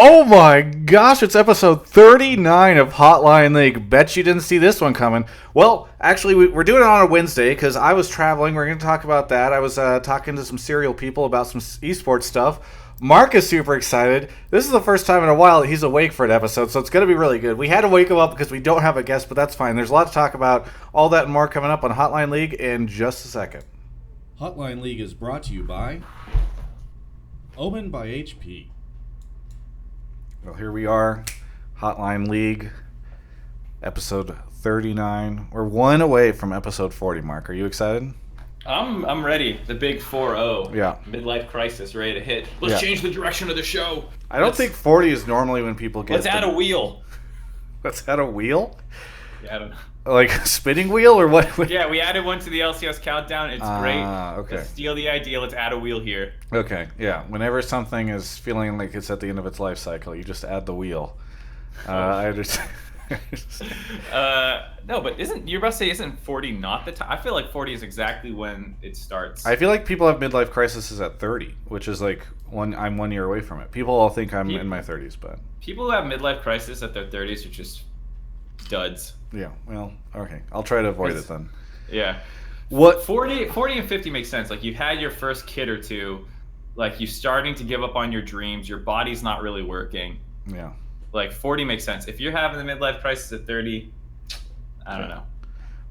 Oh my gosh, it's episode 39 of Hotline League. Bet you didn't see this one coming. Well, actually, we're doing it on a Wednesday because I was traveling. We're going to talk about that. I was talking to some serial people about some eSports stuff. Mark is super excited. This is the first time in a while that he's awake for an episode, so it's going to be really good. We had to wake him up because we don't have a guest, but that's fine. There's a lot to talk about. All that and more coming up on Hotline League in just a second. Hotline League is brought to you by Omen by HP. Well, here we are, Hotline League, episode 39. We're one away from episode 40, Mark. Are you excited? I'm ready. The big 4-0. Yeah. Midlife crisis ready to hit. Let's change the direction of the show. I don't think 40 is normally when people get... Let's add a wheel. Let's add a wheel? Yeah, I don't know. Like a spinning wheel or what? Yeah, we added one to the LCS countdown. It's great. Okay. Let's steal the idea. Let's add a wheel here. Okay, yeah. Whenever something is feeling like it's at the end of its life cycle, you just add the wheel. I understand. No, but you're about to say isn't 40 not the time? I feel like 40 is exactly when it starts. I feel like people have midlife crises at 30, which is like I'm 1 year away from it. People all think I'm in my 30s, but people who have midlife crisis at their 30s are just duds. Yeah, well, okay. I'll try to avoid it then. Yeah. What 40 and 50 makes sense. Like you've had your first kid or two, like you're starting to give up on your dreams, your body's not really working. Yeah. Like 40 makes sense. If you're having the midlife crisis at 30, I don't know.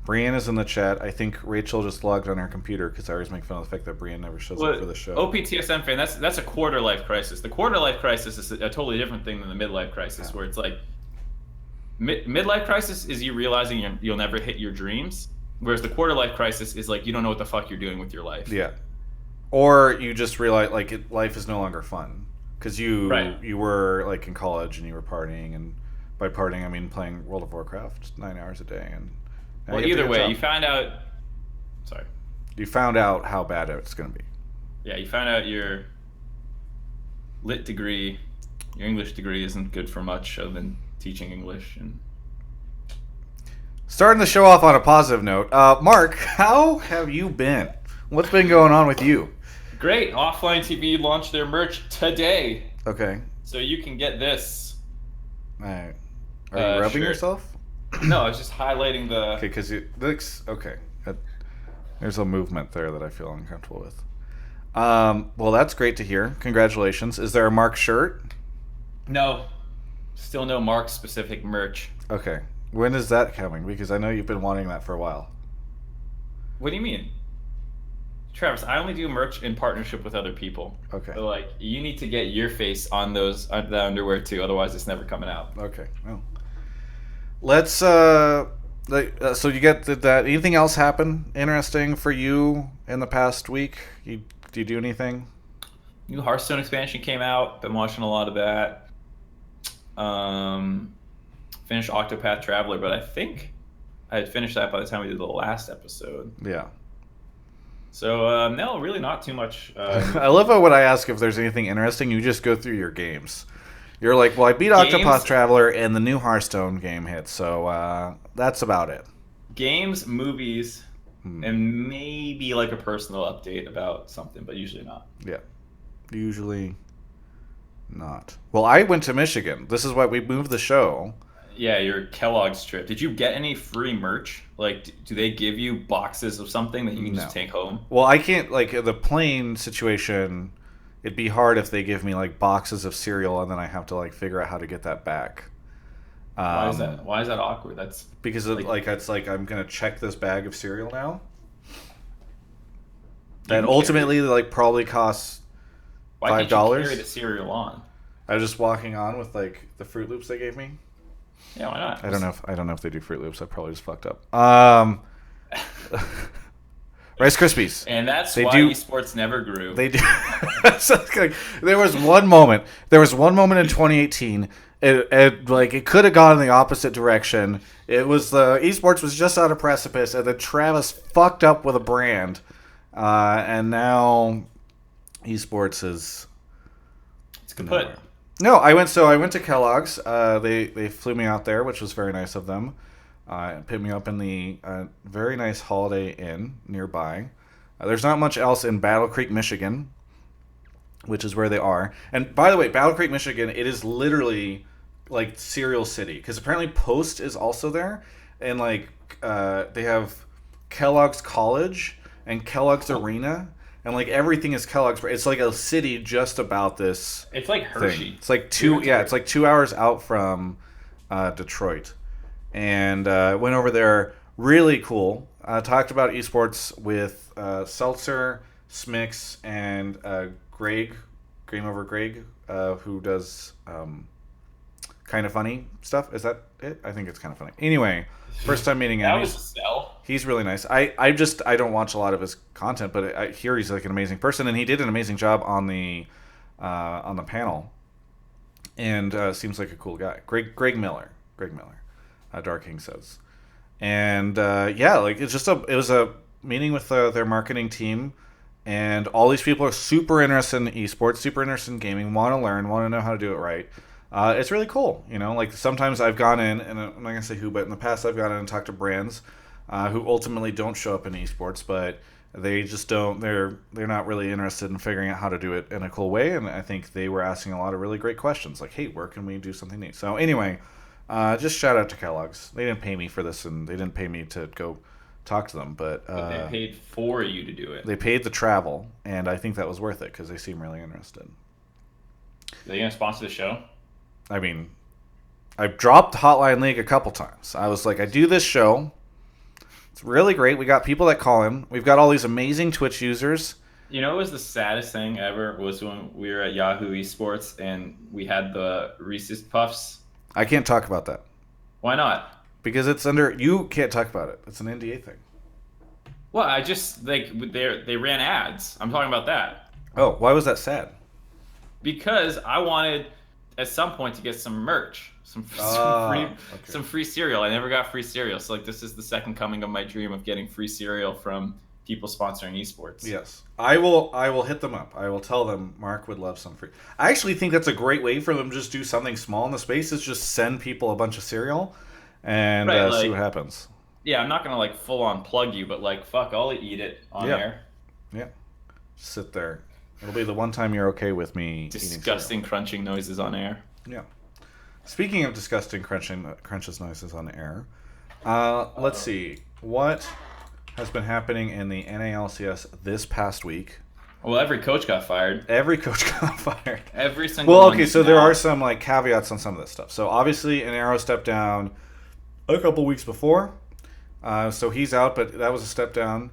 Brienne is in the chat. I think Rachel just logged on her computer because I always make fun of the fact that Brienne never shows up for the show. Opie TSM Fan, that's a quarter life crisis. The quarter life crisis is a totally different thing than the midlife crisis, where it's like midlife crisis is you realizing you'll never hit your dreams, whereas the quarter life crisis is like you don't know what the fuck you're doing with your life. Yeah. Or you just realize like life is no longer fun because you were like in college and you were partying, and by partying I mean playing World of Warcraft 9 hours a day, and well, either way, you found out. Sorry. You found out how bad it's going to be. Yeah, you found out your lit degree, your English degree isn't good for much other than teaching English. And starting the show off on a positive note, Mark, how have you been? What's been going on with you? Great. Offline TV launched their merch today. Okay. So you can get this. All right. Are you rubbing yourself? No, I was just highlighting the... Okay, because it looks... Okay. There's a movement there that I feel uncomfortable with. Well, that's great to hear. Congratulations. Is there a Mark shirt? No. Still no Mark-specific merch. Okay. When is that coming? Because I know you've been wanting that for a while. What do you mean? Travis, I only do merch in partnership with other people. Okay. So, like, you need to get your face on the underwear, too. Otherwise, it's never coming out. Okay. Well, let's... so you get that... Anything else happen interesting for you in the past week? Do you do anything? New Hearthstone expansion came out. Been watching a lot of that. Finished Octopath Traveler, but I think I had finished that by the time we did the last episode. Yeah. So, no, really not too much. I love how when I ask if there's anything interesting, you just go through your games. You're like, well, I beat Octopath Traveler and the new Hearthstone game hit, so that's about it. Games, movies, and maybe like a personal update about something, but usually not. Yeah. Usually not. Well, I went to Michigan. This is why we moved the show. Yeah, your Kellogg's trip. Did you get any free merch? Like, do they give you boxes of something that you can just take home? Well, I can't, like, the plane situation, it'd be hard if they give me, like, boxes of cereal and then I have to, like, figure out how to get that back. Why is that? Why is that awkward? That's because, it's like I'm going to check this bag of cereal now. That ultimately, like, probably costs $5. Why can't you carry the cereal on? I was just walking on with, like, the Fruit Loops they gave me. Yeah, why not? I don't know if they do Fruit Loops. I probably just fucked up. Rice Krispies. And that's why eSports never grew. They do. So, like, there was one moment in 2018. It could have gone in the opposite direction. It was eSports was just on a precipice, and then Travis fucked up with a brand, and now eSports is. It's kaput. No, I went to Kellogg's. They flew me out there, which was very nice of them. Picked me up in the very nice Holiday Inn nearby. There's not much else in Battle Creek, Michigan. which is where they are. And by the way, Battle Creek, Michigan, it is literally like Cereal City because apparently Post is also there, and like they have Kellogg's College and Kellogg's Arena, and like everything is Kellogg's. It's like a city just about this. It's like Hershey. Thing. It's like it's like 2 hours out from Detroit, and went over there. Really cool. Talked about esports with Seltzer, Smix, and Greg, Game Over Greg, who does kind of funny stuff. Is that it? I think it's kind of funny. Anyway, first time meeting him. That was a sell. He's really nice. I don't watch a lot of his content, but I hear he's like an amazing person, and he did an amazing job on the panel, and seems like a cool guy. Greg Miller, Dark King says, and yeah, like it was a meeting with their marketing team. And all these people are super interested in esports, super interested in gaming, want to learn, want to know how to do it right. It's really cool, you know. Like sometimes I've gone in, and I'm not gonna say who, but in the past I've gone in and talked to brands who ultimately don't show up in esports, but they just don't. They're not really interested in figuring out how to do it in a cool way. And I think they were asking a lot of really great questions, like, "Hey, where can we do something neat?" So anyway, just shout out to Kellogg's. They didn't pay me for this, and they didn't pay me to go talk to them, but they paid for you to do it. They paid the travel, and I think that was worth it because they seem really interested. Are they going to sponsor the show? I mean, I've dropped Hotline League a couple times. I was like, I do this show. It's really great. We got people that call in. We've got all these amazing Twitch users. You know what was the saddest thing ever was when we were at Yahoo Esports and we had the Reese's Puffs. I can't talk about that. Why not? Because it's you can't talk about it. It's an NDA thing. Well, I just, like, they ran ads. I'm talking about that. Oh, why was that sad? Because I wanted, at some point, to get some merch. Some free cereal. I never got free cereal. So, like, this is the second coming of my dream of getting free cereal from people sponsoring esports. Yes. I will hit them up. I will tell them Mark would love some free. I actually think that's a great way for them to just do something small in the space is just send people a bunch of cereal. And see what happens. Yeah, I'm not gonna like full on plug you, but like fuck, I'll eat it on air. Yeah, sit there. It'll be the one time you're okay with me. Disgusting crunching noises on air. Yeah. Speaking of disgusting crunches noises on air, let's see what has been happening in the NALCS this past week. Well, every coach got fired. Every coach got fired. Every single. Well, okay, so there are some like caveats on some of this stuff. So obviously, AnArrow stepped down a couple weeks before, so he's out, but that was a step down.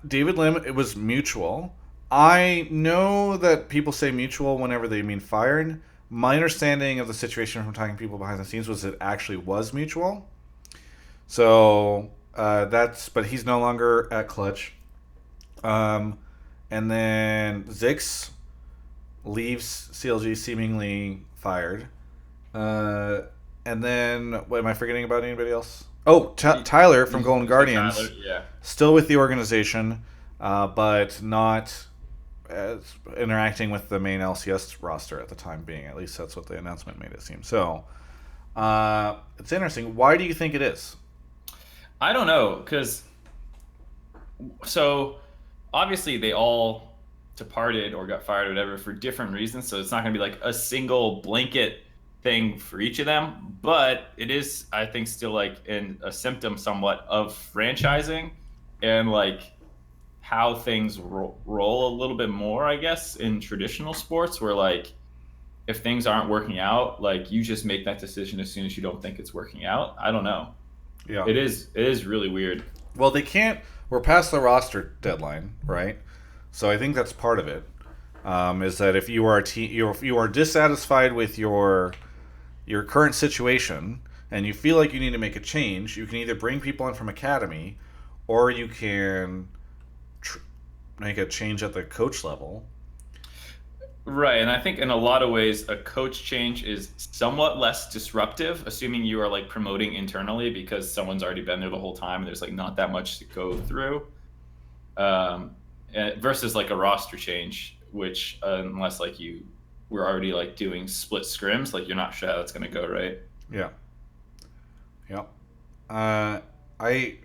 David Lim, it was mutual. I know that people say mutual whenever they mean fired. My understanding of the situation from talking to people behind the scenes was it actually was mutual. So but he's no longer at Clutch. And then Zikz leaves CLG seemingly fired. And then, what am I forgetting about anybody else? Oh, Tyler from Golden Guardians. Tyler, yeah. Still with the organization, but not interacting with the main LCS roster at the time being. At least that's what the announcement made it seem. So, it's interesting. Why do you think it is? I don't know, because obviously they all departed or got fired or whatever for different reasons, so it's not going to be like a single blanket thing for each of them, but it is, I think, still like a symptom somewhat of franchising and like how things roll a little bit more, I guess, in traditional sports where like if things aren't working out, like you just make that decision as soon as you don't think it's working out. I don't know. Yeah. It is really weird. Well, we're past the roster deadline, right? So I think that's part of it. Is that if you are dissatisfied with your current situation and you feel like you need to make a change, you can either bring people in from academy, or you can make a change at the coach level. Right, and I think in a lot of ways a coach change is somewhat less disruptive, assuming you are like promoting internally because someone's already been there the whole time and there's like not that much to go through. Versus like a roster change, which unless like you were already like doing split scrims, like you're not sure how that's going to go, right? Yeah. I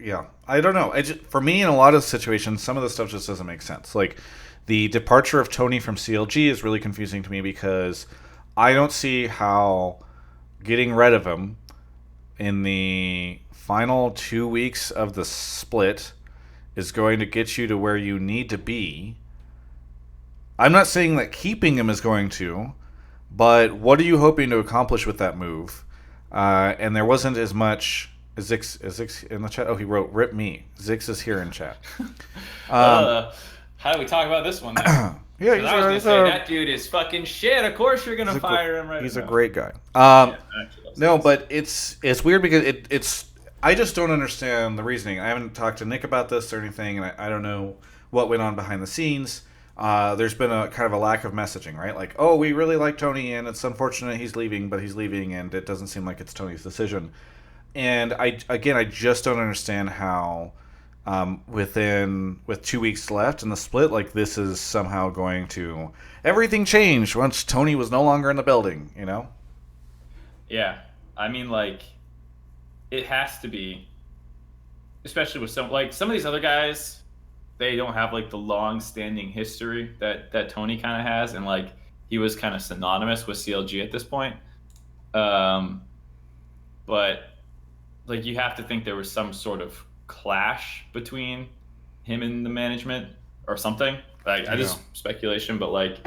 don't know. For me, in a lot of situations, some of the stuff just doesn't make sense. Like the departure of Tony from CLG is really confusing to me because I don't see how getting rid of him in the final 2 weeks of the split is going to get you to where you need to be. I'm not saying that keeping him is going to, but what are you hoping to accomplish with that move? And there wasn't as much. Is Zikz in the chat? Oh, he wrote, "Rip me." Zikz is here in chat. How do we talk about this one then? Yeah, I was gonna say that dude is fucking shit. Of course you're gonna fire him right now. He's a great guy. No, but it's weird because it's I just don't understand the reasoning. I haven't talked to Nick about this or anything, and I don't know what went on behind the scenes. There's been a kind of a lack of messaging, right? Like, oh, we really like Tony, and it's unfortunate he's leaving, but he's leaving, and it doesn't seem like it's Tony's decision. And I just don't understand how with 2 weeks left in the split, like this is somehow going to everything changed once Tony was no longer in the building, you know? Yeah, I mean, like, it has to be, especially with some of these other guys, they don't have like the long-standing history that Tony kind of has, and like he was kind of synonymous with CLG at this point. But like you have to think there was some sort of clash between him and the management or something. Like I just speculation, but like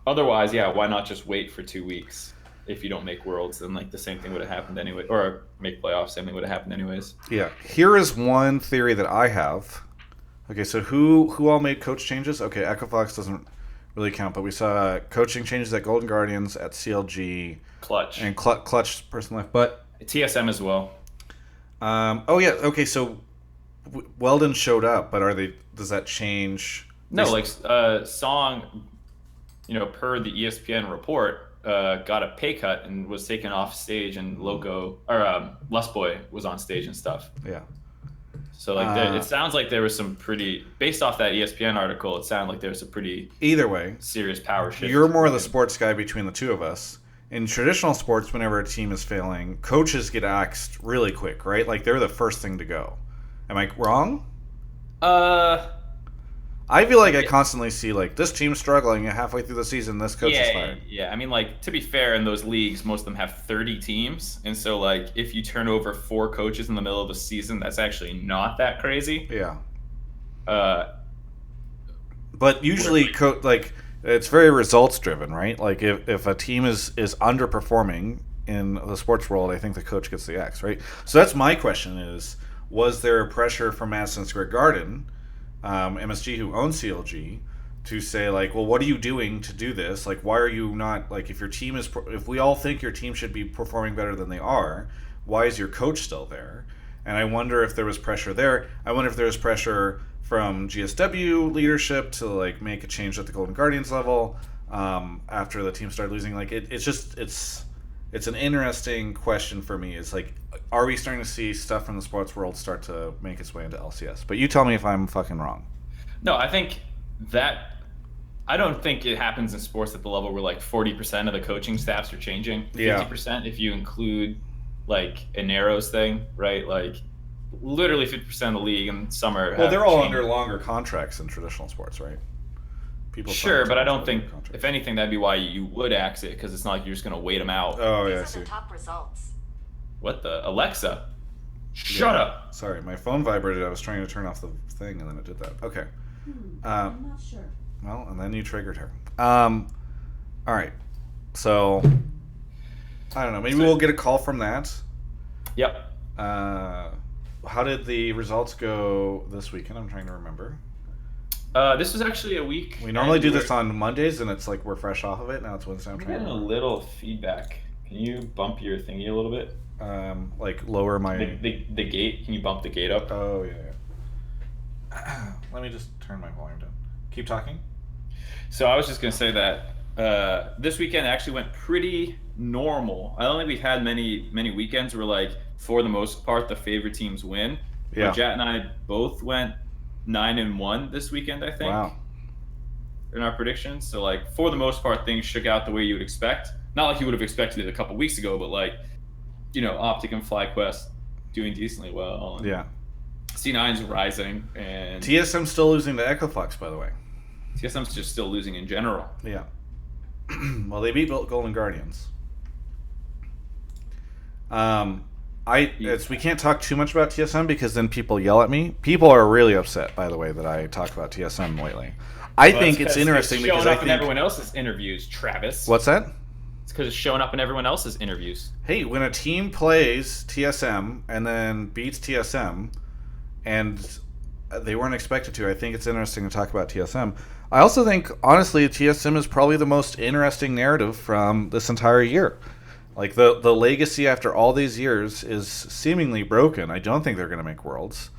otherwise, yeah, why not just wait for 2 weeks? If you don't make Worlds, then like the same thing would have happened anyway, or make playoffs, same thing would have happened anyways. Yeah. Here is one theory that I have. Okay, so who all made coach changes? Okay, Echo Fox doesn't really count, but we saw coaching changes at Golden Guardians, at CLG, Clutch, and Clutch person left, but TSM as well. Oh yeah. Okay, so Weldon showed up, but does that change? No, like Song, per the ESPN report, got a pay cut and was taken off stage, and Loco or Lustboy was on stage and stuff. Yeah. So like, it sounds like there was some pretty, based off that ESPN article, it sounded like there was a pretty either way serious power shift. You're more of the sports guy between the two of us. In traditional sports, whenever a team is failing, coaches get axed really quick, right? Like they're the first thing to go. Am I wrong? I feel like I constantly see like this team's struggling halfway through the season. This coach is fired. Yeah. I mean, like to be fair, in those leagues, most of them have 30 teams, and so like if you turn over 4 coaches in the middle of the season, that's actually not that crazy. Yeah. But usually, it's very results driven, right? Like if a team is underperforming in the sports world, I think the coach gets the axe, right? So that's my question: was there pressure from Madison Square Garden? MSG, who owns CLG, to say like, well, what are you doing to do this? Like, why are you not like if we all think your team should be performing better than they are, why is your coach still there? And I wonder if there was pressure there. I wonder if there was pressure from GSW leadership to like make a change at the Golden Guardians level after the team started losing. Like it's an interesting question for me. It's like, are we starting to see stuff from the sports world start to make its way into LCS? But you tell me if I'm fucking wrong. No, I don't think it happens in sports at the level where like 40% of the coaching staffs are changing. 50% if you include like AnArrow's thing, right? Like literally 50% of the league in summer. Well, they're all under longer contracts in traditional sports, right? Sure, but I don't think, if anything, that'd be why you would axe it, because it's not like you're just going to wait them out. Oh, yeah, I see. Top results. What the? Alexa? Shut up. Sorry, my phone vibrated. I was trying to turn off the thing, and then it did that. Okay. I'm not sure. Well, and then you triggered her. All right. So, I don't know. Maybe we'll get a call from that. Yep. How did the results go this weekend? I'm trying to remember. This was actually a week. We normally do this on Mondays, and it's like we're fresh off of it. Now it's Wednesday. I'm getting a little feedback. Can you bump your thingy a little bit? Like lower my... The gate. Can you bump the gate up? Oh, yeah. Let me just turn my volume down. Keep talking. So I was just going to say that this weekend actually went pretty normal. I don't think we've had many weekends where, like, for the most part, the favorite teams win. Yeah. But Jat and I both went 9-1 this weekend, I think. Wow. In our predictions. So, like, for the most part, things shook out the way you would expect. Not like you would have expected it a couple weeks ago, but, like, Optic and FlyQuest doing decently well. And Yeah. C9's rising, and TSM's still losing to EchoFlux, by the way. TSM's just still losing in general. Yeah. Well, they beat Golden Guardians. We can't talk too much about TSM because then people yell at me. People are really upset, by the way, that I talk about TSM lately. I think it's interesting because showing I up think in everyone else's interviews, Travis. What's that? It's because it's showing up in everyone else's interviews. Hey, when a team plays TSM and then beats TSM, and they weren't expected to, I think it's interesting to talk about TSM. I also think, honestly, TSM is probably the most interesting narrative from this entire year. Like, the legacy after all these years is seemingly broken. I don't think they're going to make Worlds.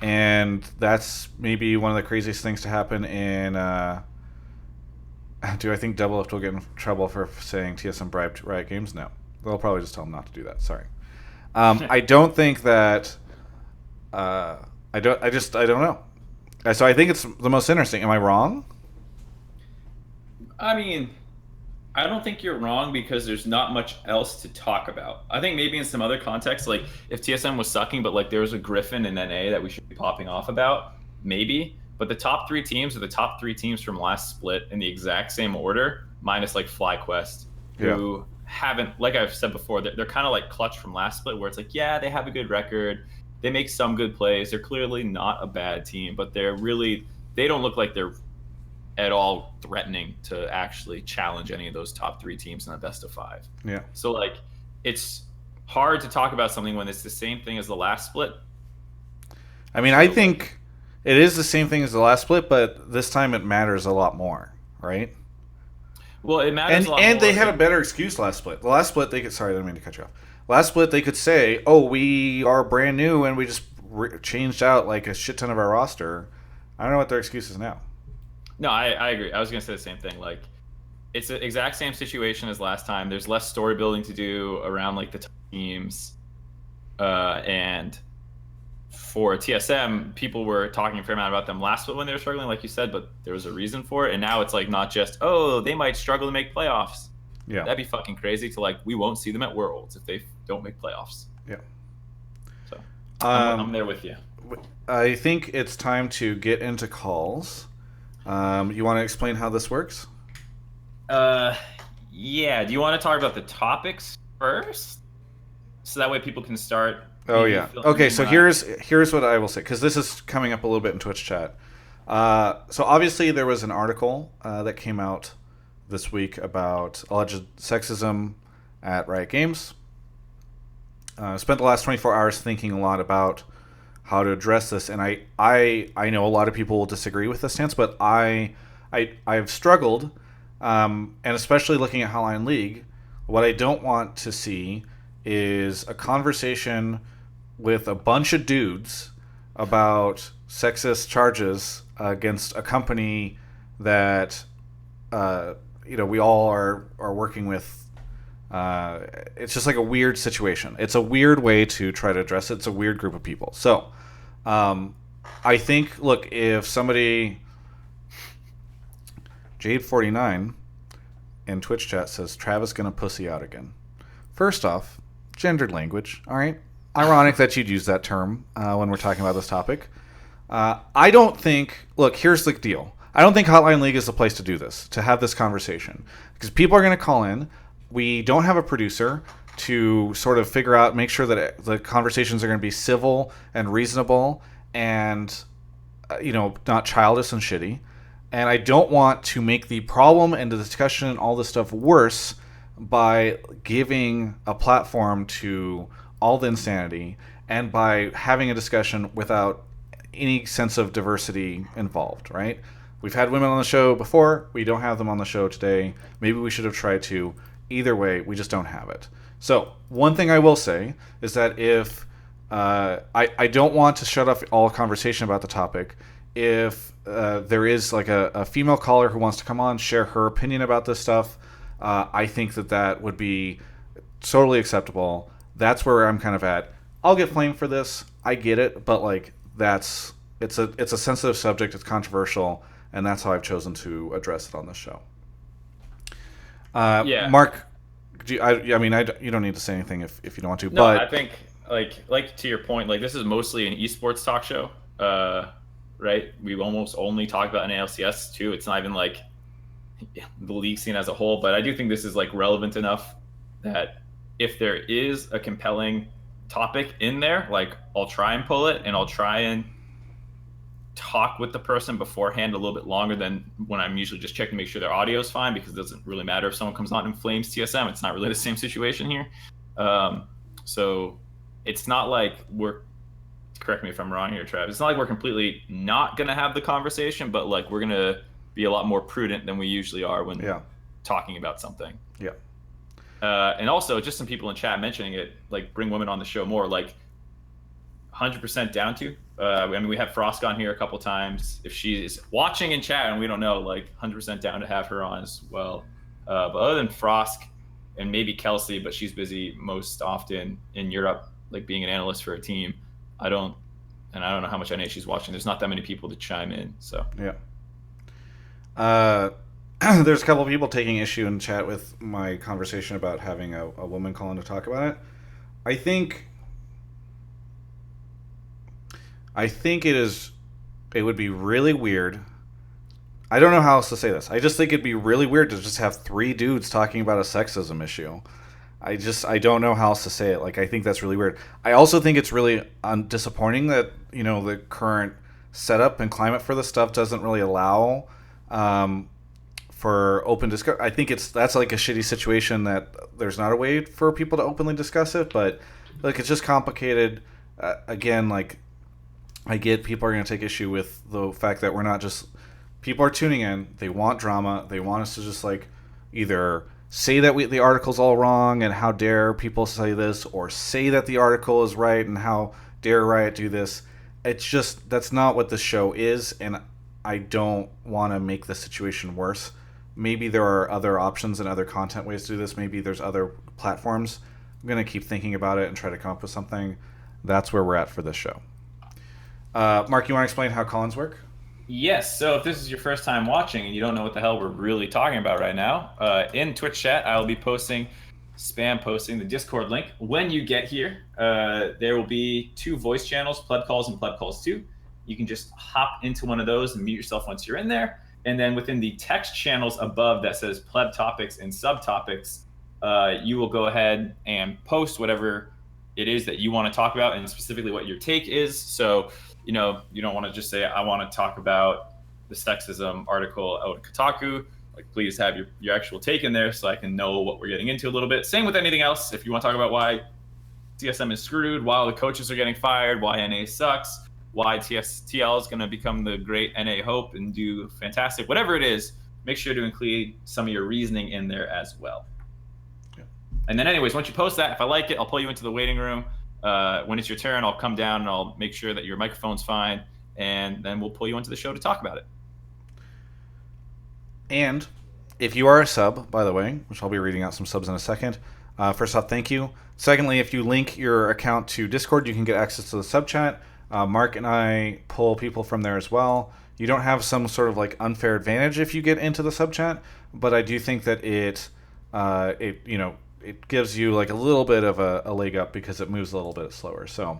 And that's maybe one of the craziest things to happen in... do I think Double Lift will get in trouble for saying TSM bribed Riot Games? No. They'll probably just tell them not to do that. Sorry. I don't think that... I don't know. So I think it's the most interesting. Am I wrong? I mean, I don't think you're wrong because there's not much else to talk about. I think maybe in some other context, like if TSM was sucking, but like there was a Griffin in NA that we should be popping off about, maybe. But the top 3 teams are the top 3 teams from last split in the exact same order, minus like FlyQuest, who haven't, like I've said before, they're kind of like Clutch from last split, where it's like, yeah, they have a good record. They make some good plays. They're clearly not a bad team, but they don't look like they're at all threatening to actually challenge any of those top 3 teams in the best of 5. Yeah. So like, it's hard to talk about something when it's the same thing as the last split. I mean, I think it is the same thing as the last split, but this time it matters a lot more, right? Well, it matters a lot more. And they had a better excuse last split. The last split, they could... Sorry, I didn't mean to cut you off. Last split, they could say, oh, we are brand new and we just changed out like a shit ton of our roster. I don't know what their excuse is now. No, I agree. I was going to say the same thing. Like, it's the exact same situation as last time. There's less story building to do around like the top teams. And for TSM, people were talking a fair amount about them last split when they were struggling, like you said, but there was a reason for it. And now it's like not just, oh, they might struggle to make playoffs. Yeah. That'd be fucking crazy to like, we won't see them at Worlds if they don't make playoffs. Yeah. So I'm there with you. I think it's time to get into calls. You want to explain how this works? Yeah. Do you want to talk about the topics first? So that way people can start. Oh, yeah. Okay, so here's what I will say, because this is coming up a little bit in Twitch chat. So obviously there was an article that came out this week about alleged sexism at Riot Games. Spent the last 24 hours thinking a lot about how to address this, and I know a lot of people will disagree with this stance, but I've struggled, and especially looking at Hotline League, what I don't want to see is a conversation with a bunch of dudes about sexist charges against a company that we all are working with. It's just like a weird situation. It's a weird way to try to address it. It's a weird group of people. So I think, look, if somebody... Jade49 in Twitch chat says, Travis gonna pussy out again. First off, gendered language, all right? Ironic that you'd use that term when we're talking about this topic. I don't think... Look, here's the deal. I don't think Hotline League is the place to do this, to have this conversation. Because people are going to call in. We don't have a producer to sort of figure out, make sure that the conversations are going to be civil and reasonable and, not childish and shitty. And I don't want to make the problem and the discussion and all this stuff worse by giving a platform to all the insanity and by having a discussion without any sense of diversity involved, right? We've had women on the show before. We don't have them on the show today. Maybe we should have tried to. Either way, we just don't have it. So one thing I will say is that if I don't want to shut off all conversation about the topic, if there is like a female caller who wants to come on, share her opinion about this stuff, I think that would be totally acceptable. That's where I'm kind of at. I'll get flamed for this. I get it, but like it's a sensitive subject. It's controversial. And that's how I've chosen to address it on this show. Yeah. Mark, you don't need to say anything if you don't want to. No, but I think like to your point, like this is mostly an esports talk show, right? We almost only talk about NALCS too. It's not even like the league scene as a whole, but I do think this is like relevant enough that if there is a compelling topic in there, like I'll try and pull it, and I'll try and talk with the person beforehand a little bit longer than when I'm usually just checking to make sure their audio is fine, because it doesn't really matter if someone comes on and flames TSM. It's not really the same situation here. So it's not like we're, correct me if I'm wrong here, Trav, it's not like we're completely not going to have the conversation, but like we're going to be a lot more prudent than we usually are when talking about something. Yeah. And also just some people in chat mentioning it, like bring women on the show more, like 100% down to. I mean, we had Frosk on here a couple times. If she is watching in chat and we don't know, like 100% down to have her on as well. But other than Frosk and maybe Kelsey, but she's busy most often in Europe, like being an analyst for a team. I don't know how much NA she's watching. There's not that many people to chime in. So yeah. There's a couple of people taking issue in chat with my conversation about having a woman call in to talk about it. I think it would be really weird. I don't know how else to say this. I just think it'd be really weird to just have 3 dudes talking about a sexism issue. I don't know how else to say it. Like, I think that's really weird. I also think it's really disappointing that, you know, the current setup and climate for this stuff doesn't really allow for open discussion. I think that's like a shitty situation that there's not a way for people to openly discuss it, but like it's just complicated. Again, like I get people are going to take issue with the fact that we're not just, people are tuning in, they want drama, they want us to just like either say that the article's all wrong and how dare people say this, or say that the article is right and how dare Riot do this. It's just, that's not what the show is, and I don't want to make the situation worse. Maybe there are other options and other content ways to do this. Maybe there's other platforms. I'm going to keep thinking about it and try to come up with something. That's where we're at for this show. Mark, you want to explain how call-ins work? Yes, so if this is your first time watching and you don't know what the hell we're really talking about right now, in Twitch chat, I'll be spam posting the Discord link. When you get here, there will be 2 voice channels, Pleb Calls and Pleb Calls 2. You can just hop into one of those and mute yourself once you're in there. And then within the text channels above that says Pleb Topics and Subtopics, you will go ahead and post whatever it is that you want to talk about and specifically what your take is. So, you know, you don't want to just say, I want to talk about the sexism article out of Kotaku. Like, please have your actual take in there so I can know what we're getting into a little bit. Same with anything else. If you want to talk about why TSM is screwed, why the coaches are getting fired, why NA sucks, why TL is going to become the great NA hope and do fantastic, whatever it is, make sure to include some of your reasoning in there as well. Yeah. And then anyways, once you post that, if I like it, I'll pull you into the waiting room. When it's your turn, I'll come down and I'll make sure that your microphone's fine, and then we'll pull you into the show to talk about it. And if you are a sub, by the way, which I'll be reading out some subs in a second, first off, thank you. Secondly, if you link your account to Discord, you can get access to the sub chat. Mark and I pull people from there as well. You don't have some sort of like unfair advantage if you get into the sub chat, but I do think that it gives you like a little bit of a leg up because it moves a little bit slower. So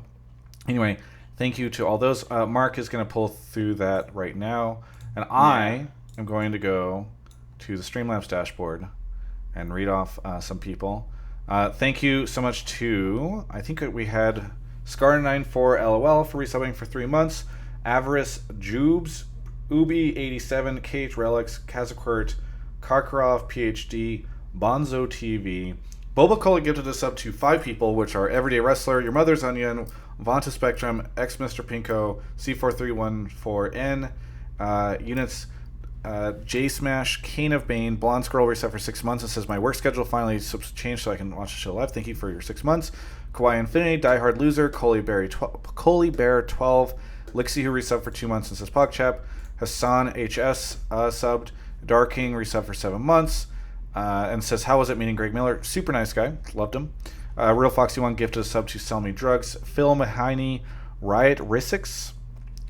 anyway, thank you to all those. Mark is going to pull through that right now, and I am going to go to the Streamlabs dashboard and read off some people. Thank you so much to, I think we had Scar94 LOL for resubbing for 3 months, Avarice Jubes, Ubi87, Kate Relics, Caza Court, Karkarov PhD, Bonzo TV, Boba Cola gifted a sub to 5 people, which are Everyday Wrestler, Your Mother's Onion, Vanta Spectrum, X Mr. Pinko, C4314N, Units, J Smash, Kane of Bane, Blonde Scroll reset for 6 months and says, my work schedule finally changed so I can watch the show live. Thank you for your 6 months. Kawaii Infinity, Die Hard Loser, Coley Bear 12, Lixie who resubbed for 2 months and says PogChap, Hassan HS subbed, Dark King resubbed for 7 months and says, how was it meeting Greg Miller? Super nice guy, loved him. Real Foxy One gifted a sub to Sell Me Drugs. Phil Mahoney, Riot Risix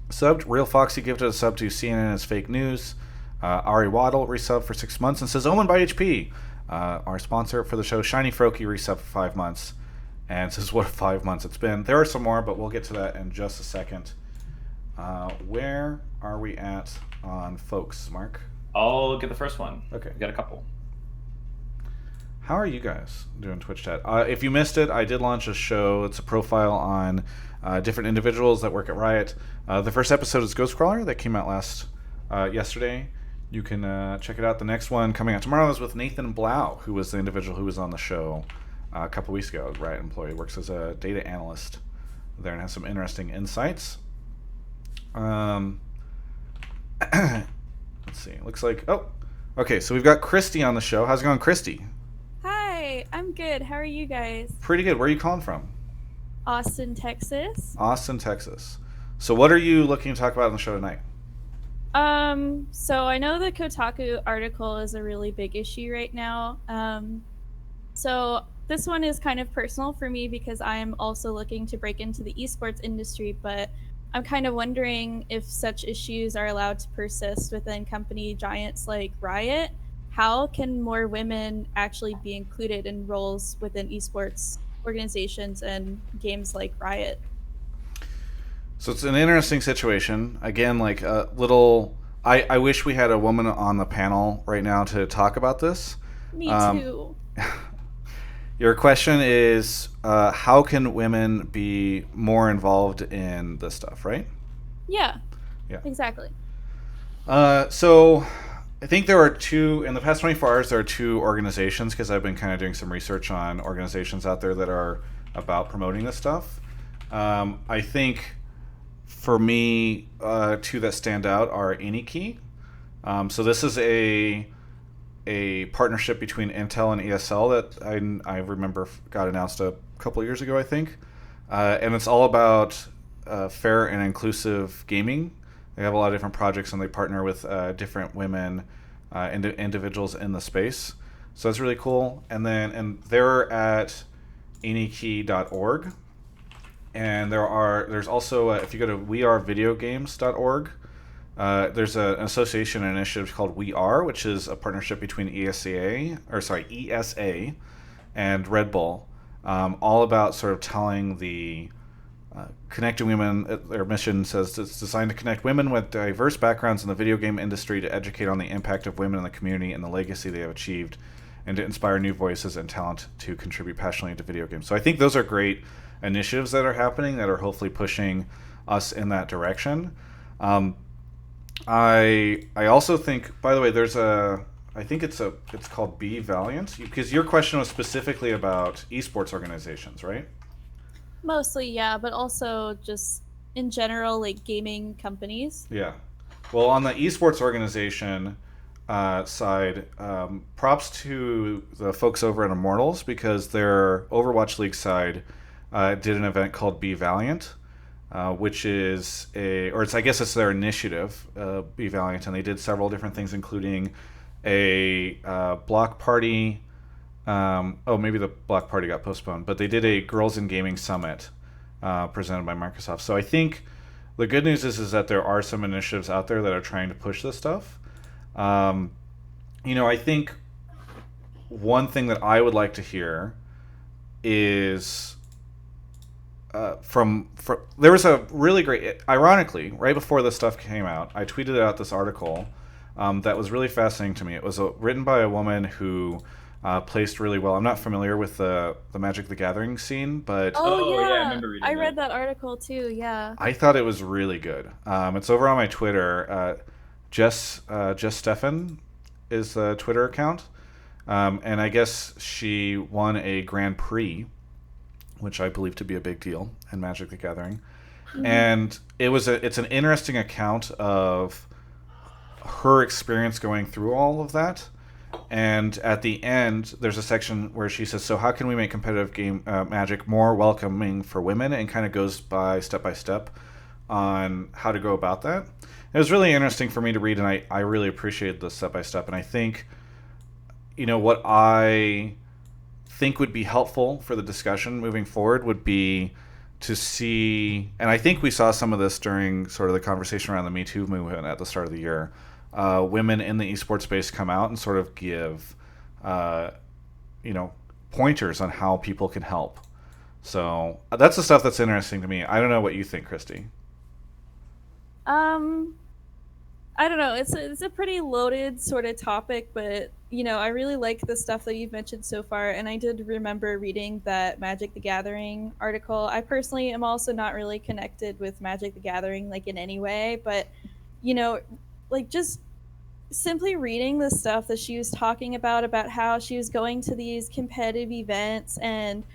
subbed. Real Foxy gifted a sub to CNN as Fake News. Ari Waddle resubbed for 6 months and says, Omen by HP. Our sponsor for the show, Shiny Froky, resubbed for 5 months. and says, what 5 months it's been. There are some more, but we'll get to that in just a second. Where are we at on folks, Mark? I'll get the first one. Okay. We got a couple. How are you guys doing Twitch chat? If you missed it, I did launch a show. It's a profile on different individuals that work at Riot. The first episode is Ghostcrawler that came out yesterday. You can check it out. The next one coming out tomorrow is with Nathan Blau, who was the individual who was on the show a couple weeks ago. Riot employee, works as a data analyst there and has some interesting insights. Let's see. Looks like okay. So we've got Christie on the show. How's it going, Christie? Hi, I'm good. How are you guys? Pretty good. Where are you calling from? Austin, Texas. Austin, Texas. So what are you looking to talk about on the show tonight? So I know the Kotaku article is a really big issue right now. So this one is kind of personal for me because I'm also looking to break into the esports industry, but I'm kind of wondering if such issues are allowed to persist within company giants like Riot. How can more women actually be included in roles within esports organizations and games like Riot? So it's an interesting situation. Again, like a little... I wish we had a woman on the panel right now to talk about this. Me too. Your question is, how can women be more involved in this stuff, right? Yeah. Yeah. Exactly. So I think there are in the past 24 hours, there are two organizations, because I've been kind of doing some research on organizations out there that are about promoting this stuff. I think for me, two that stand out are AnyKey. So this is a partnership between Intel and ESL that I remember got announced a couple of years ago, I think. And it's all about fair and inclusive gaming. They have a lot of different projects and they partner with different women, individuals in the space. So that's really cool. And they're at anykey.org. And there's also, if you go to wearevideogames.org, there's an association initiative called We Are, which is a partnership between ESA and Red Bull, all about sort of telling connecting women. Their mission says it's designed to connect women with diverse backgrounds in the video game industry to educate on the impact of women in the community and the legacy they have achieved, and to inspire new voices and talent to contribute passionately to video games. So I think those are great initiatives that are happening that are hopefully pushing us in that direction. I also think, by the way, I think it's called Be Valiant, because your question was specifically about esports organizations, right? Mostly, yeah, but also just in general, like gaming companies. Yeah. Well, on the esports organization side, props to the folks over at Immortals, because their Overwatch League side did an event called Be Valiant, which is I guess it's their initiative, Be Valiant, and they did several different things, including a block party. Maybe the block party got postponed, but they did a Girls in Gaming Summit presented by Microsoft. So I think the good news is that there are some initiatives out there that are trying to push this stuff. I think one thing that I would like to hear is there was a really great, ironically, right before this stuff came out, I tweeted out this article that was really fascinating to me. It was written by a woman who placed really well. I'm not familiar with the Magic the Gathering scene, but Yeah, I remember reading read that article too. Yeah. I thought it was really good. It's over on my Twitter. Jess Steffen is the Twitter account, and I guess she won a Grand Prix, which I believe to be a big deal in Magic the Gathering. Mm-hmm. And it's an interesting account of her experience going through all of that. And at the end, there's a section where she says, so how can we make competitive game Magic more welcoming for women? And kind of goes by step on how to go about that. It was really interesting for me to read, and I really appreciated the step-by-step. And I think, what I think would be helpful for the discussion moving forward would be to see, and I think we saw some of this during sort of the conversation around the Me Too movement at the start of the year, women in the esports space come out and sort of give, pointers on how people can help. So that's the stuff that's interesting to me. I don't know what you think, Christy. I don't know. It's a pretty loaded sort of topic, but I really like the stuff that you've mentioned so far, and I did remember reading that Magic the Gathering article. I personally am also not really connected with Magic the Gathering like in any way, but like just simply reading the stuff that she was talking about how she was going to these competitive events and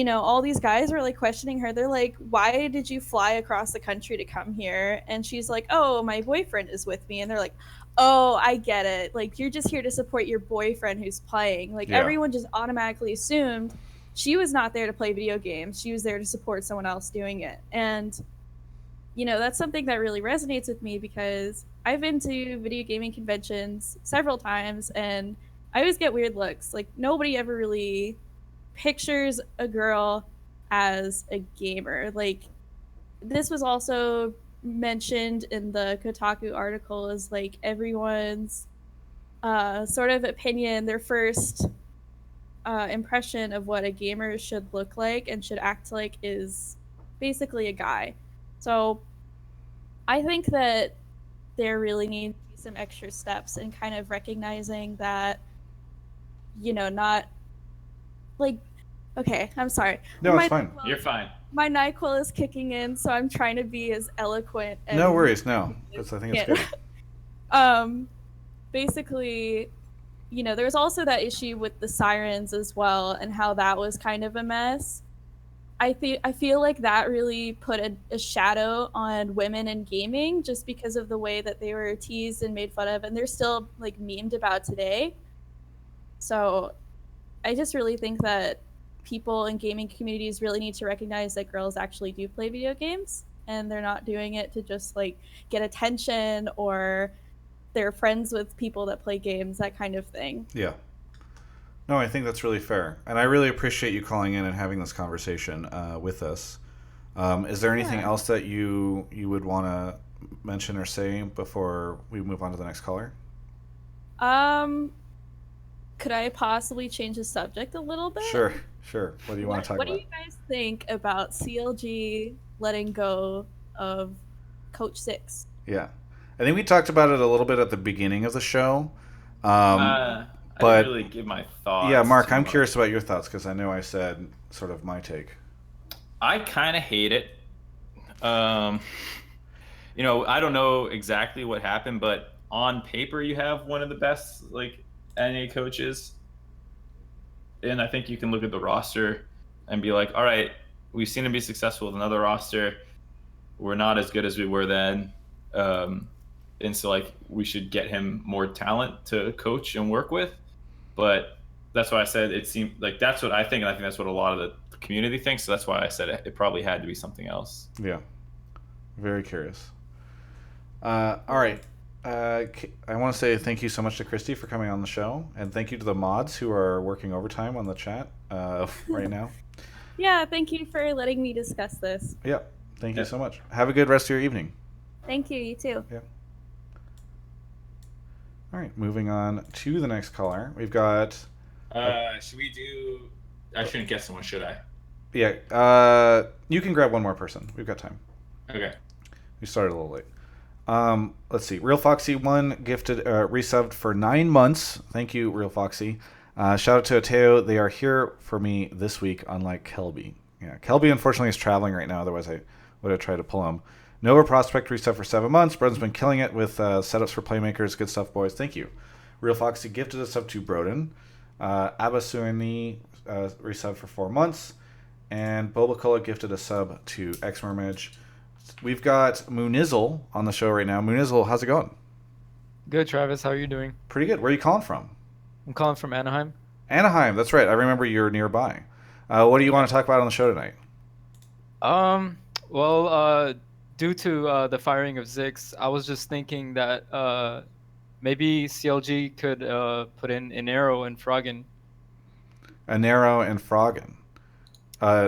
all these guys were like questioning her. They're like, why did you fly across the country to come here? And she's like, oh, my boyfriend is with me. And they're like, oh, I get it, like you're just here to support your boyfriend who's playing. Like everyone just automatically assumed she was not there to play video games, she was there to support someone else doing it. And that's something that really resonates with me because I've been to video gaming conventions several times and I always get weird looks. Like nobody ever really pictures a girl as a gamer. Like this was also mentioned in the Kotaku article as like everyone's sort of opinion, their first impression of what a gamer should look like and should act like is basically a guy. So I think that there really needs to be some extra steps in kind of recognizing that, not like, okay, I'm sorry. No, it's fine. You're fine. My NyQuil is kicking in, so I'm trying to be as eloquent. No worries. No, I think it's good. Basically, there was also that issue with the sirens as well and how that was kind of a mess. I feel like that really put a shadow on women in gaming just because of the way that they were teased and made fun of, and they're still like memed about today. So I just really think that people in gaming communities really need to recognize that girls actually do play video games and they're not doing it to just like get attention or they're friends with people that play games, that kind of thing. Yeah. No, I think that's really fair. And I really appreciate you calling in and having this conversation with us. Is there anything else that you would want to mention or say before we move on to the next caller? Could I possibly change the subject a little bit? Sure. What do you want to talk about? What about? do you guys think about CLG letting go of Coach Zikz? Yeah. I think we talked about it a little bit at the beginning of the show. I didn't really give my thoughts. Yeah, Mark, I'm curious about your thoughts because I know I said sort of my take. I kind of hate it. I don't know exactly what happened, but on paper you have one of the best like NA coaches. And I think you can look at the roster and be like, all right, we've seen him be successful with another roster. We're not as good as we were then. And so like we should get him more talent to coach and work with. But that's why I said it seemed like that's what I think, and I think that's what a lot of the community thinks. So that's why I said it probably had to be something else. Yeah. Very curious. All right. I want to say thank you so much to Christy for coming on the show, and thank you to the mods who are working overtime on the chat right now. Yeah, thank you for letting me discuss this. Yeah, thank you so much. Have a good rest of your evening. Thank you, you too. Yeah. All right, moving on to the next caller. We've got... should we do... I shouldn't guess someone, should I? Yeah, you can grab one more person. We've got time. Okay. We started a little late. Let's see. Real Foxy 1 gifted resubbed for 9 months. Thank you, Real Foxy. Shout out to Ateo. They are here for me this week, unlike Kelby. Yeah, Kelby unfortunately is traveling right now. Otherwise, I would have tried to pull him. Nova Prospekt resubbed for 7 months. Broden's been killing it with setups for playmakers. Good stuff, boys. Thank you. Real Foxy gifted a sub to Broden. Abba Suini resubbed for 4 months. And Bobacola gifted a sub to X-Mermage. We've got Moonisall on the show right now. Moonisall, how's it going? Good, Travis. How are you doing? Pretty good. Where are you calling from? I'm calling from Anaheim. Anaheim, that's right. I remember you're nearby. What do you want to talk about on the show tonight? Well, due to the firing of Zikz, I was just thinking that maybe CLG could put in AnArrow and Froggen. AnArrow and Froggen.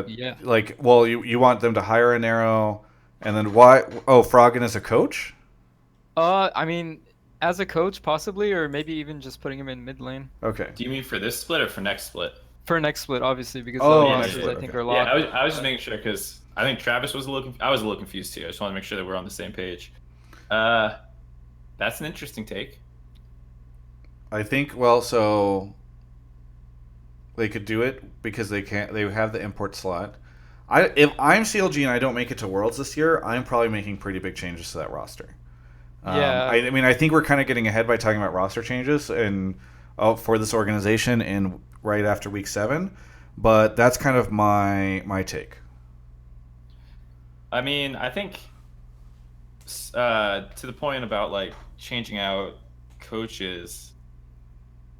Yeah. Like, well, you want them to hire AnArrow, and then why? Oh, Froggen is a coach? I mean, as a coach, possibly, or maybe even just putting him in mid lane. Okay. Do you mean for this split or for next split? for next split, obviously, because Oh, the yeah, matches yeah, I think okay. are Yeah, locked. I was just making sure because I think Travis was I was a little confused too. I just want to make sure that we're on the same page. That's an interesting take. I think, well, so they could do it because they have the import slot. If I'm CLG and I don't make it to Worlds this year, I'm probably making pretty big changes to that roster. Yeah. I mean, I think we're kind of getting ahead by talking about roster changes and for this organization in right after week 7, but that's kind of my take. I mean, I think to the point about like changing out coaches,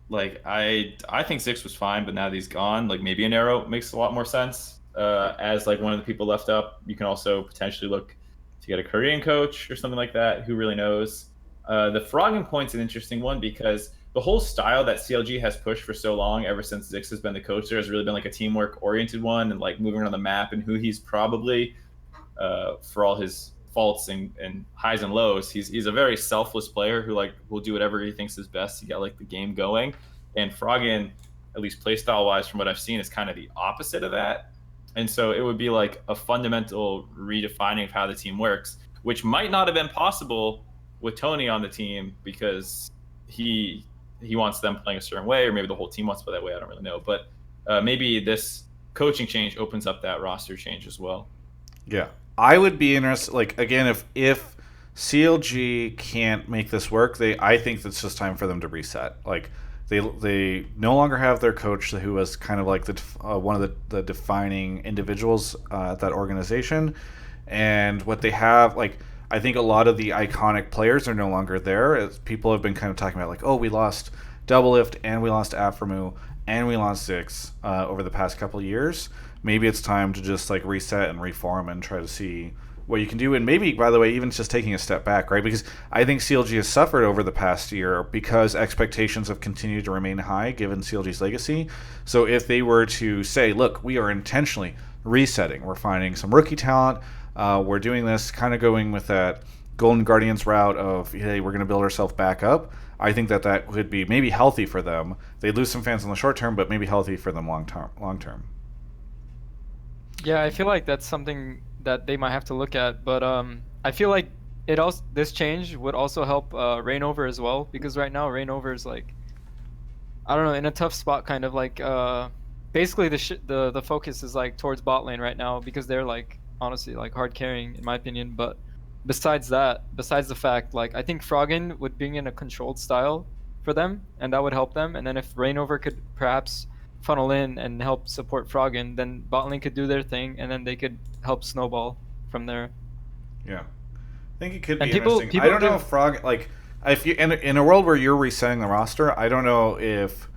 like I think Zikz was fine, but now that he's gone, like maybe AnArrow makes a lot more sense. As like one of the people left up, you can also potentially look to get a Korean coach or something like that. Who really knows? The Froggen point's an interesting one because the whole style that CLG has pushed for so long, ever since Zikz has been the coach, there has really been like a teamwork oriented one and like moving around the map and who he's probably, for all his faults and highs and lows, he's a very selfless player who like will do whatever he thinks is best to get like the game going. And Froggen, at least playstyle wise, from what I've seen, is kind of the opposite of that. And so it would be like a fundamental redefining of how the team works, which might not have been possible with Tony on the team because he wants them playing a certain way, or maybe the whole team wants to play that way. I don't really know, but maybe this coaching change opens up that roster change as well. Yeah, I would be interested. Like again, if CLG can't make this work, I think it's just time for them to reset. Like they no longer have their coach who was kind of like one of the defining individuals at that organization, and what they have, like I think a lot of the iconic players are no longer there. As people have been kind of talking about, like, oh, we lost Doublelift and we lost Aframu and we lost Zikz over the past couple of years. Maybe it's time to just like reset and reform and try to see what you can do. And maybe, by the way, even just taking a step back, right? Because I think CLG has suffered over the past year because expectations have continued to remain high given CLG's legacy. So if they were to say, look, we are intentionally resetting, we're finding some rookie talent, we're doing this, kind of going with that Golden Guardians route of, hey, we're going to build ourselves back up. I think that would be maybe healthy for them. They'd lose some fans in the short term, but maybe healthy for them long term. Yeah, I feel like that's something that they might have to look at, but I feel like this change would also help Rainover as well, because right now Rainover is like, I don't know, in a tough spot, kind of like basically the focus is like towards bot lane right now because they're like honestly like hard carrying in my opinion. But besides the fact, like I think Froggen would bring in a controlled style for them, and that would help them. And then if Rainover could perhaps funnel in and help support Froggen, then bot lane could do their thing, and then they could help snowball from there. Yeah, I think it could be And people interesting. I don't know if Frog, like, if you in a world where you're resetting the roster, I don't know if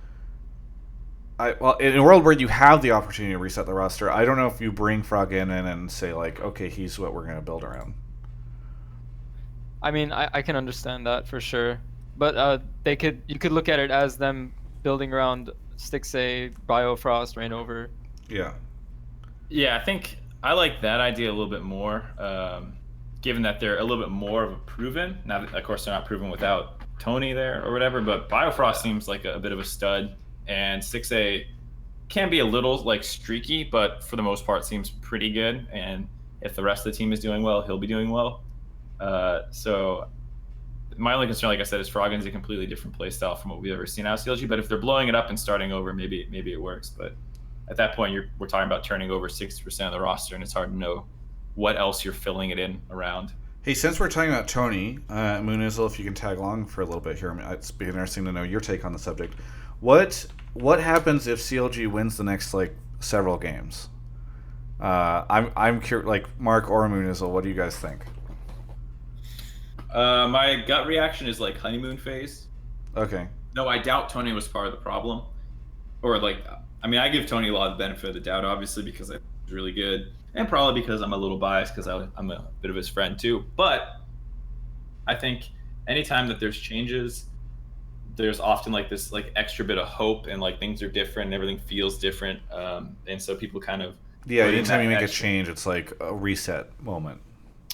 in a world where you have the opportunity to reset the roster, I don't know if you bring Froggen in and say like, okay, he's what we're going to build around. I mean, I can understand that for sure, but you could look at it as them building around Stixxay, Biofrost, Rainover. Yeah. Yeah, I think I like that idea a little bit more, given that they're a little bit more of a proven. Now, of course, they're not proven without Tony there or whatever, but Biofrost seems like a bit of a stud, and Stixxay can be a little like streaky, but for the most part seems pretty good. And if the rest of the team is doing well, he'll be doing well. So my only concern, like I said, is Froggen's a completely different play style from what we've ever seen out of CLG. But if they're blowing it up and starting over, maybe it works. But at that point, we're talking about turning over 60% of the roster, and it's hard to know what else you're filling it in around. Hey, since we're talking about Tony, Moonisall, if you can tag along for a little bit here, I mean, it'd be interesting to know your take on the subject. What happens if CLG wins the next like several games? I'm curious, like Mark or Moonisall, what do you guys think? My gut reaction is like honeymoon phase. Okay. No, I doubt Tony was part of the problem. Or like, I mean, I give Tony a lot of the benefit of the doubt, obviously, because I think he's really good. And probably because I'm a little biased because I'm a bit of his friend too. But I think anytime that there's changes, there's often like this like extra bit of hope, and like things are different and everything feels different. And so people kind of... Yeah, anytime you make a change, it's like a reset moment.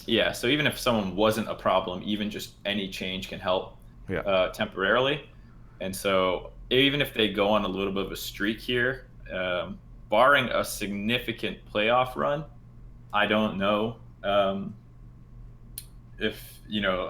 Yeah, so even if someone wasn't a problem, even just any change can help temporarily. And so even if they go on a little bit of a streak here, Barring a significant playoff run, I don't know if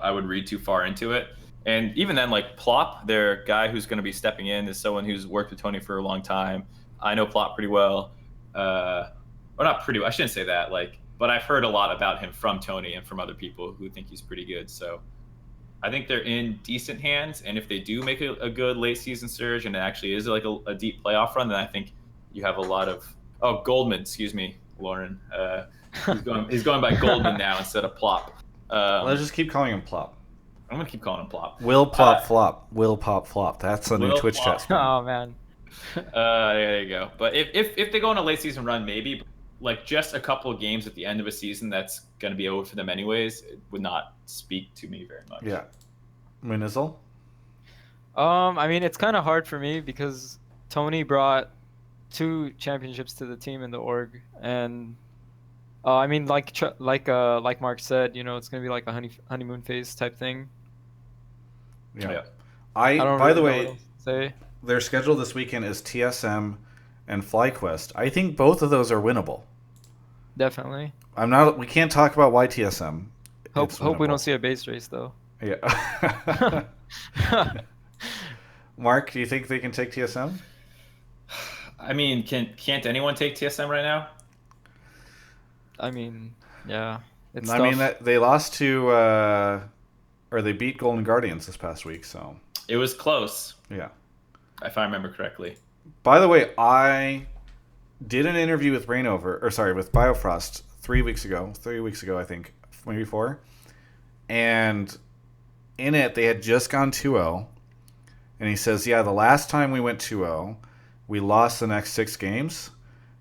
I would read too far into it. And even then, like Plop, their guy who's going to be stepping in, is someone who's worked with Tony for a long time. I know Plop pretty well. Or not pretty well, I shouldn't say that. But I've heard a lot about him from Tony and from other people who think he's pretty good. So I think they're in decent hands. And if they do make a good late season surge and it actually is like a deep playoff run, then I think you have a lot of Goldman. Excuse me, Lauren. He's going by Goldman now instead of Plop. Let's just keep calling him Plop. I'm gonna keep calling him Plop. Will Plop Flop. Will Pop Flop. That's the new Twitch chat. Oh man. There you go. But if they go on a late season run, maybe like just a couple of games at the end of a season, that's gonna be over for them anyways. It would not speak to me very much. Yeah. Moonisall? I mean, it's kind of hard for me because Tony brought 2 championships to the team in the org, and I mean, like Mark said, it's gonna be like a honeymoon phase type thing. Yeah. I don't by the really know way, what else to say. their schedule this weekend is TSM and FlyQuest. I think both of those are winnable. Definitely. We can't talk about why TSM. Hope we don't see a base race though. Yeah. Mark, do you think they can take TSM? I mean, can't anyone take TSM right now? I mean, yeah. It's I tough. mean, they lost to, or they beat Golden Guardians this past week, so. It was close, Yeah. if I remember correctly. By the way, I did an interview with with Biofrost 3 weeks ago, I think, maybe 4. And in it, they had just gone 2-0. And he says, yeah, the last time we went 2-0, we lost the next 6 games.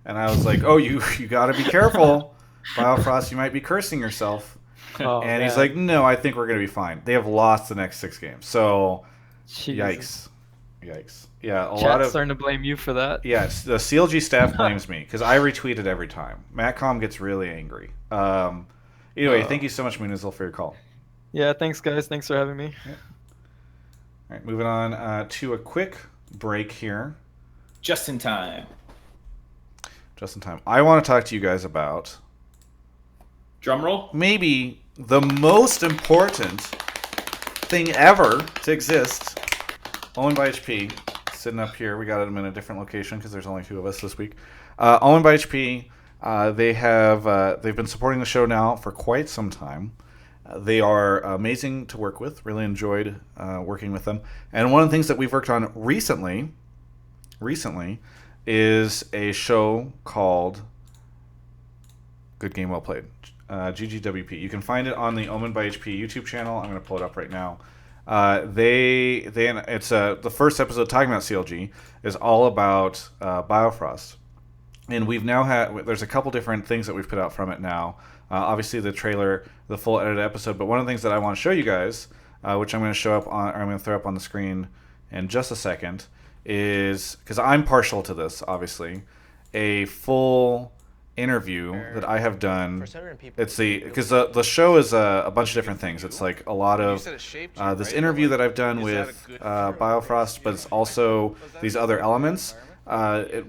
And I was like, oh, you got to be careful. Biofrost, you might be cursing yourself. Oh, and he's man. like, no, I think we're going to be fine. They have lost the next 6 games. So, Jesus. Yikes. Yeah, a Chat's lot of... starting to blame you for that. Yes, the CLG staff blames me because I retweet it every time. Matcom gets really angry. Anyway, thank you so much, Moonisall, for your call. Yeah, thanks guys. Thanks for having me. Yeah. All right, moving on to a quick break here. Just in time. Just in time. I want to talk to you guys about Drum roll. maybe the most important thing ever to exist. Owned by HP, sitting up here. We got them in a different location because there's only 2 of us this week. Owned by HP. They've been supporting the show now for quite some time. They are amazing to work with. Really enjoyed working with them. And one of the things that we've worked on recently is a show called Good Game Well Played, GGWP. You can find it on the Omen by HP YouTube channel. I'm going to pull it up right now. It's the first episode talking about CLG is all about Biofrost. And we've now there's a couple different things that we've put out from it now. Obviously the trailer, the full edited episode, but one of the things that I want to show you guys, which I'm going to throw up on the screen in just a second, is, because I'm partial to this, obviously, a full interview that I have done. It's because the show is a bunch of different things. It's like a lot of this interview that I've done with Biofrost, but it's also these other elements.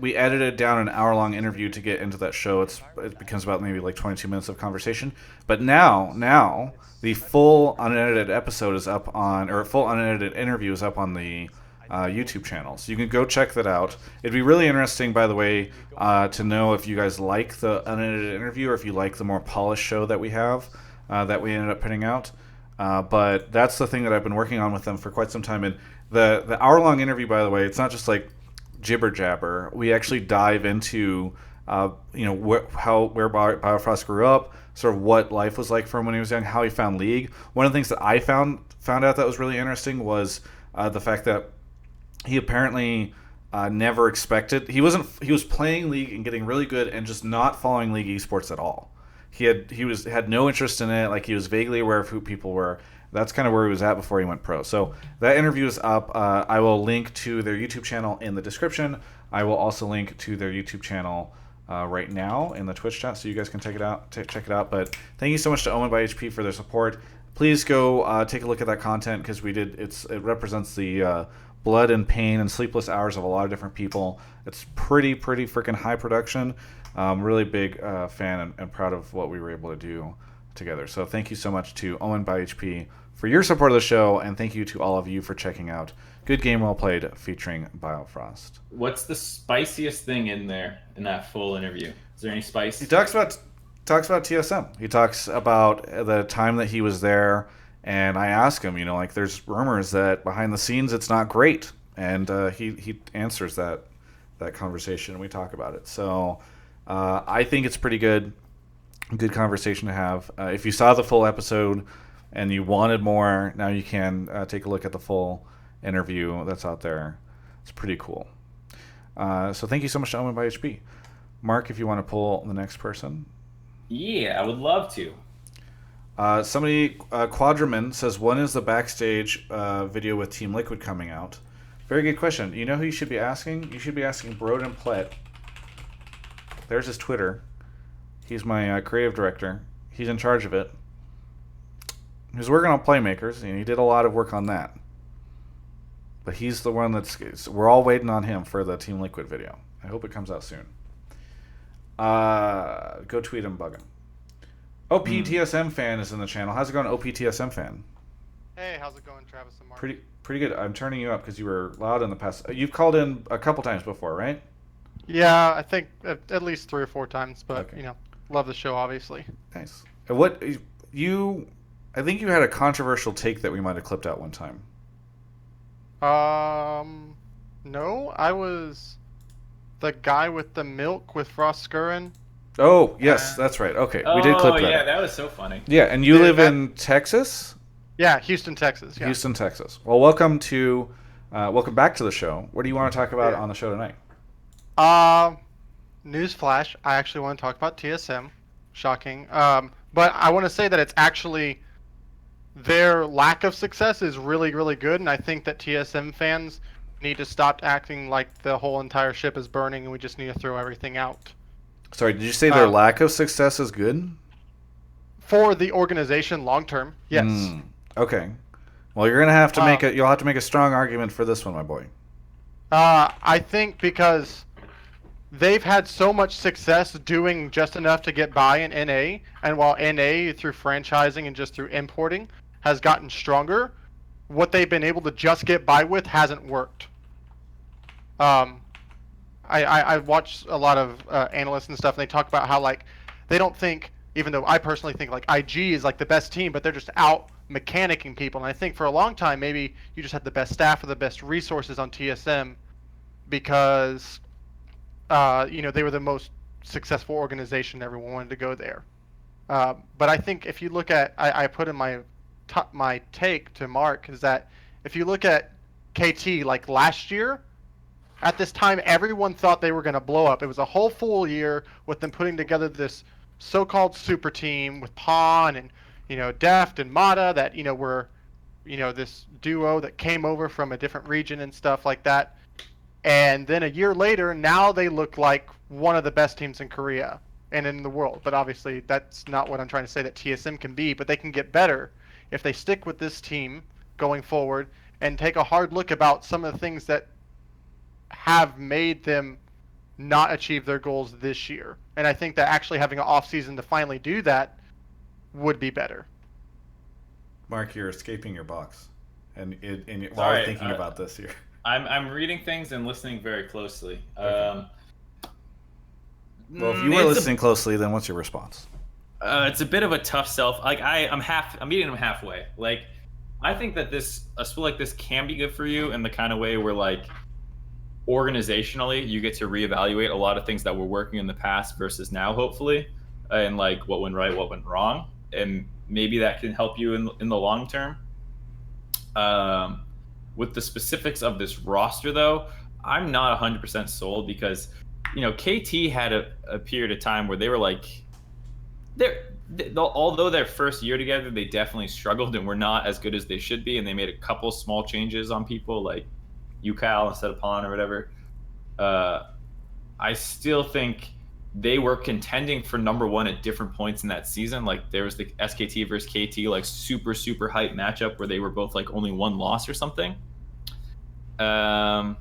We edited down an hour-long interview to get into that show. It becomes about maybe like 22 minutes of conversation. But now the full unedited episode is up on, or full unedited interview is up on the YouTube channel. So you can go check that out. It'd be really interesting, by the way, to know if you guys like the unedited interview or if you like the more polished show that we have that we ended up putting out. But that's the thing that I've been working on with them for quite some time. And the hour-long interview, by the way, it's not just like jibber jabber. We actually dive into where Biofrost grew up, sort of what life was like for him when he was young, how he found League. One of the things that I found out that was really interesting was the fact that he apparently never expected, he was playing League and getting really good and just not following League eSports at all. He had no interest in it. Like, he was vaguely aware of who people were. That's kind of where he was at before he went pro. So that interview is up. I will link to their YouTube channel in the description. I will also link to their YouTube channel right now in the Twitch chat, so you guys can check it out. But thank you so much to Omen by HP for their support. Please go take a look at that content, because it represents the blood and pain and sleepless hours of a lot of different people. It's pretty freaking high production. Really big fan and proud of what we were able to do together. So thank you so much to Owen by HP for your support of the show, and thank you to all of you for checking out Good Game Well Played featuring Biofrost. What's the spiciest thing in there in that full interview? Is there any spice? He talks about TSM. He talks about the time that he was there, and I ask him, like, there's rumors that behind the scenes it's not great, and he answers that conversation, and we talk about it. So I think it's pretty good conversation to have. If you saw the full episode and you wanted more, now you can take a look at the full interview that's out there. It's pretty cool. So thank you so much to Omen by HP. Mark, if you want to pull the next person. Yeah, I would love to. Somebody, Quadraman, says, when is the backstage video with Team Liquid coming out? Very good question. You know who you should be asking? You should be asking Broden Plett. There's his Twitter. He's my creative director. He's in charge of it. He's working on Playmakers, and he did a lot of work on that. But he's the one we're all waiting on him for the Team Liquid video. I hope it comes out soon. Go tweet him, bug him. Opie TSM Fan is in the channel. How's it going, Opie TSM Fan? Hey, how's it going, Travis and Mark? Pretty good. I'm turning you up because you were loud in the past. You've called in a couple times before, right? Yeah, I think at least 3 or 4 times, but Okay. love the show, obviously. Nice. And I think you had a controversial take that we might have clipped out one time. No, I was the guy with the milk with Frost Skurin. Oh, yes, that's right. Okay, we did clip that. Oh, yeah, that was so funny. Yeah, and you live in Texas? Yeah, Houston, Texas. Yeah. Houston, Texas. Well, welcome back to the show. What do you want to talk about on the show tonight? Newsflash, I actually want to talk about TSM. Shocking. But I want to say that it's actually their lack of success is really, really good, and I think that TSM fans need to stop acting like the whole entire ship is burning and we just need to throw everything out. Sorry, did you say their lack of success is good? For the organization long term, yes. Okay. Well, you're gonna have to you'll have to make a strong argument for this one, my boy. I think because they've had so much success doing just enough to get by in NA, and while NA through franchising and just through importing has gotten stronger, what they've been able to just get by with hasn't worked. I watch a lot of analysts and stuff, and they talk about how they don't think, even though I personally think IG is the best team, but they're just out mechanicking people. And I think for a long time maybe you just had the best staff or the best resources on TSM because they were the most successful organization. Everyone wanted to go there. But I think if you look at, I put in my take to Mark is that if you look at KT last year, at this time everyone thought they were going to blow up. It was a whole full year with them putting together this so-called super team with Pawn and Deft and Mata that were this duo that came over from a different region and stuff like that. And then a year later, now they look like one of the best teams in Korea and in the world. But obviously, that's not what I'm trying to say that TSM can be. But they can get better if they stick with this team going forward and take a hard look about some of the things that have made them not achieve their goals this year. And I think that actually having an off-season to finally do that would be better. Mark, you're escaping your box. And while Sorry, I'm thinking about this here. I'm reading things and listening very closely. Okay. Well, if you were listening closely, then what's your response? It's a bit of a tough sell. I'm meeting them halfway. I think that a split like this can be good for you in the kind of way where organizationally you get to reevaluate a lot of things that were working in the past versus now, hopefully, and what went right, what went wrong, and maybe that can help you in the long term. With the specifics of this roster, though, I'm not 100% sold because, KT had a period of time where they were although their first year together, they definitely struggled and were not as good as they should be, and they made a couple small changes on people like UCal instead of Pawn or whatever. I still think they were contending for #1 at different points in that season. There was the SKT versus KT super hype matchup where they were both only 1 loss or something. But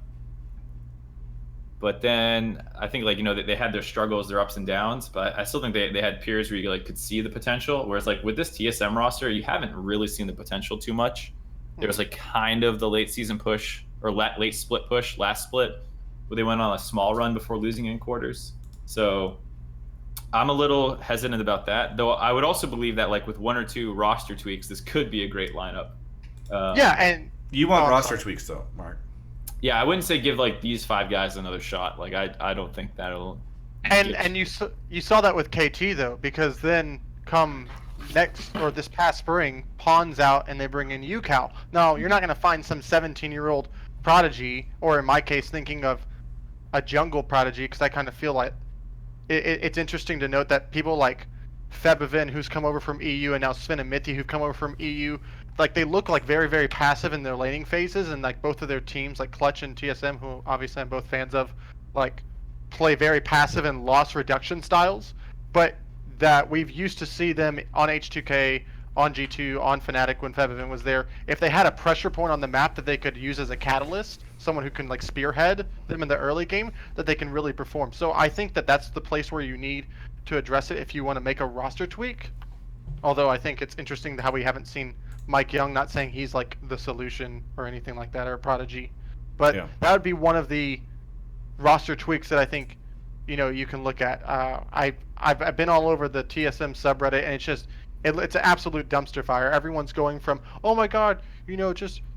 then I think like they had their struggles, their ups and downs, but I still think they had periods where you like could see the potential. Whereas like with this TSM roster, you haven't really seen the potential too much. There was like kind of the late season push or late split push, last split, where they went on a small run before losing in quarters. So I'm a little hesitant about that, though. I would also believe that like with 1 or 2 roster tweaks, this could be a great lineup. Yeah, and You want roster tweaks though, Mark. Yeah, I wouldn't say give like these 5 guys another shot. Like I don't think that'll. And you saw that with KT though, because then come next or this past spring, Pawn's out and they bring in UCal. Now you're not going to find some 17-year-old prodigy, or in my case, thinking of a jungle prodigy, because I kind of feel like it's interesting to note that people like Febivin, who's come over from EU, and now Sven and Mitty, who've come over from EU, like they look like very, very passive in their laning phases, and like both of their teams, like Clutch and TSM, who obviously I'm both fans of, like play very passive and loss reduction styles, but that we've used to see them on H2K, on G2, on Fnatic when Febivin was there. If they had a pressure point on the map that they could use as a catalyst, someone who can like spearhead them in the early game, that they can really perform. So I think that that's the place where you need to address it if you want to make a roster tweak. Although I think it's interesting how we haven't seen Mike Young, not saying he's like the solution or anything like that, or a prodigy, but that would be one of the roster tweaks that I think you can look at. I've been all over the TSM subreddit, and it's just it's an absolute dumpster fire. Everyone's going from, oh my god,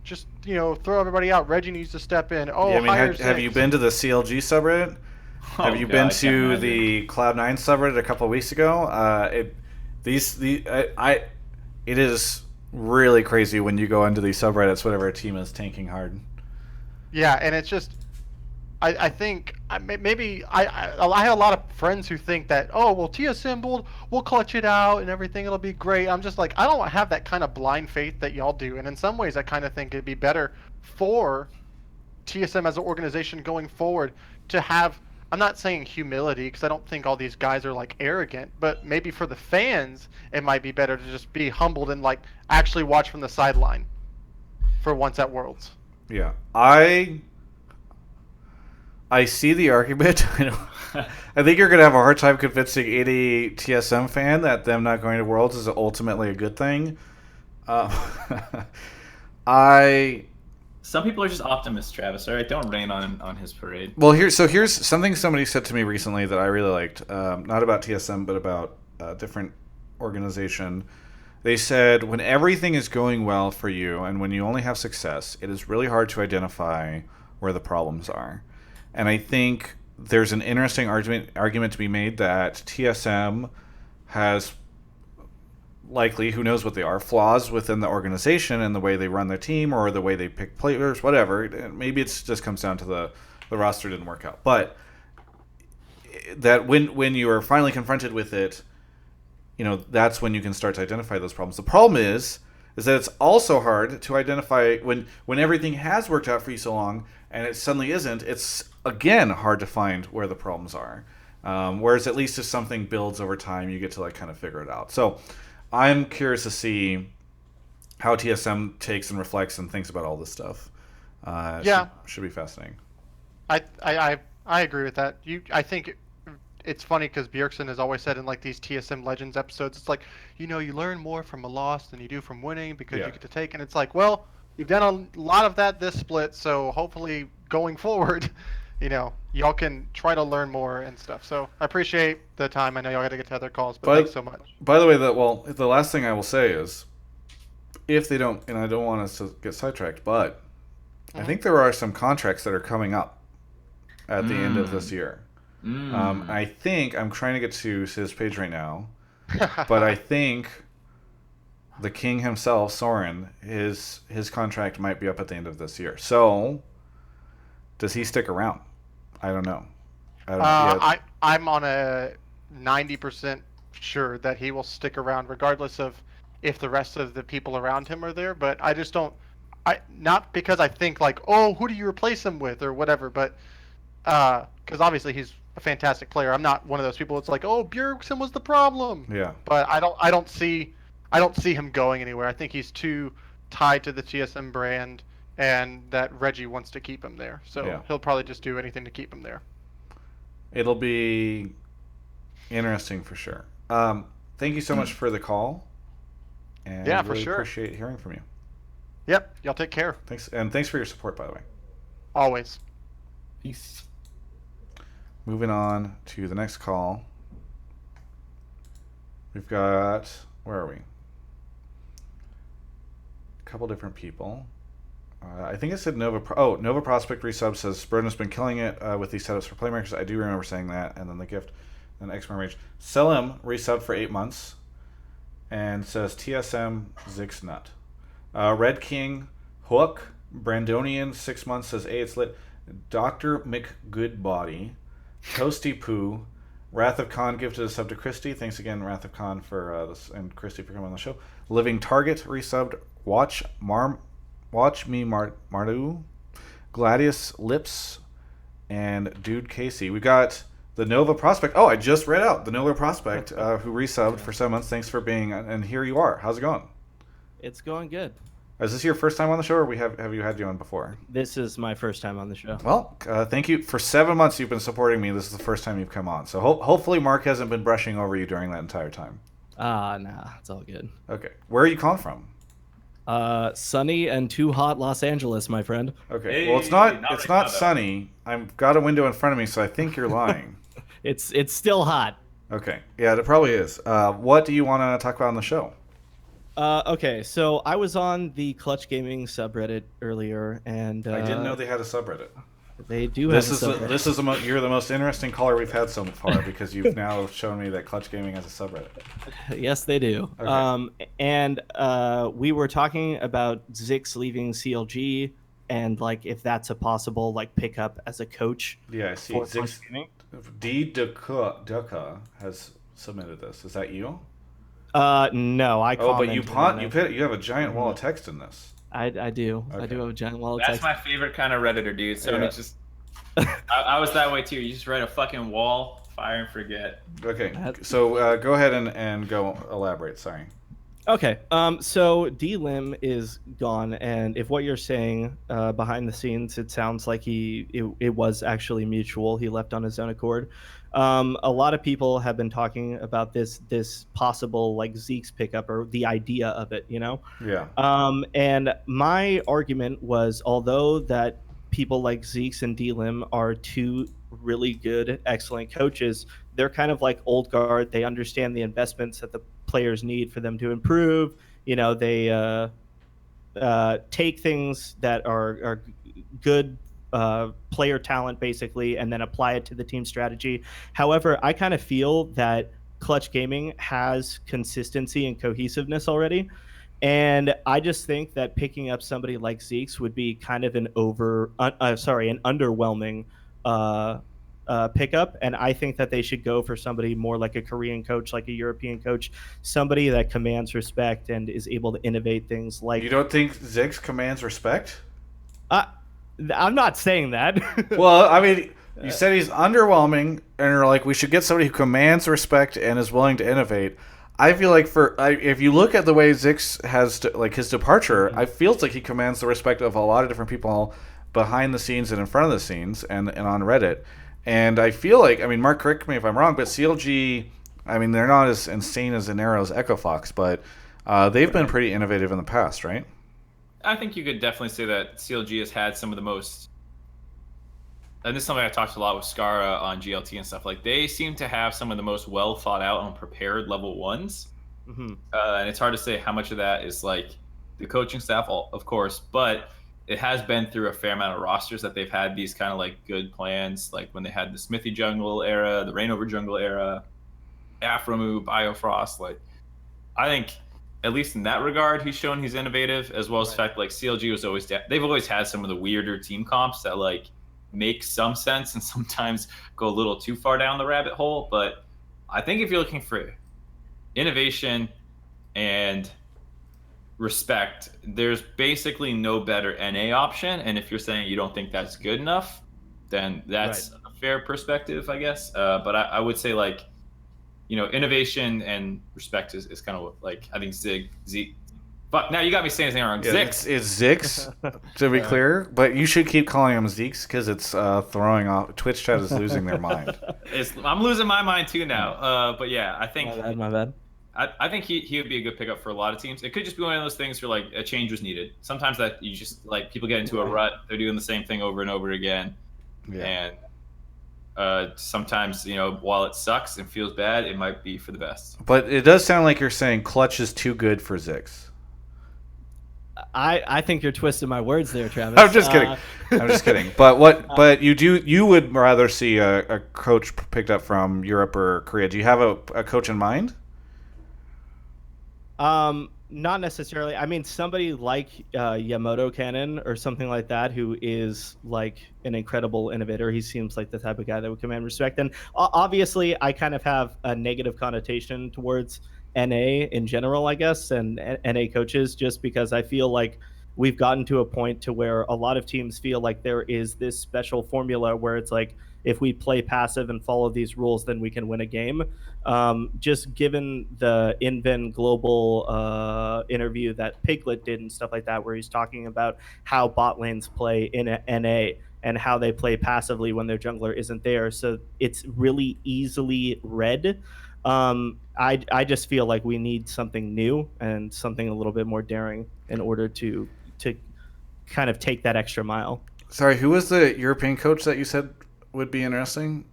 just throw everybody out. Reggie needs to step in. Oh, yeah, I mean, have you been to the CLG subreddit? Have you been to the Cloud9 subreddit a couple of weeks ago? It is really crazy when you go into these subreddits whenever a team is tanking hard. Yeah, and it's just, I think maybe I have a lot of friends who think that, oh well, TSM we'll clutch it out and everything, it'll be great. I'm just like, I don't have that kind of blind faith that y'all do, and in some ways I kind of think it'd be better for TSM as an organization going forward to have, I'm not saying humility, because I don't think all these guys are like arrogant, but maybe for the fans it might be better to just be humbled and like actually watch from the sideline for once at Worlds. Yeah, I see the argument. I think you're going to have a hard time convincing any TSM fan that them not going to Worlds is ultimately a good thing. Some people are just optimists, Travis. All right, don't rain on his parade. Well, here's something somebody said to me recently that I really liked. Not about TSM, but about a different organization. They said, when everything is going well for you and when you only have success, it is really hard to identify where the problems are. And I think there's an interesting argument to be made that TSM has likely, who knows what they are, flaws within the organization and the way they run their team or the way they pick players, whatever. Maybe it just comes down to the roster didn't work out. But that when you are finally confronted with it, that's when you can start to identify those problems. The problem is that it's also hard to identify when everything has worked out for you so long and it suddenly isn't. It's again hard to find where the problems are. Whereas at least if something builds over time, you get to like kind of figure it out. So I'm curious to see how TSM takes and reflects and thinks about all this stuff. Should be fascinating. I agree with that. I think it's funny because Bjergsen has always said in like these TSM Legends episodes, it's like, you learn more from a loss than you do from winning because you get to take. And it's like, well, you've done a lot of that this split, so hopefully going forward, y'all can try to learn more and stuff. So I appreciate the time. I know y'all got to get to other calls, but thanks so much. By the way, the last thing I will say is, if they don't, and I don't want us to get sidetracked, but I think there are some contracts that are coming up at the end of this year. I think I'm trying to get to his page right now, but I think the king himself, Soren, his contract might be up at the end of this year. So, does he stick around? I don't know. I'm on a 90% sure that he will stick around, regardless of if the rest of the people around him are there. But I just don't. Not because I think like, oh, who do you replace him with or whatever, but because obviously he's a fantastic player. I'm not one of those people that's like, oh, Bjergsen was the problem. Yeah. But I don't see him going anywhere. I think he's too tied to the TSM brand and that Reggie wants to keep him there. So Yeah. he'll probably just do anything to keep him there. It'll be interesting for sure. Thank you so much for the call. And Yeah, for really sure. appreciate hearing from you. Yep. Y'all take care. Thanks, and thanks for your support, by the way. Always. Peace. Moving on to the next call. We've got, where are we? A couple different people. I think it said Nova Prospekt resub says Broden's been killing it with these setups for playmakers. I do remember saying that. And then the gift, and X-Men Rage. Sell him resub for 8 months. And says TSM Zikz nut. Red King Hook Brandonian 6 months says, hey, it's lit. Dr. McGoodbody. Toasty Poo. Wrath of Khan gifted a sub to Christie. Thanks again, Wrath of Khan, for this, and Christie for coming on the show. Living Target resubbed. Watch Me Mardu. Gladius Lips. And Dude Casey. We got the Nova Prospekt. Oh, I just read out the Nova Prospekt who resubbed for 7 months. Thanks for being, and here you are. How's it going? It's going good. Is this your first time on the show, or have you had you on before? This is my first time on the show. Well, thank you. For 7 months you've been supporting me. This is the first time you've come on. So hopefully Mark hasn't been brushing over you during that entire time. Nah, it's all good. Okay. Where are you calling from? Sunny and too hot Los Angeles, my friend. Okay. Hey, Well, it's not sunny. I've got a window in front of me, so I think you're lying. It's still hot. Okay. Yeah, it probably is. What do you want to talk about on the show? Okay, so I was on the Clutch Gaming subreddit earlier, and I didn't know they had a subreddit. they do have a subreddit. This is you're the most interesting caller we've had so far because you've now shown me that Clutch Gaming has a subreddit. Yes, they do. Okay. And we were talking about Zikz leaving CLG, and like if that's a possible like pickup as a coach. Yeah, I see. For Zikz, Clutch Gaming. D. Duka has submitted this. Is that you? No, I. Oh, but you commented on it. you have a giant wall of text in this. I do. I Okay. do have a giant wall of That's text. my favorite kind of Redditor, dude. So Yeah. it's just, I was that way too. You just write a fucking wall, fire and forget. Okay, so go ahead and go elaborate. Sorry. Okay, so D-Lim is gone, and if what you're saying behind the scenes, it sounds like it was actually mutual. He left on his own accord. A lot of people have been talking about this possible like Zikz pickup or the idea of it, you know? Yeah. And my argument was, although that people like Zikz and D-Lim are two really good, excellent coaches, they're kind of like old guard. They understand the investments that the players need for them to improve. You know, they take things that are good player talent basically and then apply it to the team strategy. However, I kind of feel that Clutch Gaming has consistency and cohesiveness already, and I just think that picking up somebody like Zikz would be kind of an underwhelming pickup, and I think that they should go for somebody more like a Korean coach, like a European coach, somebody that commands respect and is able to innovate things like. You don't think Zikz commands respect? I'm not saying that. Well, I mean, you said he's underwhelming, and you're like, we should get somebody who commands respect and is willing to innovate. I feel like if you look at the way Zikz has his departure, I feels like he commands the respect of a lot of different people behind the scenes and in front of the scenes and on Reddit. And I feel like, I mean, Mark, correct me if I'm wrong, but CLG, I mean, they're not as insane as AnArrow's Echo Fox, but they've been pretty innovative in the past, right? I think you could definitely say that CLG has had some of the most, and this is something I talked a lot with Skara on GLT and stuff, like they seem to have some of the most well thought out and prepared level ones. Mm-hmm. And it's hard to say how much of that is like the coaching staff, of course, but it has been through a fair amount of rosters that they've had these kind of like good plans, like when they had the Smithy jungle era, the Rainover jungle era, Afromu, Biofrost. Like, I think at least in that regard, he's shown he's innovative, as well as the fact like CLG was always they've always had some of the weirder team comps that like make some sense and sometimes go a little too far down the rabbit hole. But I think if you're looking for innovation and respect, there's basically no better NA option. And if you're saying you don't think that's good enough, then that's a fair perspective, I guess. But I would say like, you know, innovation and respect is kind of like, I think Zikz Fuck, now you got me saying his name wrong. Yeah, Zikz. it's Zikz, to be clear, but you should keep calling him Zikz because it's throwing off. Twitch chat is losing their mind. I'm losing my mind too now. But yeah, I think My bad. I think he would be a good pickup for a lot of teams. It could just be one of those things where like a change was needed. Sometimes that you just like people get into a rut. They're doing the same thing over and over again, and sometimes while it sucks and feels bad, it might be for the best. But it does sound like you're saying Clutch is too good for Zikz. I think you're twisting my words there, Travis. I'm just kidding. I'm just kidding. But But you would rather see a coach picked up from Europe or Korea? Do you have a coach in mind? Not necessarily. I mean, somebody like Yamato Cannon or something like that, who is like an incredible innovator. He seems like the type of guy that would command respect. And obviously, I kind of have a negative connotation towards NA in general, I guess, and NA coaches, just because I feel like we've gotten to a point to where a lot of teams feel like there is this special formula where it's like, if we play passive and follow these rules, then we can win a game. Just given the Inven Global interview that Piglet did and stuff like that, where he's talking about how bot lanes play in NA and how they play passively when their jungler isn't there. So it's really easily read. I just feel like we need something new and something a little bit more daring in order to kind of take that extra mile. Sorry, who was the European coach that you said would be interesting?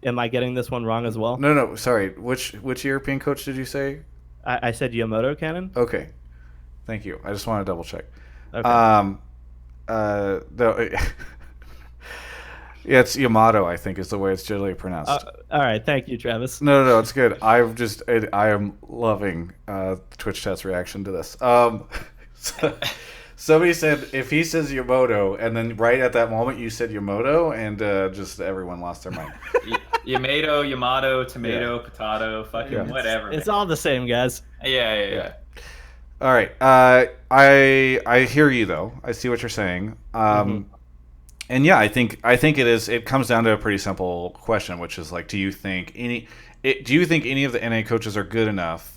Am I getting this one wrong as well? No, sorry. Which European coach did you say? I said Yamato Cannon. Okay, thank you. I just want to double check. Okay. No, yeah, it's Yamato, I think is the way it's generally pronounced. All right, thank you, Travis. No, it's good. I am loving Twitch chat's reaction to this. Somebody said if he says Yamato, and then right at that moment you said Yamato, and just everyone lost their mind. Yamato, tomato, potato, fucking whatever. It's all the same, guys. Yeah. All right. I hear you though. I see what you're saying. And yeah, I think it is. It comes down to a pretty simple question, which is like, do you think any of the NA coaches are good enough?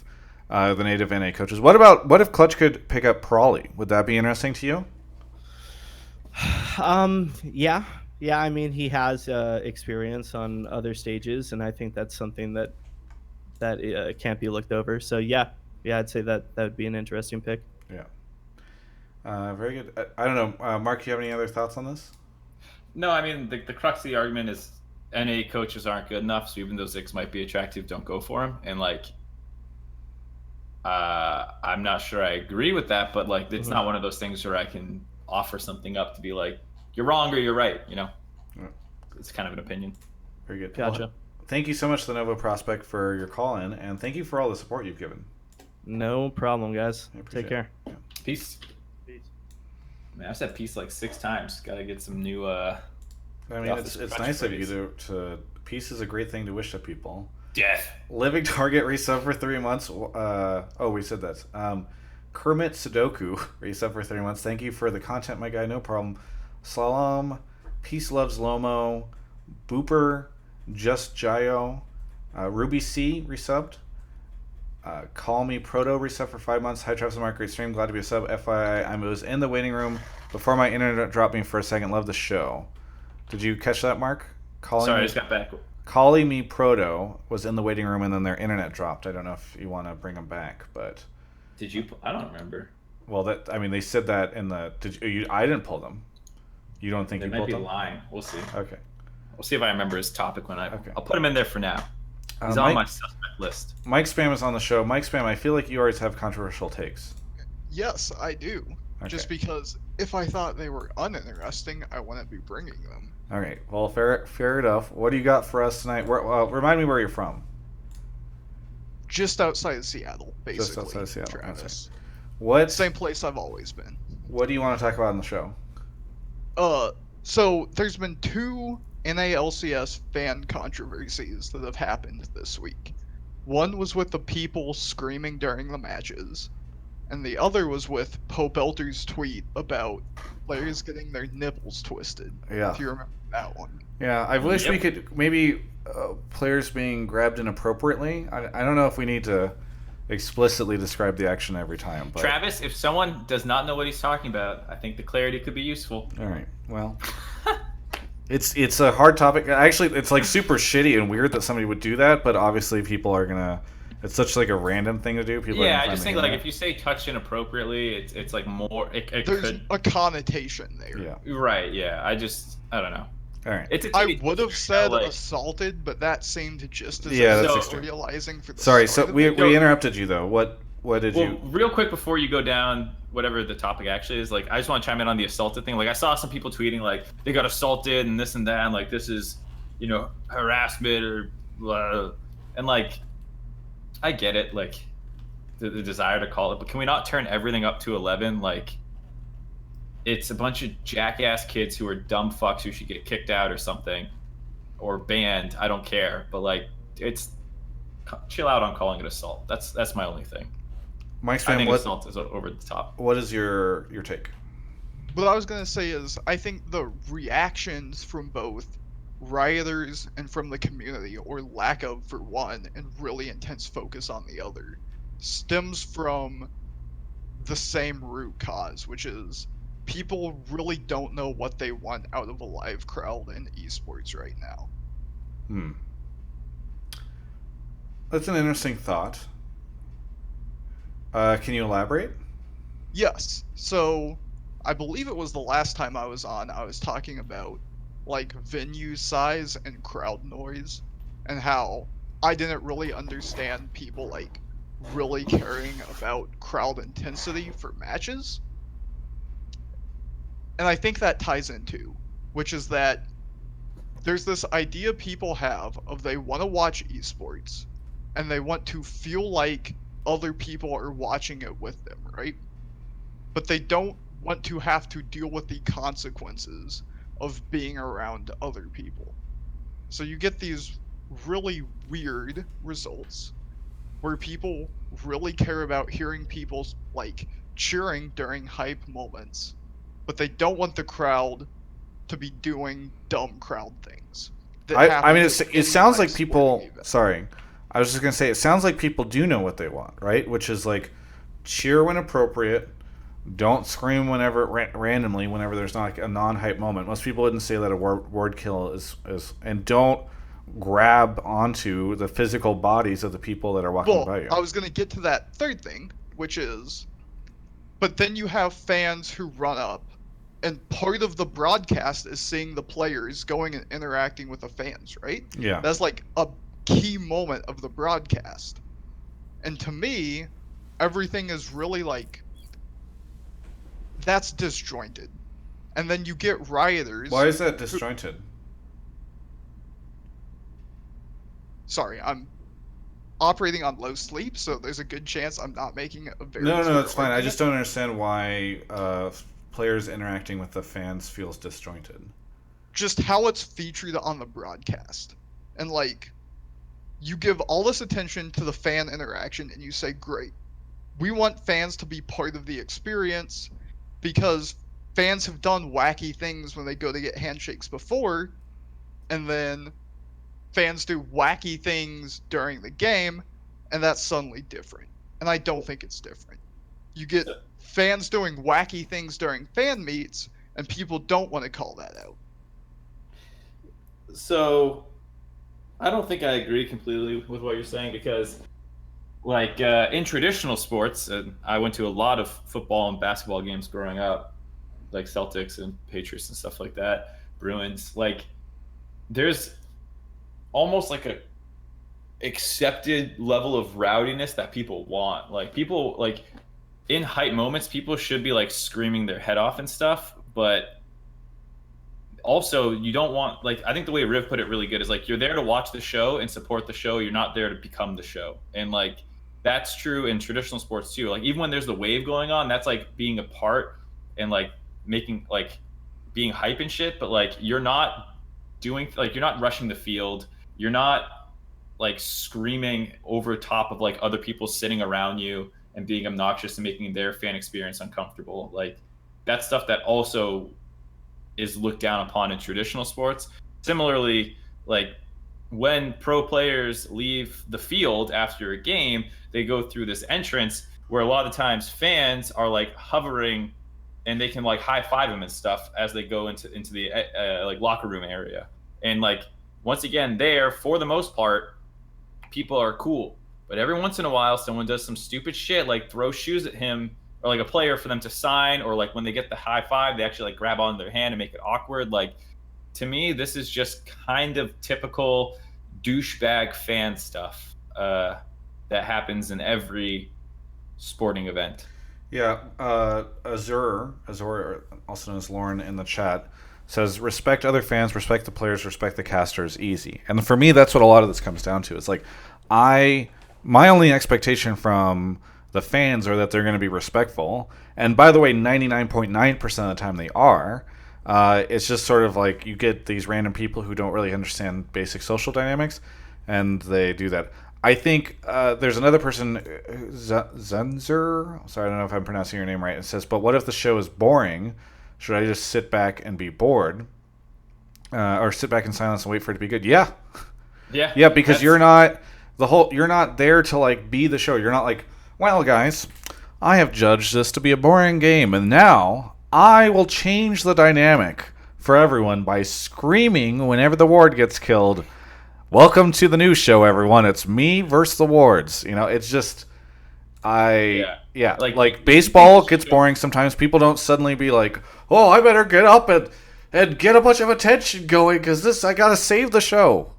The native NA coaches. What if Clutch could pick up Prawley? Would that be interesting to you? Yeah. I mean, he has experience on other stages, and I think that's something that can't be looked over. So yeah, I'd say that would be an interesting pick. Yeah. Very good. I don't know, Mark. You have any other thoughts on this? No, I mean the crux of the argument is NA coaches aren't good enough. So even though Zikz might be attractive, don't go for him. And like, I'm not sure I agree with that, but like, it's not one of those things where I can offer something up to be like, you're wrong or you're right. It's kind of an opinion. Very good. Gotcha. Well, thank you so much to the Nova Prospekt for your call in, and thank you for all the support you've given. No problem, guys. Take care. Yeah. Peace. Man, I've said peace like 6 times. Got to get some new. I mean, it's nice of you to. Peace is a great thing to wish to people. Death. Living Target resub for 3 months. We said that. Kermit Sudoku resub for 3 months. Thank you for the content, my guy. No problem. Slalom, Peace Loves Lomo, Booper, Just Jayo, Ruby C resubbed. Call Me Proto resub for 5 months. Hi Travis and Mark, great stream. Glad to be a sub. FYI, I was in the waiting room before my internet dropped me for a second. Love the show. Did you catch that, Mark? Sorry, I just got back. Calling Me Proto was in the waiting room and then their internet dropped. I don't know if you want to bring them back, but did you? I don't remember. Well, they said that in the. I didn't pull them. You don't think they you might pulled be them? lying. We'll see. Okay. We'll see if I remember his topic when Okay. I'll put him in there for now. He's on my suspect list. Mike Spam is on the show. Mike Spam, I feel like you always have controversial takes. Yes, I do. Okay. Just because if I thought they were uninteresting, I wouldn't be bringing them. All right. Well, fair enough. What do you got for us tonight? Remind me where you're from. Just outside of Seattle, basically. Just outside of Seattle. Travis. What? Same place I've always been. What do you want to talk about on the show? So there's been 2 NALCS fan controversies that have happened this week. One was with the people screaming during the matches, and the other was with Pobelter's tweet about players getting their nipples twisted. Yeah. If you remember that one. Yeah, I wish we could maybe players being grabbed inappropriately. I don't know if we need to explicitly describe the action every time. But Travis, if someone does not know what he's talking about, I think the clarity could be useful. all right, well, it's a hard topic. Actually, it's like super shitty and weird that somebody would do that. But obviously, people are gonna. It's such like a random thing to do. People. Yeah, I just think like if you say touched inappropriately, it's like more. It There's could. a connotation there. Yeah. Right. Yeah. I don't know. All right. It's a I TV would have show, said like- assaulted, but that seemed just as Yeah, that's So- extreme. realizing for the Sorry. start So of we it. interrupted you though. What did Well, you? real quick before you go down, whatever the topic actually is, like I just want to chime in on the assaulted thing. Like I saw some people tweeting like they got assaulted and this and that, and like this is, harassment or blah. And like, I get it, like the desire to call it, but can we not turn everything up to 11? Like, it's a bunch of jackass kids who are dumb fucks who should get kicked out or something, or banned. I don't care, but like, it's chill out on calling it assault. That's my only thing. Mike's I fan, think what assault is over the top. what is your take? What I was gonna say is, I think the reactions from both rioters and from the community, or lack of for one, and really intense focus on the other, stems from the same root cause, which is people really don't know what they want out of a live crowd in esports right now. That's an interesting thought. Can you elaborate? Yes. So, I believe it was the last time I was on, I was talking about, like, venue size and crowd noise, and how I didn't really understand people, like, really caring about crowd intensity for matches. And I think that ties into, which is that there's this idea people have of they want to watch esports, and they want to feel like other people are watching it with them, right? But they don't want to have to deal with the consequences of being around other people. So you get these really weird results where people really care about hearing people like cheering during hype moments, but they don't want the crowd to be doing dumb crowd things. I mean, happen in it sounds live like people. sporting event. Sorry, I was just gonna say it sounds like people do know what they want, right? Which is like cheer when appropriate. Don't scream whenever randomly whenever there's not like a non-hype moment. Most people wouldn't say that a word kill is and don't grab onto the physical bodies of the people that are walking by you. I was gonna get to that third thing, which is, but then you have fans who run up, and part of the broadcast is seeing the players going and interacting with the fans, right? Yeah. That's like a key moment of the broadcast. And to me, everything is really like, that's disjointed. And then you get rioters. Why is that disjointed? Sorry, I'm operating on low sleep, so there's a good chance I'm not making a very No, clear it's fine. I argument. just don't understand why players interacting with the fans feels disjointed. Just how it's featured on the broadcast. And like, you give all this attention to the fan interaction and you say, great, we want fans to be part of the experience because fans have done wacky things when they go to get handshakes before, and then fans do wacky things during the game, and that's suddenly different. And I don't think it's different. You get fans doing wacky things during fan meets, and people don't want to call that out. So, I don't think I agree completely with what you're saying because, like, in traditional sports, I went to a lot of football and basketball games growing up, like Celtics and Patriots and stuff like that, Bruins. Like, there's almost like a accepted level of rowdiness that people want. Like, people, like, in hype moments, people should be, like, screaming their head off and stuff, but also, you don't want, like, I think the way Riv put it really good is, like, you're there to watch the show and support the show. You're not there to become the show. And, like, that's true in traditional sports, too. Like, even when there's the wave going on, that's, like, being a part and, like, making, like, being hype and shit. But, like, you're not doing, like, you're not rushing the field. You're not, like, screaming over top of, like, other people sitting around you and being obnoxious and making their fan experience uncomfortable. Like, that's stuff that also is looked down upon in traditional sports. Similarly, like, when pro players leave the field after a game, they go through this entrance where a lot of times fans are like hovering, and they can like high five them and stuff as they go into the like locker room area. And like once again, there for the most part, people are cool. But every once in a while, someone does some stupid shit, like throw shoes at him or like a player for them to sign, or like when they get the high five, they actually like grab on their hand and make it awkward. Like, to me, this is just kind of typical douchebag fan stuff that happens in every sporting event. Yeah, Azur, also known as Lauren in the chat, says respect other fans, respect the players, respect the casters. Easy. And for me, that's what a lot of this comes down to. It's like my only expectation from the fans are that they're going to be respectful. And by the way, 99.9% of the time they are. It's just sort of like you get these random people who don't really understand basic social dynamics, and they do that. I think there's another person, Zenzer. Sorry, I don't know if I'm pronouncing your name right. It says, but what if the show is boring? Should I just sit back and be bored? Or sit back in silence and wait for it to be good? Yeah. Yeah, because you're not there to like be the show. You're not like, well, guys, I have judged this to be a boring game, and now I will change the dynamic for everyone by screaming whenever the ward gets killed. Welcome to the new show, everyone. It's me versus the wards. You know, it's just like baseball gets boring sometimes. People don't suddenly be like, oh, I better get up and get a bunch of attention going because I gotta save the show.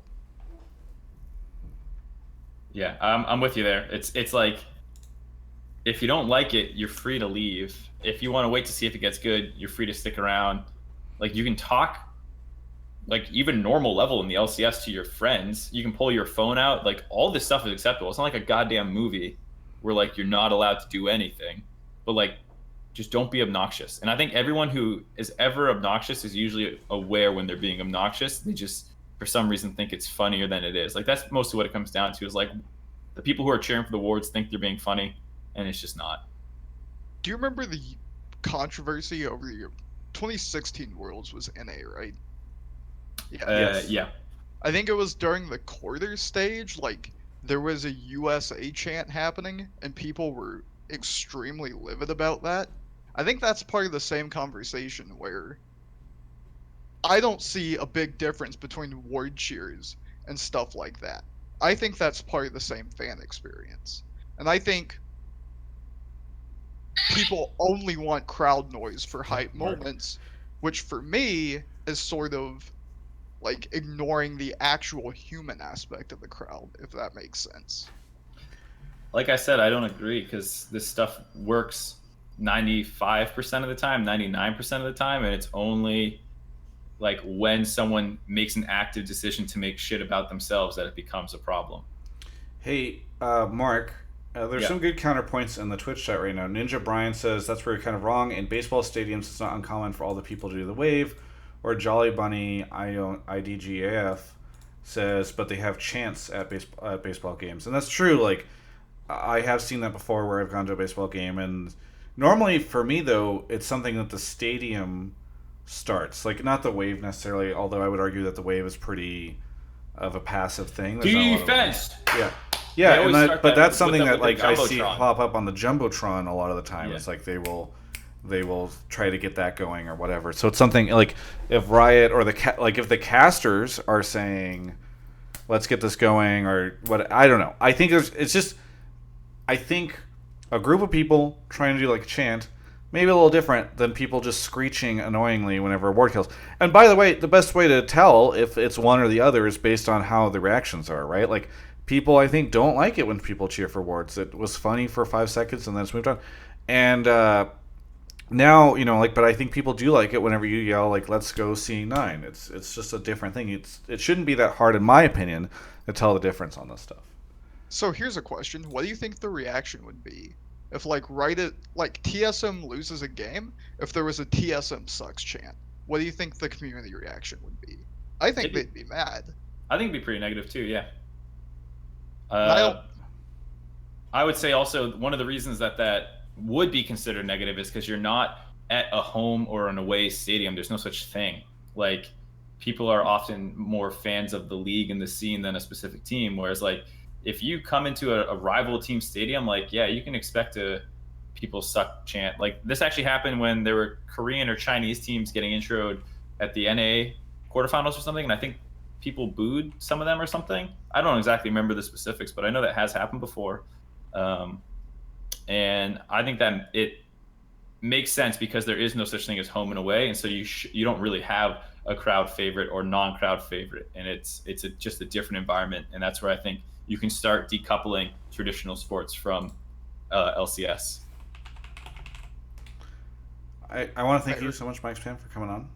Yeah, I'm with you there. It's like, if you don't like it, you're free to leave. If you want to wait to see if it gets good, you're free to stick around. Like, you can talk like even normal level in the LCS to your friends. You can pull your phone out. Like, all this stuff is acceptable. It's not like a goddamn movie where like you're not allowed to do anything. But like, just don't be obnoxious. And I think everyone who is ever obnoxious is usually aware when they're being obnoxious. They just, for some reason, think it's funnier than it is. Like, that's mostly what it comes down to, is like the people who are cheering for the wards think they're being funny, and it's just not. Do you remember the controversy over the 2016 Worlds was NA, right? Yeah. Yeah. I think it was during the quarter stage, like, there was a USA chant happening, and people were extremely livid about that. I think that's part of the same conversation where I don't see a big difference between ward cheers and stuff like that. I think that's part of the same fan experience. And I think people only want crowd noise for hype moments, which for me is sort of like ignoring the actual human aspect of the crowd, if that makes sense. Like I said, I don't agree, because this stuff works 95% of the time, 99% of the time, and it's only like when someone makes an active decision to make shit about themselves that it becomes a problem. Hey, Mark, there's some good counterpoints in the Twitch chat right now. Ninja Brian says that's where you're kind of wrong. In baseball stadiums, it's not uncommon for all the people to do the wave. Or Jolly Bunny IDGAF says, but they have chants at baseball games. And that's true. Like, I have seen that before where I've gone to a baseball game. And normally for me, though, it's something that the stadium starts. Like, not the wave necessarily, although I would argue that the wave is pretty of a passive thing. Defense! Yeah, and but that's something that like I see pop up on the Jumbotron a lot of the time. Yeah. It's like they will try to get that going or whatever. So it's something like if Riot or if the casters are saying, "Let's get this going," or what, I don't know. I think I think a group of people trying to do like a chant, maybe a little different than people just screeching annoyingly whenever a ward kills. And by the way, the best way to tell if it's one or the other is based on how the reactions are, right? Like, people, I think, don't like it when people cheer for wards. It was funny for 5 seconds and then it's moved on. And now, but I think people do like it whenever you yell, like, let's go C9. It's just a different thing. It shouldn't be that hard, in my opinion, to tell the difference on this stuff. So here's a question. What do you think the reaction would be if, like, TSM loses a game, if there was a TSM sucks chant? What do you think the community reaction would be? I think they'd be mad. I think it'd be pretty negative too, yeah. I would say also one of the reasons that would be considered negative is because you're not at a home or an away stadium. There's no such thing. Like, people are often more fans of the league and the scene than a specific team. Whereas like if you come into a rival team stadium, like yeah, you can expect people suck chant. Like this actually happened when there were Korean or Chinese teams getting introed at the NA quarterfinals or something, and I think people booed some of them or something. I don't exactly remember the specifics, but I know that has happened before. And I think that it makes sense because there is no such thing as home and away, and so you don't really have a crowd favorite or non-crowd favorite, and it's just a different environment, and that's where I think you can start decoupling traditional sports from LCS. I want to thank you so much, Mike Span, for coming on.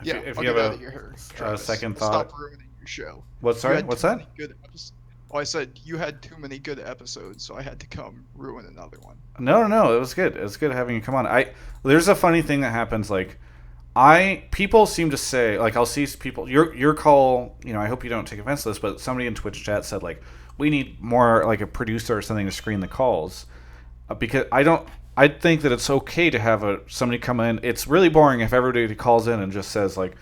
If I'll you get have out of here, a Travis. second thought. Stop ruining your show. What? Sorry, what's that? I said you had too many good episodes, so I had to come ruin another one. No, it was good. It was good having you come on. There's a funny thing that happens. Like, people seem to say, like, I'll see people. Your call. You know, I hope you don't take offense to this, but somebody in Twitch chat said like, we need more like a producer or something to screen the calls, because I think that it's okay to have somebody come in. It's really boring if everybody calls in and just says like,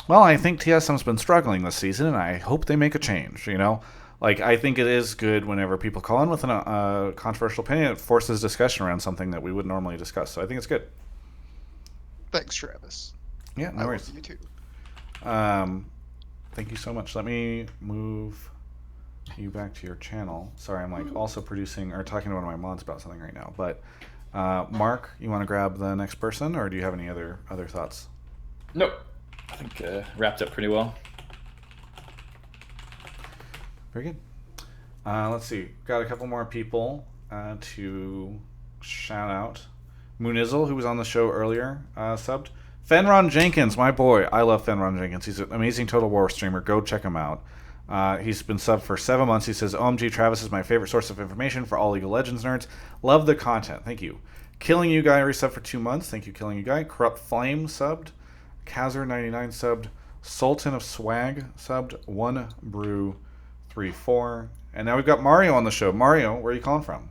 well, I think TSM's been struggling this season, and I hope they make a change. You know. Like, I think it is good whenever people call in with a controversial opinion. It forces discussion around something that we wouldn't normally discuss. So I think it's good. Thanks, Travis. Yeah, no worries. You too. Thank you so much. Let me move you back to your channel. Sorry, I'm like also producing or talking to one of my mods about something right now. But Mark, you want to grab the next person, or do you have any other thoughts? Nope. I think wrapped up pretty well. Very good. Let's see. Got a couple more people to shout out. Moonisall, who was on the show earlier, subbed. Fenron Jenkins, my boy. I love Fenron Jenkins. He's an amazing Total War streamer. Go check him out. He's been subbed for 7 months. He says, OMG, Travis is my favorite source of information for all League of Legends nerds. Love the content. Thank you. Killing You Guy resubbed for 2 months. Thank you, Killing You Guy. Corrupt Flame subbed. Caza99 subbed. Sultan of Swag subbed. One Brew 3-4. And now we've got Mario on the show. Mario, where are you calling from?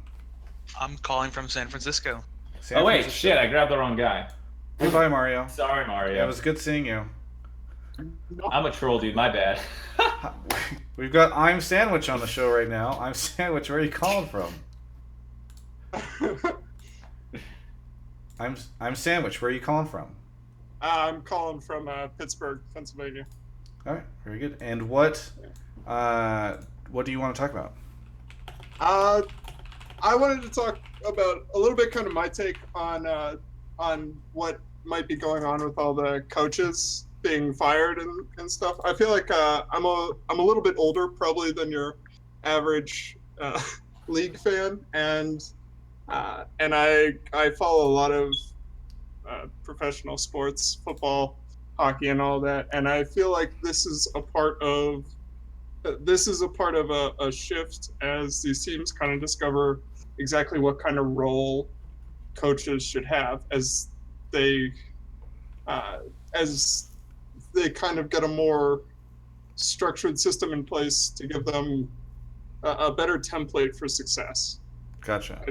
I'm calling from San Francisco. Oh wait, shit! I grabbed the wrong guy. Goodbye, Mario. Sorry, Mario. Yeah, it was good seeing you. I'm a troll, dude. My bad. We've got I'm Sandwich on the show right now. I'm Sandwich. Where are you calling from? I'm Sandwich. Where are you calling from? I'm calling from Pittsburgh, Pennsylvania. All right, very good. And what do you want to talk about? I wanted to talk about a little bit kind of my take on what might be going on with all the coaches being fired and stuff. I feel like I'm a little bit older probably than your average league fan, and I follow a lot of professional sports, football, hockey, and all that, and I feel like this is a part of a shift as these teams kind of discover exactly what kind of role coaches should have as they kind of get a more structured system in place to give them a better template for success. Gotcha.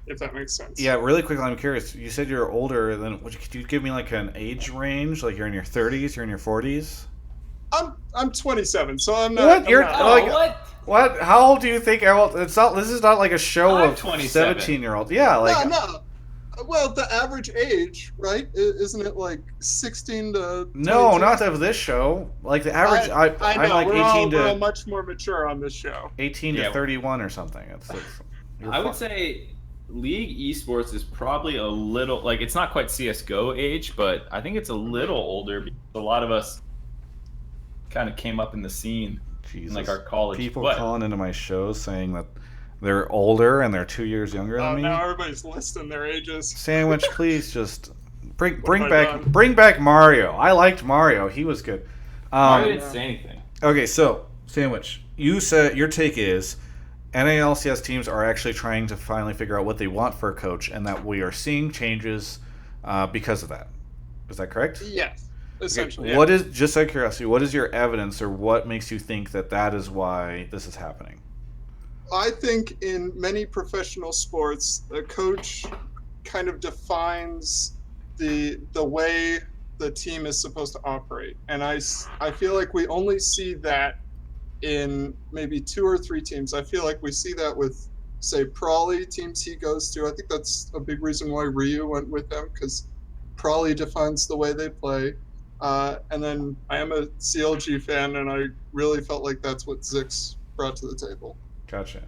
If that makes sense. Yeah, really quickly, I'm curious. You said you're older than. Could you give me like an age range? Like you're in your 30s, you're in your 40s? I'm 27, so I'm not. What? You're not, like what? How old do you think? It's not. This is not like a show I'm of 27. 17-year-olds. Yeah, like no. Well, the average age, right? Isn't it like 16 to? 22? No, not of this show. Like the average. I know. I'm like we're 18 all to much more mature on this show. 18 to 31 or something. I would say League eSports is probably a little like it's not quite CS:GO age, but I think it's a little older because a lot of us kind of came up in the scene in like our college. People calling into my shows saying that they're older and they're 2 years younger than me. Now everybody's listing their ages. Sandwich, please just bring back Mario. I liked Mario. He was good. Mario didn't say anything. Okay, so Sandwich, you said your take is NALCS teams are actually trying to finally figure out what they want for a coach, and that we are seeing changes because of that. Is that correct? Yes, essentially. Okay. What is, just out of curiosity, what is your evidence or what makes you think that is why this is happening? I think in many professional sports, the coach kind of defines the way the team is supposed to operate. And I feel like we only see that in maybe 2 or 3 teams. I feel like we see that with, say, Prawley, teams he goes to. I think that's a big reason why Ryu went with them, because Prawley defines the way they play. And then I am a CLG fan, and I really felt like that's what Zikz brought to the table. Gotcha.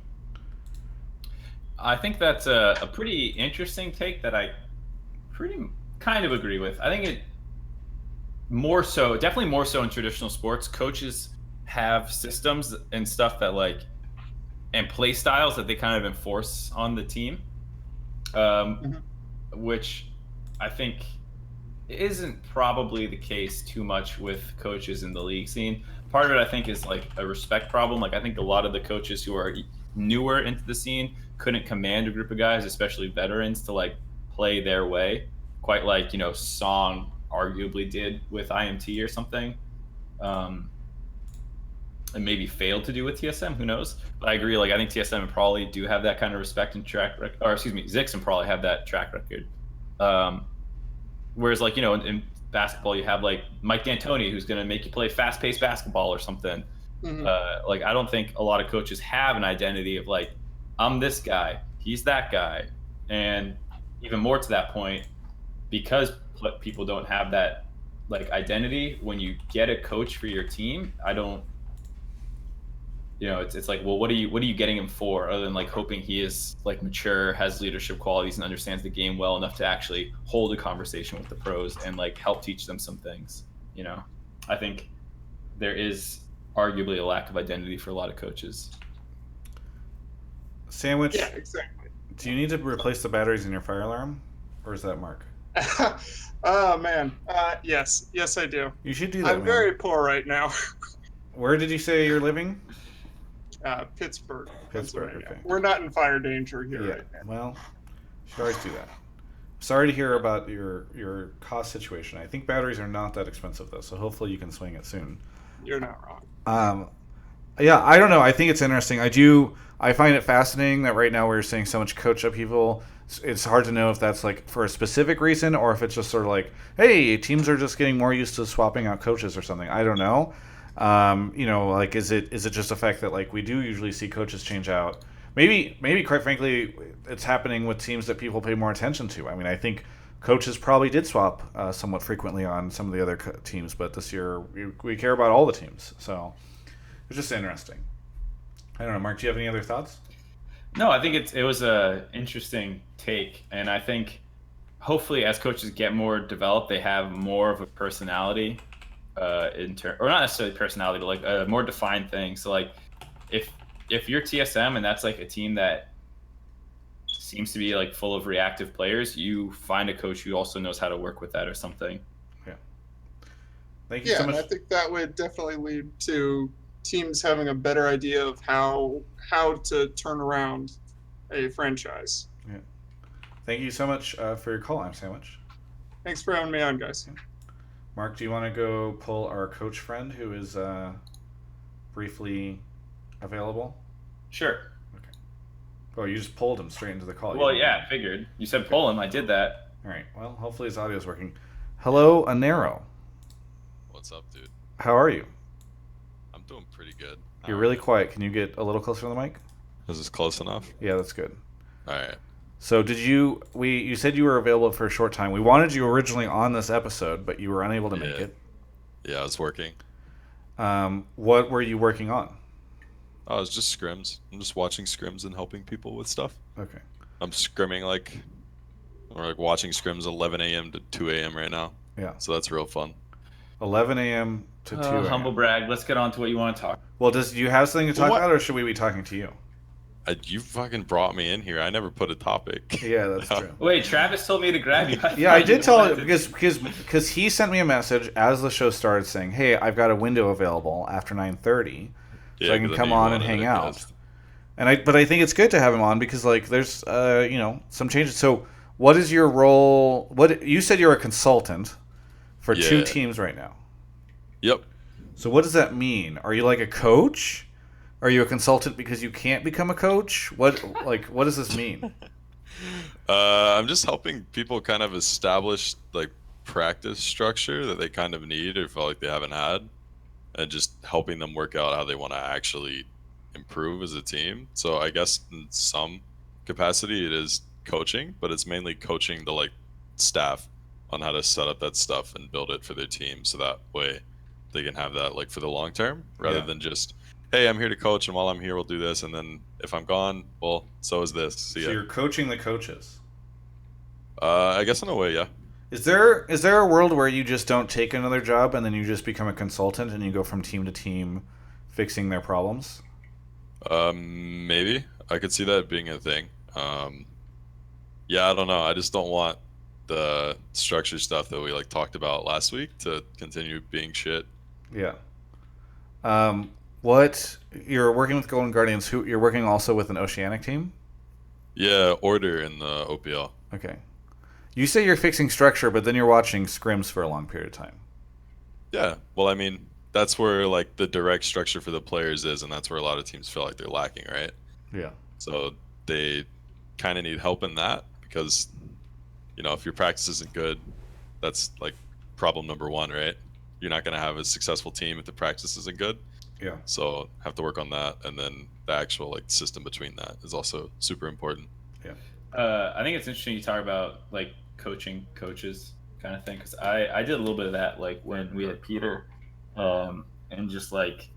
I think that's a pretty interesting take that I kind of agree with. I think it definitely more so in traditional sports, coaches have systems and stuff that and play styles that they kind of enforce on the team, which I think isn't probably the case too much with coaches in the league scene. Part of it, I think, is a respect problem. I think a lot of the coaches who are newer into the scene couldn't command a group of guys, especially veterans, to play their way, quite Song arguably did with IMT or something, and maybe failed to do with TSM. Who knows? But I agree. I think TSM and Prawley do have that kind of respect and track record. Or excuse me, Zikz and Prawley have that track record. Whereas in basketball, you have Mike D'Antoni, who's going to make you play fast-paced basketball or something. Mm-hmm. I don't think a lot of coaches have an identity of I'm this guy, he's that guy, and even more to that point, because people don't have that identity. When you get a coach for your team, I don't. It's well, what are you getting him for, other than hoping he is mature, has leadership qualities, and understands the game well enough to actually hold a conversation with the pros and help teach them some things. I think there is arguably a lack of identity for a lot of coaches. Sandwich. Yeah, exactly. Do you need to replace the batteries in your fire alarm, or is that Mark? Oh man, yes, I do. You should do that. I'm very poor right now. Where did you say you're living? Pittsburgh. Pittsburgh. Okay. We're not in fire danger here right now. Well, you should always do that. Sorry to hear about your cost situation. I think batteries are not that expensive though, so hopefully you can swing it soon. You're not wrong. Yeah, I don't know. I think it's interesting. I find it fascinating that right now we're seeing so much coach upheaval. It's hard to know if that's for a specific reason or if it's just sort of hey, teams are just getting more used to swapping out coaches or something. I don't know. Is it just the fact that we do usually see coaches change out? Maybe quite frankly, it's happening with teams that people pay more attention to. I mean, I think coaches probably did swap somewhat frequently on some of the other teams, but this year we care about all the teams, so it's just interesting. I don't know, Mark. Do you have any other thoughts? No, I think it was a interesting take, and I think hopefully as coaches get more developed, they have more of a personality, or not necessarily personality, but a more defined thing. So if you're TSM and that's a team that seems to be full of reactive players, you find a coach who also knows how to work with that or something. Yeah. Thank you so much. I think that would definitely lead to teams having a better idea of how to turn around a franchise. Yeah. Thank you so much for your call, I'm Sandwich. Thanks for having me on, guys. Mark, do you want to go pull our coach friend who is briefly available? Sure. Okay. Oh, you just pulled him straight into the call. Well, yeah, I figured. You said pull him. I did that. All right. Well, hopefully his audio is working. Hello, AnArrow. What's up, dude? How are you? I'm doing pretty good. You're really quiet. Can you get a little closer to the mic? Is this close enough? Yeah, that's good. All right. So you said you were available for a short time. We wanted you originally on this episode, but you were unable to make it. Yeah, I was working. What were you working on? Oh, it was just scrims. I'm just watching scrims and helping people with stuff. Okay. I'm scrimming watching scrims 11 a.m. to 2 a.m. right now. Yeah. So that's real fun. 11 a.m. to 2 a.m. Humble brag. Let's get on to what you want to talk. Well, do you have something to talk about, or should we be talking to you? You fucking brought me in here. I never put a topic. Yeah, that's true. Wait, Travis told me to grab you. Yeah, I did tell him because he sent me a message as the show started saying, "Hey, I've got a window available after 9:30, so I can come on and hang out." But I think it's good to have him on because there's some changes. So, what is your role? What you said you're a consultant for 2 teams right now. Yep. So what does that mean? Are you a coach? Are you a consultant because you can't become a coach? What does this mean? I'm just helping people kind of establish practice structure that they kind of need or feel like they haven't had, and just helping them work out how they want to actually improve as a team. So I guess in some capacity it is coaching, but it's mainly coaching the like staff on how to set up that stuff and build it for their team, so that way they can have that like for the long term, rather than just, hey, I'm here to coach, and while I'm here we'll do this, and then if I'm gone, well, so is this. See So ya. you're coaching the coaches. I guess in a way, yeah. Is there a world where you just don't take another job and then you just become a consultant and you go from team to team fixing their problems? Maybe I could see that being a thing. Yeah, I don't know. I just don't want the structure stuff that we like talked about last week to continue being shit. Yeah. What you're working with Golden Guardians? Who you're working also with an Oceanic team? Yeah, Order in the OPL. Okay. You say you're fixing structure, but then you're watching scrims for a long period of time. Yeah. Well, I mean, that's where like the direct structure for the players is, and that's where a lot of teams feel like they're lacking, right? Yeah. So they kind of need help in that, because, you know, if your practice isn't good, that's like problem number one, right? You're not going to have a successful team if the practice isn't good. Yeah. So have to work on that, and then the actual like system between that is also super important. Yeah. I think it's interesting you talk about like coaching coaches kind of thing, because I did a little bit of that like when we had Peter, and just like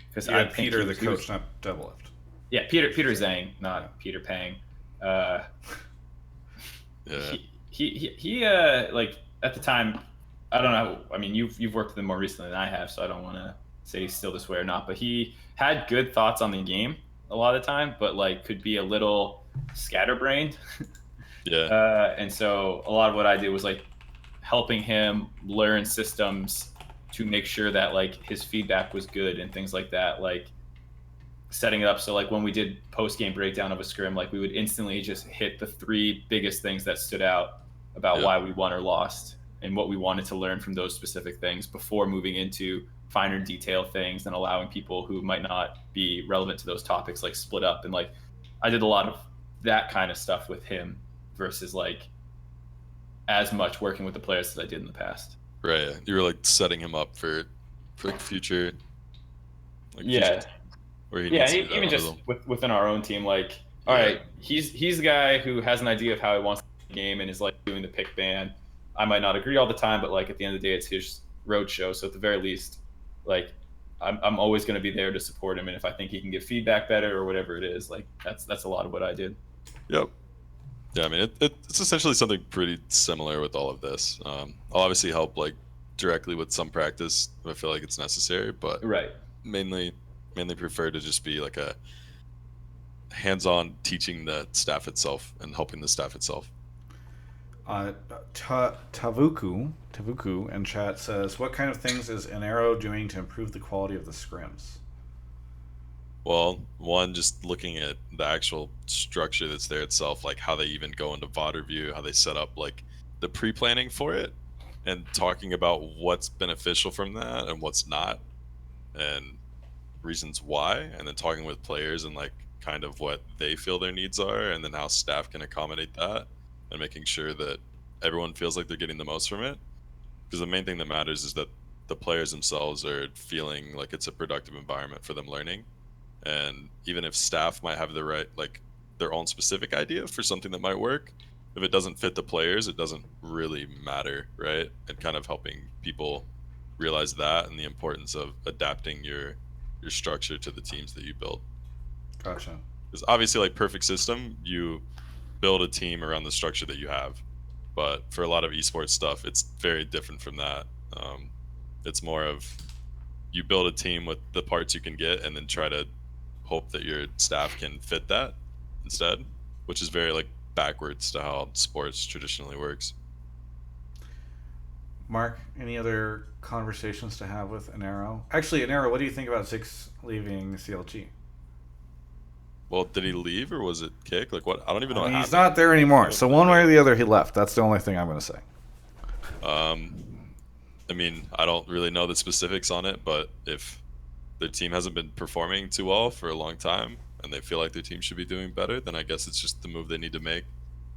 because I think Peter the he coach, was, not Doublelift. yeah, Peter Zhang, not Peter Pang. Yeah. He like at the time, I don't know. I mean, you've worked with him more recently than I have, so I don't want to say he's still this way or not. But he had good thoughts on the game a lot of the time, but like could be a little scatterbrained. Yeah. And so a lot of what I did was like helping him learn systems to make sure that like his feedback was good and things like that, like setting it up so like when we did post-game breakdown of a scrim, like we would instantly just hit the 3 biggest things that stood out about why we won or lost and what we wanted to learn from those specific things before moving into finer detail things and allowing people who might not be relevant to those topics like split up. And like I did a lot of that kind of stuff with him versus like as much working with the players as I did in the past. Right. You were like setting him up for like future. Like yeah. Where he Yeah, needs to do that even just within our own team, like, all right, he's the guy who has an idea of how he wants to play the game and is like doing the pick ban. I might not agree all the time, but like at the end of the day, it's his road show. So at the very least, like I'm always going to be there to support him, and if I think he can give feedback better or whatever it is, like that's a lot of what I did. Yep. Yeah, I mean it's essentially something pretty similar with all of this. I'll obviously help like directly with some practice if I feel like it's necessary, but mainly prefer to just be like a hands-on teaching the staff itself and helping the staff itself. Tavuku in chat says, what kind of things is AnArrow doing to improve the quality of the scrims? Well, one, just looking at the actual structure that's there itself, like how they even go into VOD review, how they set up like the pre-planning for it, and talking about what's beneficial from that and what's not, and reasons why, and then talking with players and like kind of what they feel their needs are, and then how staff can accommodate that, and making sure that everyone feels like they're getting the most from it. Because the main thing that matters is that the players themselves are feeling like it's a productive environment for them learning. And even if staff might have the right, like their own specific idea for something that might work, if it doesn't fit the players, it doesn't really matter, right? And kind of helping people realize that and the importance of adapting your structure to the teams that you build. Gotcha. Because obviously, like perfect system, you build a team around the structure that you have. But for a lot of esports stuff, it's very different from that. It's more of you build a team with the parts you can get, and then try to hope that your staff can fit that instead, which is very like backwards to how sports traditionally works. Mark, any other conversations to have with AnArrow? Actually, AnArrow, what do you think about Zikz leaving CLG? Well, did he leave or was it kick? Like what? I don't even know. I mean, what he's happened. not there anymore. So one way or the other, he left. That's the only thing I'm going to say. I mean, I don't really know the specifics on it, but if their team hasn't been performing too well for a long time and they feel like their team should be doing better, then I guess it's just the move they need to make.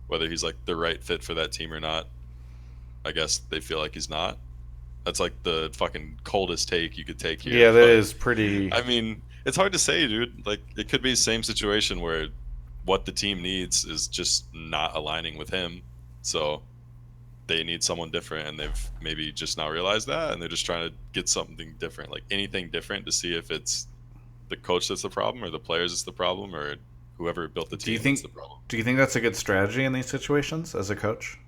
Whether he's like the right fit for that team or not, I guess they feel like he's not. That's like the fucking coldest take you could take here. Yeah, that but, is pretty. I mean, it's hard to say, dude. Like, it could be the same situation where what the team needs is just not aligning with him. So they need someone different, and they've maybe just not realized that, and they're just trying to get something different, like anything different, to see if it's the coach that's the problem, or the players that's the problem, or whoever built the team that's the problem. Do you think that's a good strategy in these situations as a coach?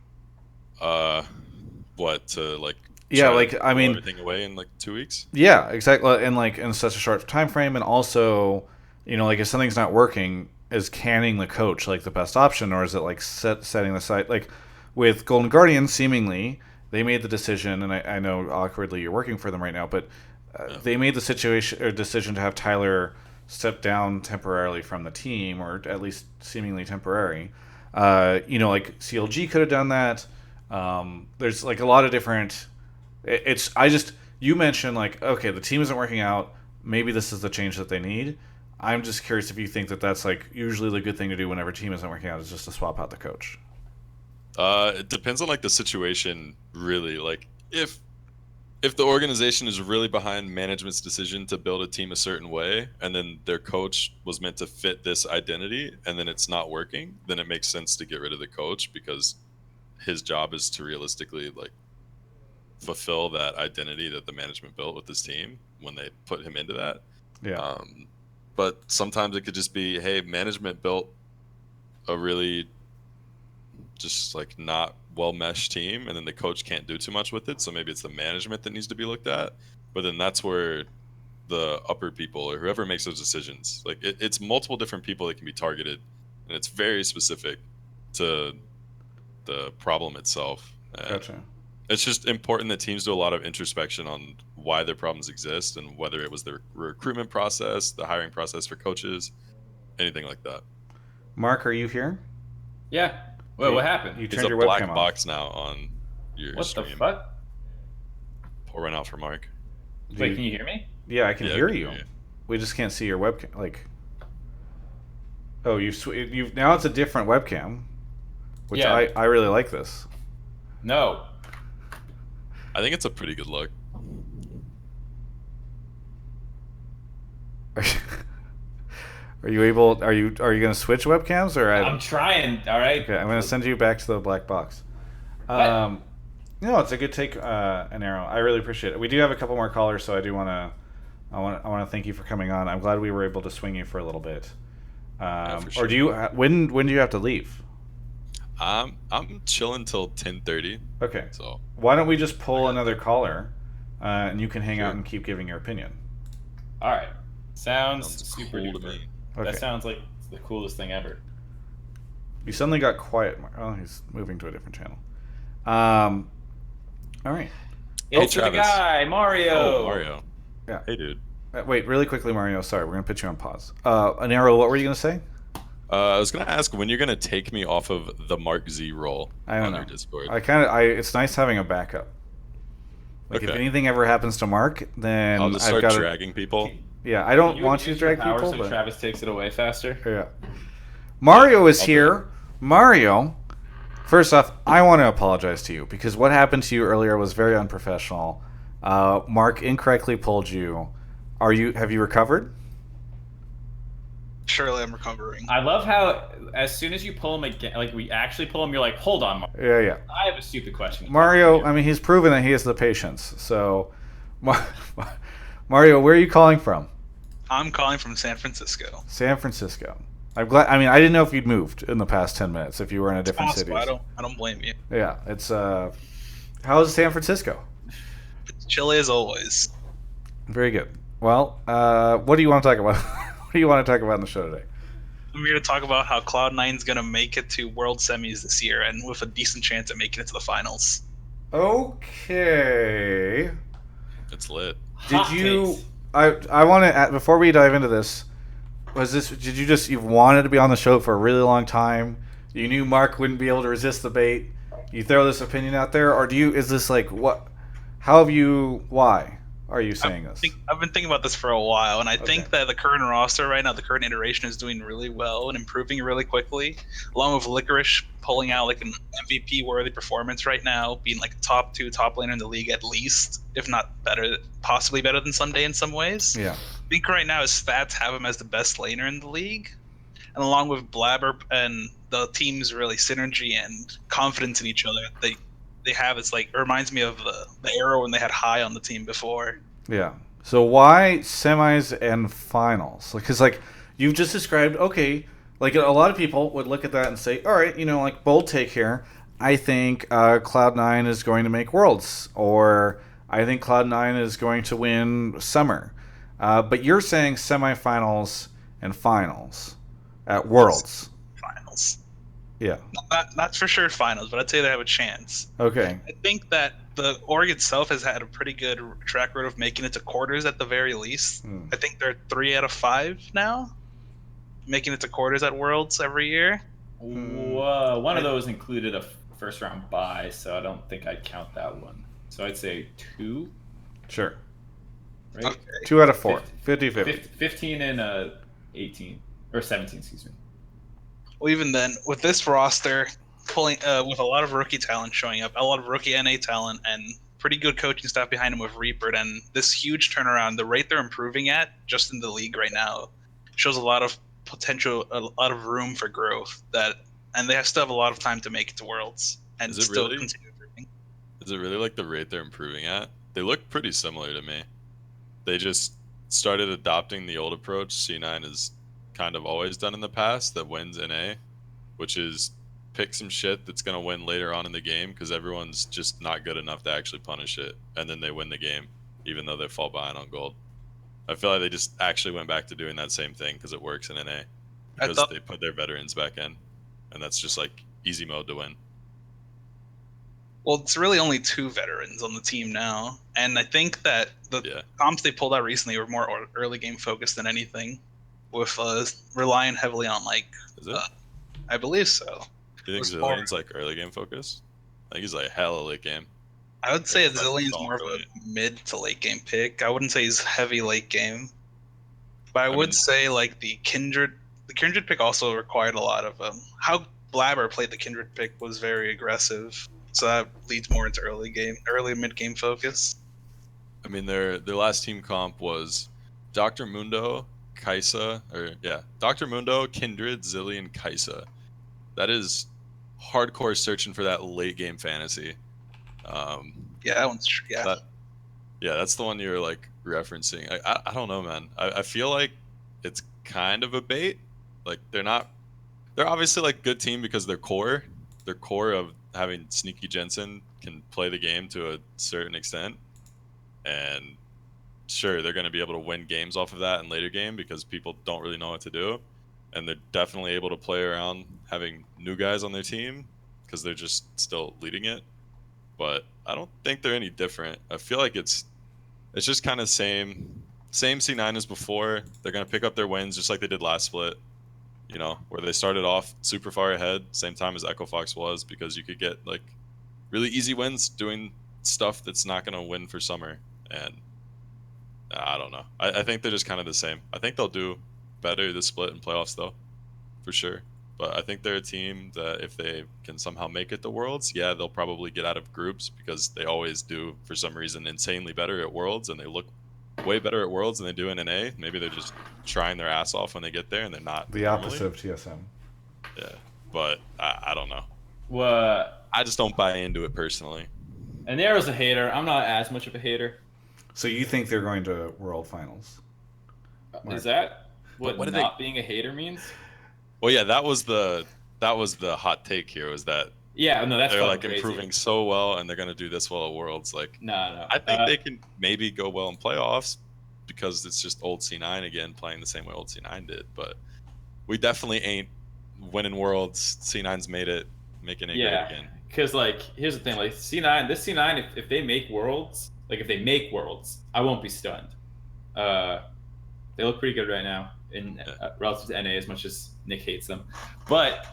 What, to like? Yeah, try like, to I blow mean, everything away in like 2 weeks. Yeah, exactly, and like in such a short time frame, and also, like if something's not working, is canning the coach like the best option, or is it like setting the site? Like with Golden Guardian, seemingly they made the decision, and I know awkwardly you're working for them right now, but they made the decision to have Tyler step down temporarily from the team, or at least seemingly temporary. Like CLG could have done that. There's like a lot of different. You mentioned like, okay, the team isn't working out. Maybe this is the change that they need. I'm just curious if you think that that's like usually the good thing to do whenever a team isn't working out, is just to swap out the coach. It depends on like the situation, really. Like if the organization is really behind management's decision to build a team a certain way, and then their coach was meant to fit this identity, and then it's not working, then it makes sense to get rid of the coach, because his job is to realistically like fulfill that identity that the management built with this team when they put him into that. Yeah. But sometimes it could just be, hey, management built a really just like not well meshed team, and then the coach can't do too much with it, so maybe it's the management that needs to be looked at. But then that's where the upper people, or whoever makes those decisions, like it's multiple different people that can be targeted, and it's very specific to the problem itself. Gotcha. It's just important that teams do a lot of introspection on why their problems exist, and whether it was the recruitment process, the hiring process for coaches, anything like that. Mark, are you here? Yeah. Wait, what happened? You There's turned a your black webcam box now on your What stream. the fuck? Pour one out for Mark. Wait, can you hear me? Yeah, I can Yeah, hear I can you. hear you. We just can't see your webcam. Like, oh, you've now it's a different webcam, which Yeah. I really like this. No. I think it's a pretty good look. Are you able? Are you gonna switch webcams, or I'm trying. All right. Okay, I'm gonna send you back to the black box. No, it's a good take, AnArrow. I really appreciate it. We do have a couple more callers, so I want to thank you for coming on. I'm glad we were able to swing you for a little bit. For sure. Or do you? When do you have to leave? I'm chilling till 10:30. Okay. So Why don't we just pull another caller, and you can hang out Sure. and keep giving your opinion. All right. Sounds super cool to duper. me. Okay. That sounds like the coolest thing ever. You suddenly got quiet. Oh, he's moving to a different channel. All right. It's the Travis. guy, Mario. Oh, Mario. Yeah. Hey, dude. Wait, really quickly, Mario. Sorry, we're gonna put you on pause. AnArrow, what were you gonna say? I was gonna ask when you're gonna take me off of the Mark Z role I don't on know. your Discord. It's nice having a backup. Like if Okay. anything ever happens to Mark, then I'll just I've start got dragging people. Yeah, I don't Can want you to use your drag power people, so but Travis takes it away faster. yeah. Mario is I'll do here. Mario, first off, I want to apologize to you because what happened to you earlier was very unprofessional. Mark incorrectly pulled you. Have you recovered? Surely I'm recovering. I love how as soon as you pull him again, like we actually pull him, you're like, hold on, Mark. Yeah. I have a stupid question. Mario, I mean, he's proven that he has the patience. So, Mario, where are you calling from? I'm calling from San Francisco. San Francisco. I'm glad. I mean, I didn't know if you'd moved in the past 10 minutes. If you were in a different city. I don't blame you. Yeah, it's how's San Francisco? It's chilly as always. Very good. Well, what do you want to talk about? What do you want to talk about in the show today? We're going to talk about how Cloud9's going to make it to World Semis this year, and with a decent chance at making it to the finals. Okay. It's lit. Did you? I want to before we dive into this. Did you just you've wanted to be on the show for a really long time? You knew Mark wouldn't be able to resist the bait. You throw this opinion out there, or is this like what? How have you? Why? are you saying this? I've been thinking about this for a while, and I think that the current roster right now, the current iteration, is doing really well and improving really quickly, along with Licorice pulling out like an MVP-worthy performance right now, being like a top 2 top laner in the league at least, if not better, possibly better than Sunday in some ways. Yeah. I think right now his stats have him as the best laner in the league, and along with Blabber and the team's really synergy and confidence in each other, they have, it's like, it reminds me of the era when they had High on the team before. Yeah. So why semis and finals? Because like you've just described, okay, like a lot of people would look at that and say, all right, like bold take here. I think Cloud9 is going to make Worlds, or I think Cloud9 is going to win Summer. But you're saying semifinals and finals at Worlds. Finals. Yeah. Not for sure finals, but I'd say they have a chance. Okay. I think that the org itself has had a pretty good track record of making it to quarters at the very least. I think they're 3 out of 5 now, making it to quarters at Worlds every year. One of those included a first round bye, so I don't think I'd count that one. So I'd say 2. Sure. Right? Okay. 2 out of 4. 50-50. 15 and 18. Or 17, excuse me. Well, even then, with this roster, pulling with a lot of rookie talent showing up, a lot of rookie NA talent, and pretty good coaching staff behind him with Reaper, and this huge turnaround, the rate they're improving at just in the league right now shows a lot of potential, a lot of room for growth. And they still have a lot of time to make it to Worlds and still continue improving. Is it really like the rate they're improving at? They look pretty similar to me. They just started adopting the old approach C9 has kind of always done in the past that wins NA, which is pick some shit that's going to win later on in the game because everyone's just not good enough to actually punish it, and then they win the game even though they fall behind on gold. I feel like they just actually went back to doing that same thing because it works in NA, because they put their veterans back in, and that's just like easy mode to win. Well, it's really only 2 veterans on the team now, and I think that the comps they pulled out recently were more early game focused than anything, with relying heavily on Is it? I believe so. Do you think Zillion's like early game focus? I think he's like hella late game. I would say Zillion's more of a mid to late game pick. I wouldn't say he's heavy late game, but I would say like the Kindred pick also required a lot of how Blabber played the Kindred pick was very aggressive, so that leads more into early mid game focus. I mean, their last team comp was Dr. Mundo, Dr. Mundo, Kindred, Zillion, Kaisa. That is hardcore searching for that late game fantasy. That one's that's the one you were like referencing. I don't know, man. I feel like it's kind of a bait. Like they're obviously like good team because their core of having Sneaky Jensen can play the game to a certain extent, and sure they're going to be able to win games off of that in later game because people don't really know what to do, and they're definitely able to play around having new guys on their team because they're just still leading it. But I don't think they're any different. I feel like it's just kind of same C9 as before. They're going to pick up their wins just like they did last split, where they started off super far ahead, same time as Echo Fox was, because you could get like really easy wins doing stuff that's not going to win for Summer. And I don't know. I think they're just kind of the same. I think they'll do better this split in playoffs though, for sure. But I think they're a team that if they can somehow make it to Worlds, they'll probably get out of groups because they always do, for some reason, insanely better at Worlds, and they look way better at Worlds than they do in NA. Maybe they're just trying their ass off when they get there, and they're not. The opposite of TSM. Yeah, but I don't know. Well, I just don't buy into it personally. AnArrow's a hater. I'm not as much of a hater. So you think they're going to World Finals? Is that what not being a hater means? Well, yeah, that was the hot take here. Was that that's they're like crazy. Improving so well, and they're gonna do this well at Worlds. Like, no. I think they can maybe go well in playoffs because it's just old C9 again playing the same way old C9 did. But we definitely ain't winning Worlds. C9's made it, making it great again. Because here's the thing, C9, this C9, if they make Worlds, I won't be stunned. They look pretty good right now in relative to NA, as much as Nick hates them. But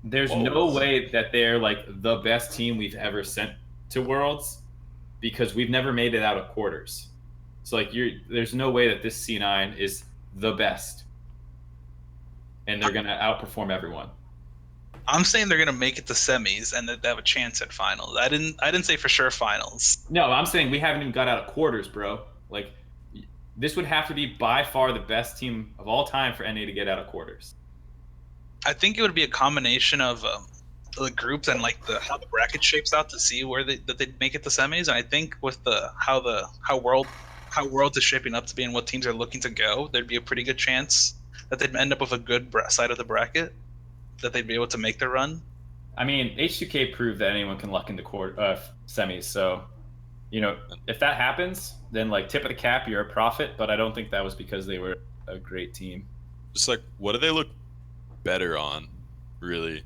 there's no way that they're the best team we've ever sent to Worlds because we've never made it out of quarters. So like there's no way that this C9 is the best, and they're gonna outperform everyone. I'm saying they're gonna make it to semis and that they have a chance at finals. I didn't say for sure finals. No, I'm saying we haven't even got out of quarters, bro. Like, this would have to be by far the best team of all time for NA to get out of quarters. I think it would be a combination of the groups and like how the bracket shapes out to see where they'd make it to semis. And I think with how Worlds is shaping up to be and what teams are looking to go, there'd be a pretty good chance that they'd end up with a good side of the bracket, that they'd be able to make their run. I mean, H2K proved that anyone can luck into semis. So, you know, if that happens, then like tip of the cap, you're a prophet. But I don't think that was because they were a great team. Just like, what do they look better on, really?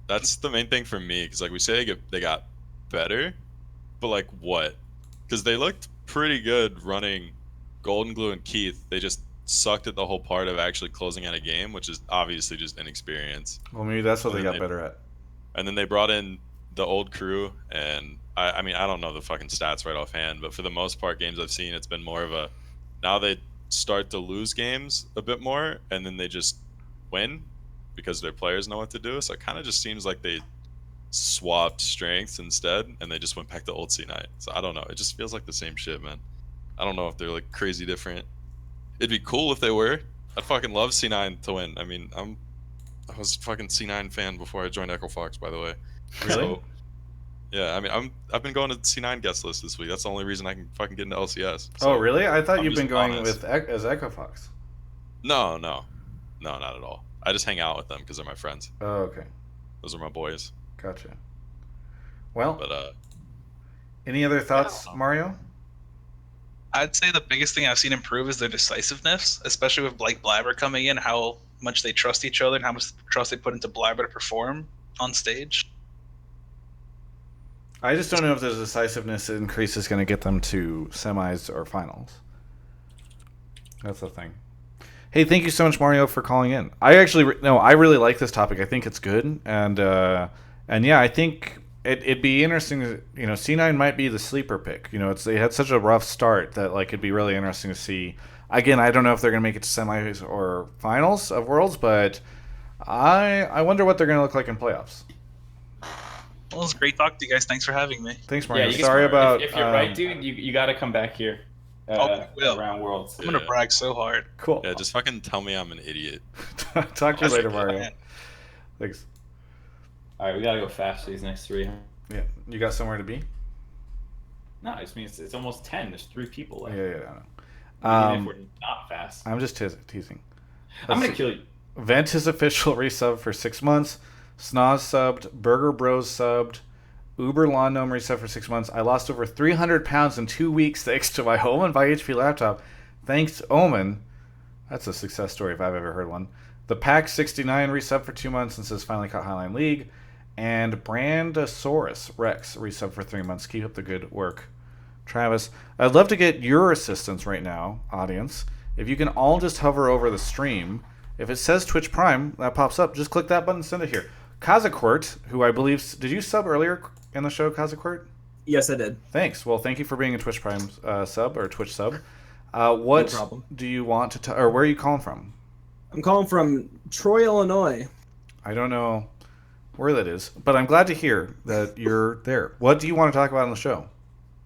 That's the main thing for me, because like we say they got better, but like what? Because they looked pretty good running Golden Glue and Keith. They just sucked at the whole part of actually closing out a game, which is obviously just inexperience. Well, maybe that's what they got better at. And then they brought in the old crew, and I mean, I don't know the fucking stats right offhand, but for the most part, games I've seen, it's been more of a, now they start to lose games a bit more, and then they just win because their players know what to do. So it kind of just seems like they swapped strengths instead, and they just went back to old C9. So I don't know. It just feels like the same shit, man. I don't know if they're like crazy different. It'd be cool if they were. I'd fucking love C9 to win. I mean, I was a fucking C9 fan before I joined Echo Fox, by the way. Really? So, yeah, I mean, I've been going to C9 guest list this week. That's the only reason I can fucking get into LCS. So oh, really? I thought I'm you've been just going honest. as Echo Fox. No, not at all. I just hang out with them because they're my friends. Oh, okay. Those are my boys. Gotcha. Well, But any other thoughts, Mario? I'd say the biggest thing I've seen improve is their decisiveness, especially with Blake Blabber coming in, how much they trust each other and how much trust they put into Blabber to perform on stage. I just don't know if the decisiveness increase is going to get them to semis or finals. That's the thing. Hey, thank you so much, Mario, for calling in. I really like this topic. I think it's good, and yeah, I think it'd be interesting. You know, C9 might be the sleeper pick. You know, they had such a rough start that like it'd be really interesting to see. Again, I don't know if they're going to make it to semis or finals of Worlds, but I wonder what they're going to look like in playoffs. Well, it was great talking to you guys. Thanks for having me. Thanks, Mario. Yeah, Sorry about. If you're right, dude, you got to come back here. Around Worlds. I'm gonna brag so hard. Cool. yeah, just fucking tell me I'm an idiot. Talk to you later, Mario. Thanks. All right, we gotta go fast these next 3. Yeah, you got somewhere to be? No, I just mean it's almost 10. There's 3 people left. Yeah, I know. Even if we're not fast. I'm just teasing. I'm gonna kill you. Vent is official resub for 6 months. Snoz subbed. Burger Bros subbed. Uber Lawn Gnome reset for 6 months. I lost over 300 pounds in 2 weeks thanks to my Omen by HP laptop. Thanks, Omen. That's a success story if I've ever heard one. The Pack 69 resub for 2 months and says finally caught Hotline League. And Brandosaurus Rex resub for 3 months. Keep up the good work, Travis. I'd love to get your assistance right now, audience. If you can all just hover over the stream. If it says Twitch Prime, that pops up. Just click that button, send it here. Caza Court, who I believe... Did you sub earlier in the show, Caza Court? Yes, I did. Thanks. Well, thank you for being a Twitch Prime sub, or Twitch sub. What No problem. do you want to... or where are you calling from? I'm calling from Troy, Illinois. I don't know where that is, but I'm glad to hear that you're there. What do you want to talk about on the show?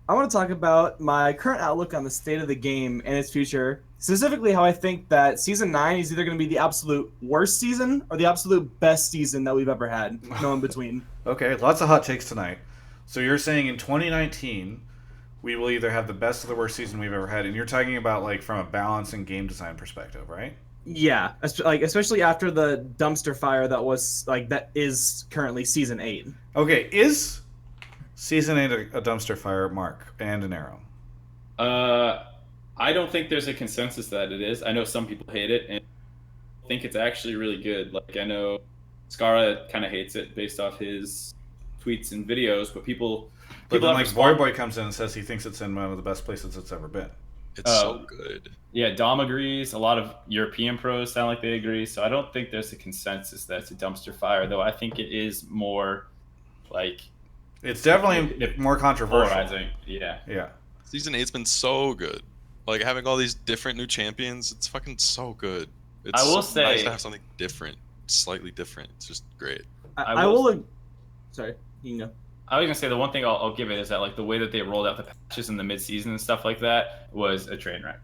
I want to talk about my current outlook on the state of the game and its future. Specifically, how I think that Season 9 is either going to be the absolute worst season or the absolute best season that we've ever had. No in between. Okay, lots of hot takes tonight. So you're saying in 2019, we will either have the best or the worst season we've ever had, and you're talking about like from a balance and game design perspective, right? Yeah, especially after the dumpster fire that is currently Season 8. Okay, is Season 8 a dumpster fire, Mark, and AnArrow? I don't think there's a consensus that it is. I know some people hate it, and I think it's actually really good. Like, I know Skara kind of hates it based off his tweets and videos, but people then, have like, Boy comes in and says he thinks it's in one of the best places it's ever been. It's so good. Yeah, Dom agrees. A lot of European pros sound like they agree. So I don't think there's a consensus that it's a dumpster fire, though I think it is more like... It's definitely more controversial. Polarizing. Yeah. Yeah. Season 8's been so good. Like having all these different new champions, it's fucking so good. It's I will so nice say- to have something different, slightly different. It's just great. I will. Sorry, you know. I was gonna say the one thing I'll give it is that like the way that they rolled out the patches in the mid-season and stuff like that was a train wreck.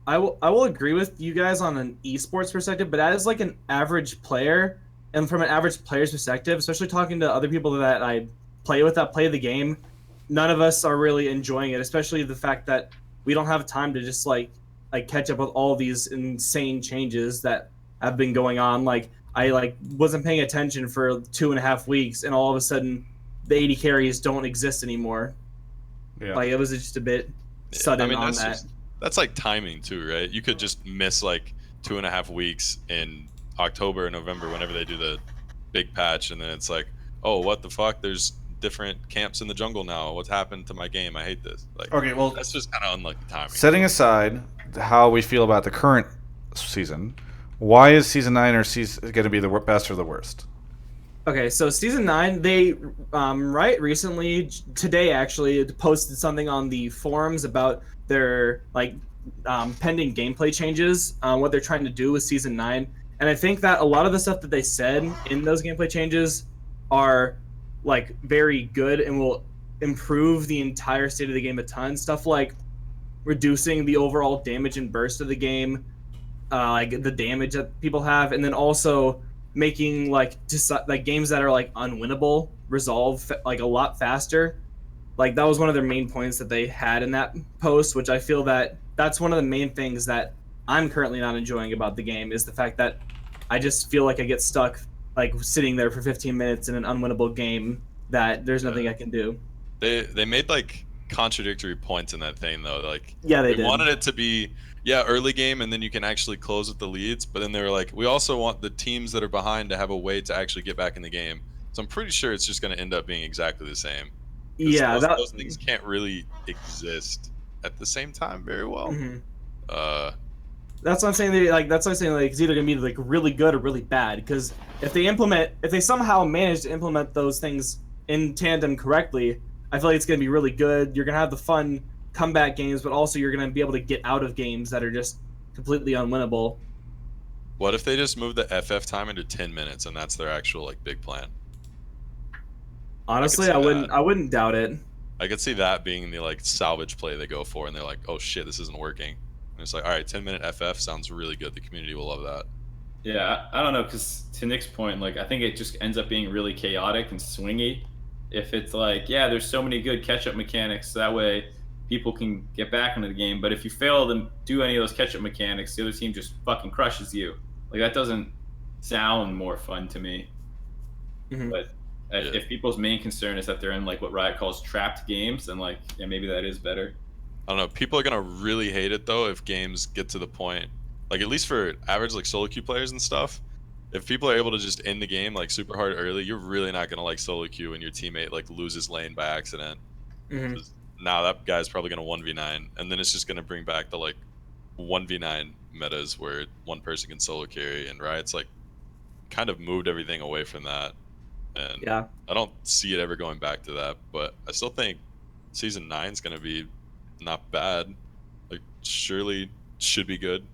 I will agree with you guys on an esports perspective, but as like an average player, and from an average player's perspective, especially talking to other people that I play with that play the game, none of us are really enjoying it. Especially the fact that we don't have time to just like catch up with all these insane changes that have been going on. Like I wasn't paying attention for 2.5 weeks, and all of a sudden the 80 carries don't exist anymore. Yeah. Like it was just a bit sudden on that. That's like timing too, right? You could just miss like 2.5 weeks in October or November whenever they do the big patch, and then it's like, oh, what the fuck? There's different camps in the jungle now. What's happened to my game? I hate this. Like, Okay, well, that's just kind of unlucky timing. Setting aside how we feel about the current season, why is season 9 or season going to be the best or the worst? Okay, so season 9, they Riot recently, today actually, posted something on the forums about their pending gameplay changes, what they're trying to do with season 9, and I think that a lot of the stuff that they said in those gameplay changes are like very good and will improve the entire state of the game a ton. Stuff like reducing the overall damage and burst of the game, like the damage that people have, and then also making just games that are like unwinnable resolve like a lot faster. Like that was one of their main points that they had in that post, which I feel that that's one of the main things that I'm currently not enjoying about the game, is the fact that I just feel like I get stuck like sitting there for 15 minutes in an unwinnable game that there's nothing I can do. They made like contradictory points in that thing though. Like, yeah, they did. wanted it to be early game and then you can actually close with the leads, but then they were like, we also want the teams that are behind to have a way to actually get back in the game. So I'm pretty sure it's just going to end up being exactly the same. Yeah, those things can't really exist at the same time very well. Mm-hmm. That's what I'm saying. That's what I'm saying. Like, it's either gonna be like really good or really bad. Because if they somehow manage to implement those things in tandem correctly, I feel like it's gonna be really good. You're gonna have the fun comeback games, but also you're gonna be able to get out of games that are just completely unwinnable. What if they just move the FF time into 10 minutes and that's their actual like big plan? Honestly, I wouldn't doubt it. I could see that being the like salvage play they go for, and they're like, oh shit, this isn't working. And it's like, all right, 10-minute FF sounds really good. The community will love that. Yeah, I don't know, because to Nick's point, like I think it just ends up being really chaotic and swingy. If it's like, yeah, there's so many good catch-up mechanics, so that way people can get back into the game. But if you fail to do any of those catch-up mechanics, the other team just fucking crushes you. Like that doesn't sound more fun to me. Mm-hmm. But if people's main concern is that they're in like what Riot calls trapped games, then like yeah, maybe that is better. I don't know. People are gonna really hate it though if games get to the point, like at least for average like solo queue players and stuff. If people are able to just end the game like super hard early, you're really not gonna like solo queue when your teammate like loses lane by accident. Mm-hmm. Now that guy's probably gonna 1v9, and then it's just gonna bring back the like 1v9 metas where one person can solo carry, and Riot's like kind of moved everything away from that. And yeah, I don't see it ever going back to that, but I still think season 9 is gonna be not bad. Like surely should be good.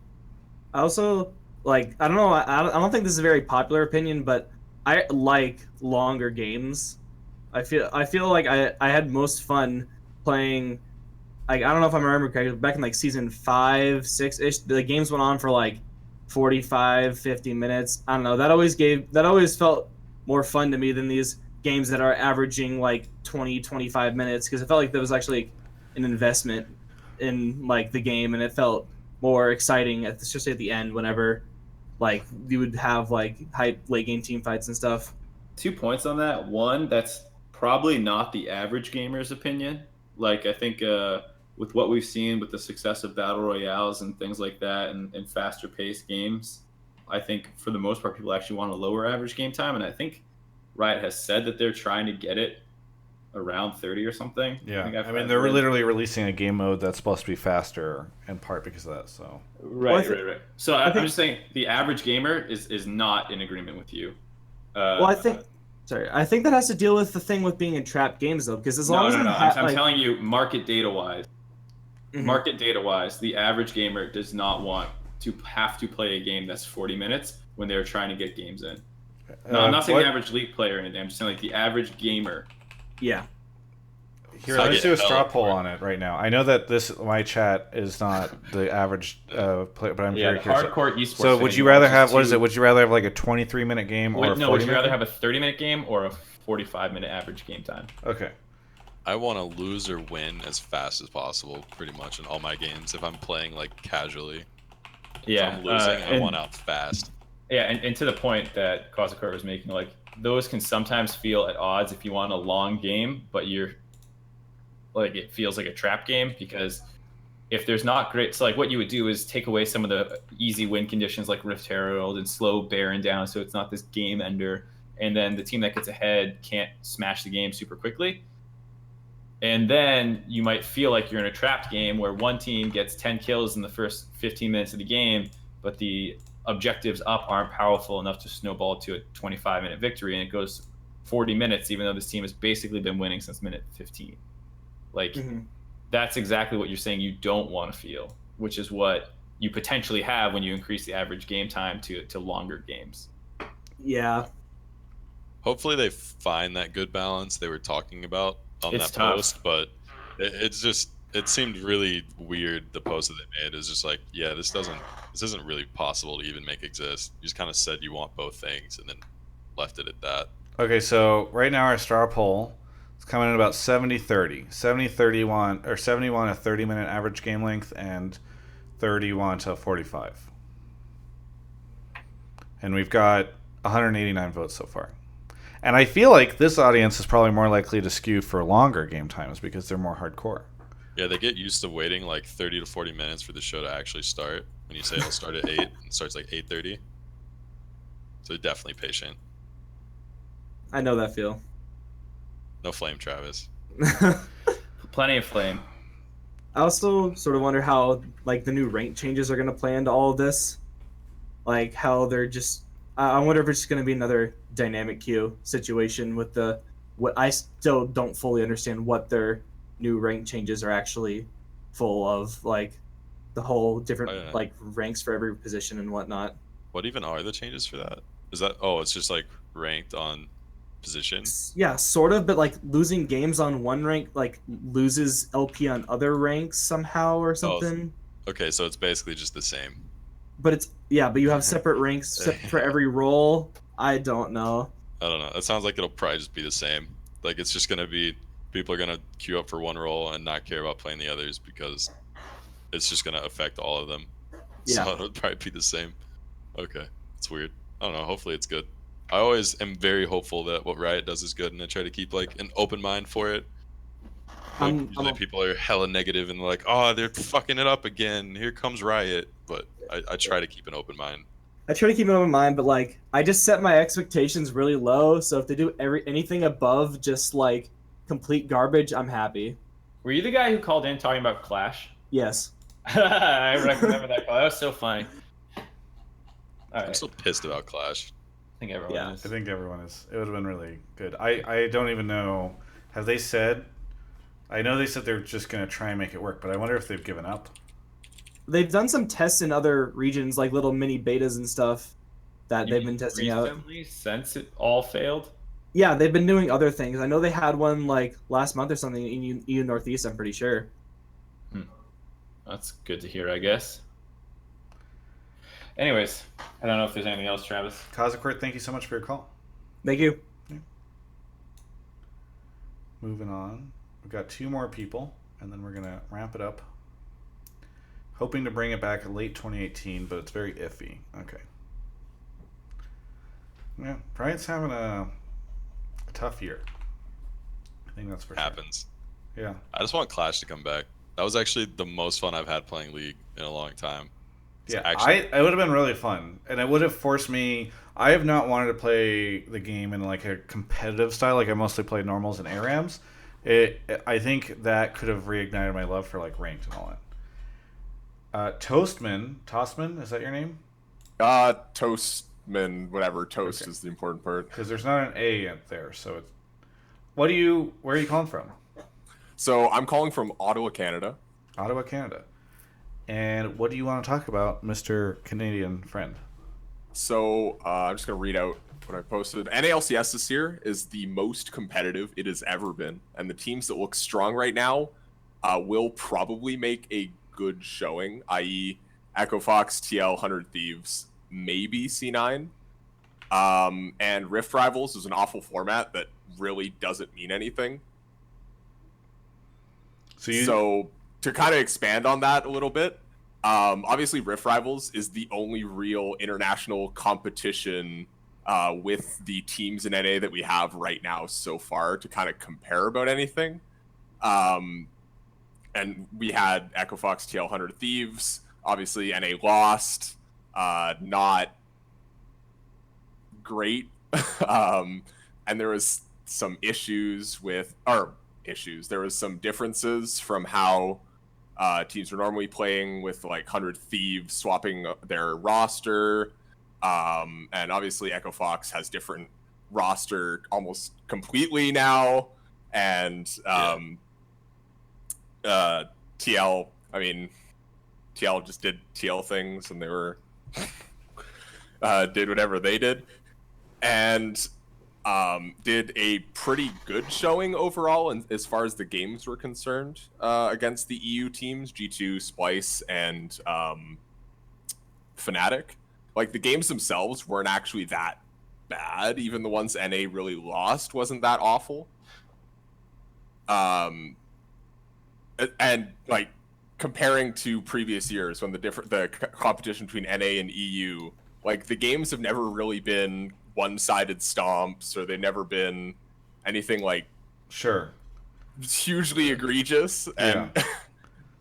I also like, I don't know, I don't think this is a very popular opinion, but I like longer games. I feel like I had most fun playing, like, I don't know if I remember correctly, back in like season 5, 6-ish, the games went on for like 45, 50 minutes. I don't know, that always felt more fun to me than these games that are averaging like 20, 25 minutes, because it felt like there was actually an investment in like the game, and it felt more exciting especially at the end whenever like you would have like hype late game team fights and stuff. 2 points on that. One, that's probably not the average gamer's opinion. Like I think with what we've seen with the success of battle royales and things like that, and faster paced games, I think for the most part people actually want a lower average game time, and I think Riot has said that they're trying to get it around 30 or something. Yeah, I mean they're literally releasing a game mode that's supposed to be faster in part because of that. So right. So I'm just saying the average gamer is not in agreement with you. I think that has to deal with the thing with being in trapped games though, because as long as I'm telling you market data wise, market data wise, the average gamer does not want to have to play a game that's 40 minutes when they're trying to get games in. No, I'm not saying the average League player or anything. I'm just saying like the average gamer. Yeah. Here, let's do a straw poll on it right now. I know that my chat is not the average player, but I'm very curious. Hardcore esports. So would you rather have what is it? Would you rather have like a 23-minute game or a 40-minute? Would you rather have a 30-minute game or a 45-minute average game time? Okay. I want to lose or win as fast as possible, pretty much in all my games. If I'm playing like casually, yeah, if I'm losing, I want out fast. Yeah, and to the point that Caza Court was making, like those can sometimes feel at odds if you want a long game, but you're like it feels like a trap game because if there's not great, so like what you would do is take away some of the easy win conditions like Rift Herald and slow Baron down, so it's not this game ender, and then the team that gets ahead can't smash the game super quickly. And then you might feel like you're in a trapped game where one team gets 10 kills in the first 15 minutes of the game, but the objectives up aren't powerful enough to snowball to a 25-minute victory, and it goes 40 minutes, even though this team has basically been winning since minute 15. Like, that's exactly what you're saying you don't want to feel, which is what you potentially have when you increase the average game time to longer games. Yeah. Hopefully they find that good balance they were talking about on It's that tough. post, but it seemed really weird. The post that they made is just like, yeah, this isn't really possible to even make exist. You just kind of said you want both things and then left it at that. Okay, so right now our star poll is coming in about 70-30. 70-30 want, or 70 want a 30-minute average game length, and 30 want a 45. And we've got 189 votes so far. And I feel like this audience is probably more likely to skew for longer game times because they're more hardcore. Yeah, they get used to waiting like 30 to 40 minutes for the show to actually start. When you say it'll start at 8, it starts like 8:30. So they're definitely patient. I know that feel. No flame, Travis. Plenty of flame. I also sort of wonder how like the new rank changes are going to play into all of this. Like how they're just I wonder if it's going to be another dynamic queue situation with what I still don't fully understand what their new rank changes are actually full of, like the whole different like ranks for every position and whatnot. What even are the changes for that? Is that it's just like ranked on position? Yeah, sort of, but like losing games on one rank like loses LP on other ranks somehow or something. Okay, so it's basically just the same. But it's but you have separate ranks for every role. I don't know. I don't know. It sounds like it'll probably just be the same. Like it's just gonna be people are gonna queue up for one role and not care about playing the others because it's just gonna affect all of them. Yeah. So it'll probably be the same. Okay, it's weird. I don't know. Hopefully it's good. I always am very hopeful that what Riot does is good, and I try to keep like an open mind for it. Usually people are hella negative and like, oh, they're fucking it up again. Here comes Riot. But I try to keep an open mind. I try to keep an open mind, but like I just set my expectations really low. So if they do anything above just like complete garbage, I'm happy. Were you the guy who called in talking about Clash? Yes. I remember that call. That was so funny. All right. I'm still pissed about Clash. I think everyone is. I think everyone is. It would have been really good. I don't even know. Have they said? I know they said they're just going to try and make it work, but I wonder if they've given up. They've done some tests in other regions, like little mini betas and stuff that they've been testing out. Since it all failed? Yeah, they've been doing other things. I know they had one like last month or something in EU Northeast, I'm pretty sure. That's good to hear, I guess. Anyways, I don't know if there's anything else, Travis. Caza Court, thank you so much for your call. Thank you. Yeah. Moving on. We've got 2 more people, and then we're going to wrap it up. Hoping to bring it back late 2018, but it's very iffy. Okay. Yeah, Riot's having a tough year. I think that's for happens. Sure. Yeah. I just want Clash to come back. That was actually the most fun I've had playing League in a long time. It would have been really fun, and it would have forced me. I have not wanted to play the game in like a competitive style. Like I mostly played normals and ARAMs. I think that could have reignited my love for like ranked and all that. Toastmen, is that your name? Toastmen, whatever. Toast is the important part. Because there's not an A in there, so it's. Where are you calling from? So I'm calling from Ottawa, Canada. Ottawa, Canada. And what do you want to talk about, Mr. Canadian friend? So I'm just going to read out what I posted. NALCS this year is the most competitive it has ever been. And the teams that look strong right now will probably make a good showing, i.e. Echo Fox, TL, 100 Thieves, maybe C9. And Rift Rivals is an awful format that really doesn't mean anything. So to kind of expand on that a little bit, obviously Rift Rivals is the only real international competition with the teams in NA that we have right now so far to kind of compare about anything. And we had Echo Fox, TL, 100 Thieves. Obviously, NA lost. Not great. And there was some issues with... There was some differences from how teams were normally playing with, like, 100 Thieves swapping their roster. And obviously, Echo Fox has different roster almost completely now. And... TL, I mean, TL just did TL things, and they were did whatever they did, and did a pretty good showing overall, and as far as the games were concerned, against the EU teams, G2, Splice, and Fnatic. Like, the games themselves weren't actually that bad. Even the ones NA really lost wasn't that awful. And like comparing to previous years when the competition between NA and EU, like the games have never really been one-sided stomps, or they've never been anything like hugely egregious. And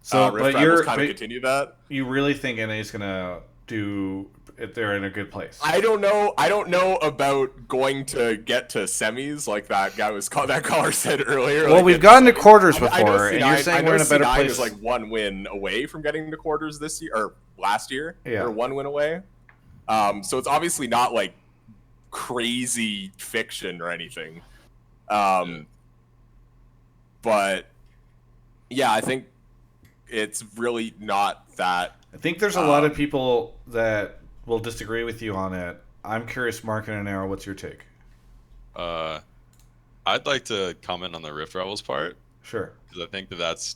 so, Rift Rivals kind of continue that. You really think NA is gonna do? If they're in a good place, I don't know about going to get to semis like that guy that caller said earlier. Well, like we've gotten to quarters before, and you're saying we're in a better C9 place. is like one win away from getting to quarters this year or last year. Yeah. Or one win away. So it's obviously not like crazy fiction or anything. But yeah, I think it's really not that. I think there's a lot of people that will disagree with you on it. I'm curious, Mark and AnArrow, what's your take? I'd like to comment on the Rift Rivals part. Sure. Because I think that's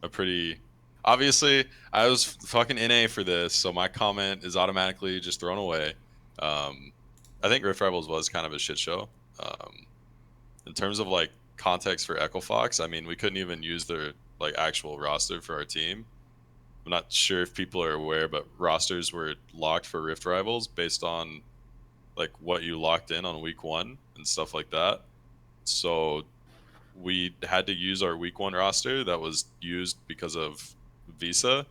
a pretty... Obviously, I was fucking NA for this, so my comment is automatically just thrown away. I think Rift Rivals was kind of a shit show. In terms of like context for Echo Fox, I mean, we couldn't even use their like actual roster for our team. I'm not sure if people are aware, but rosters were locked for Rift Rivals based on like what you locked in on week 1 and stuff like that. So we had to use our week 1 roster that was used because of visa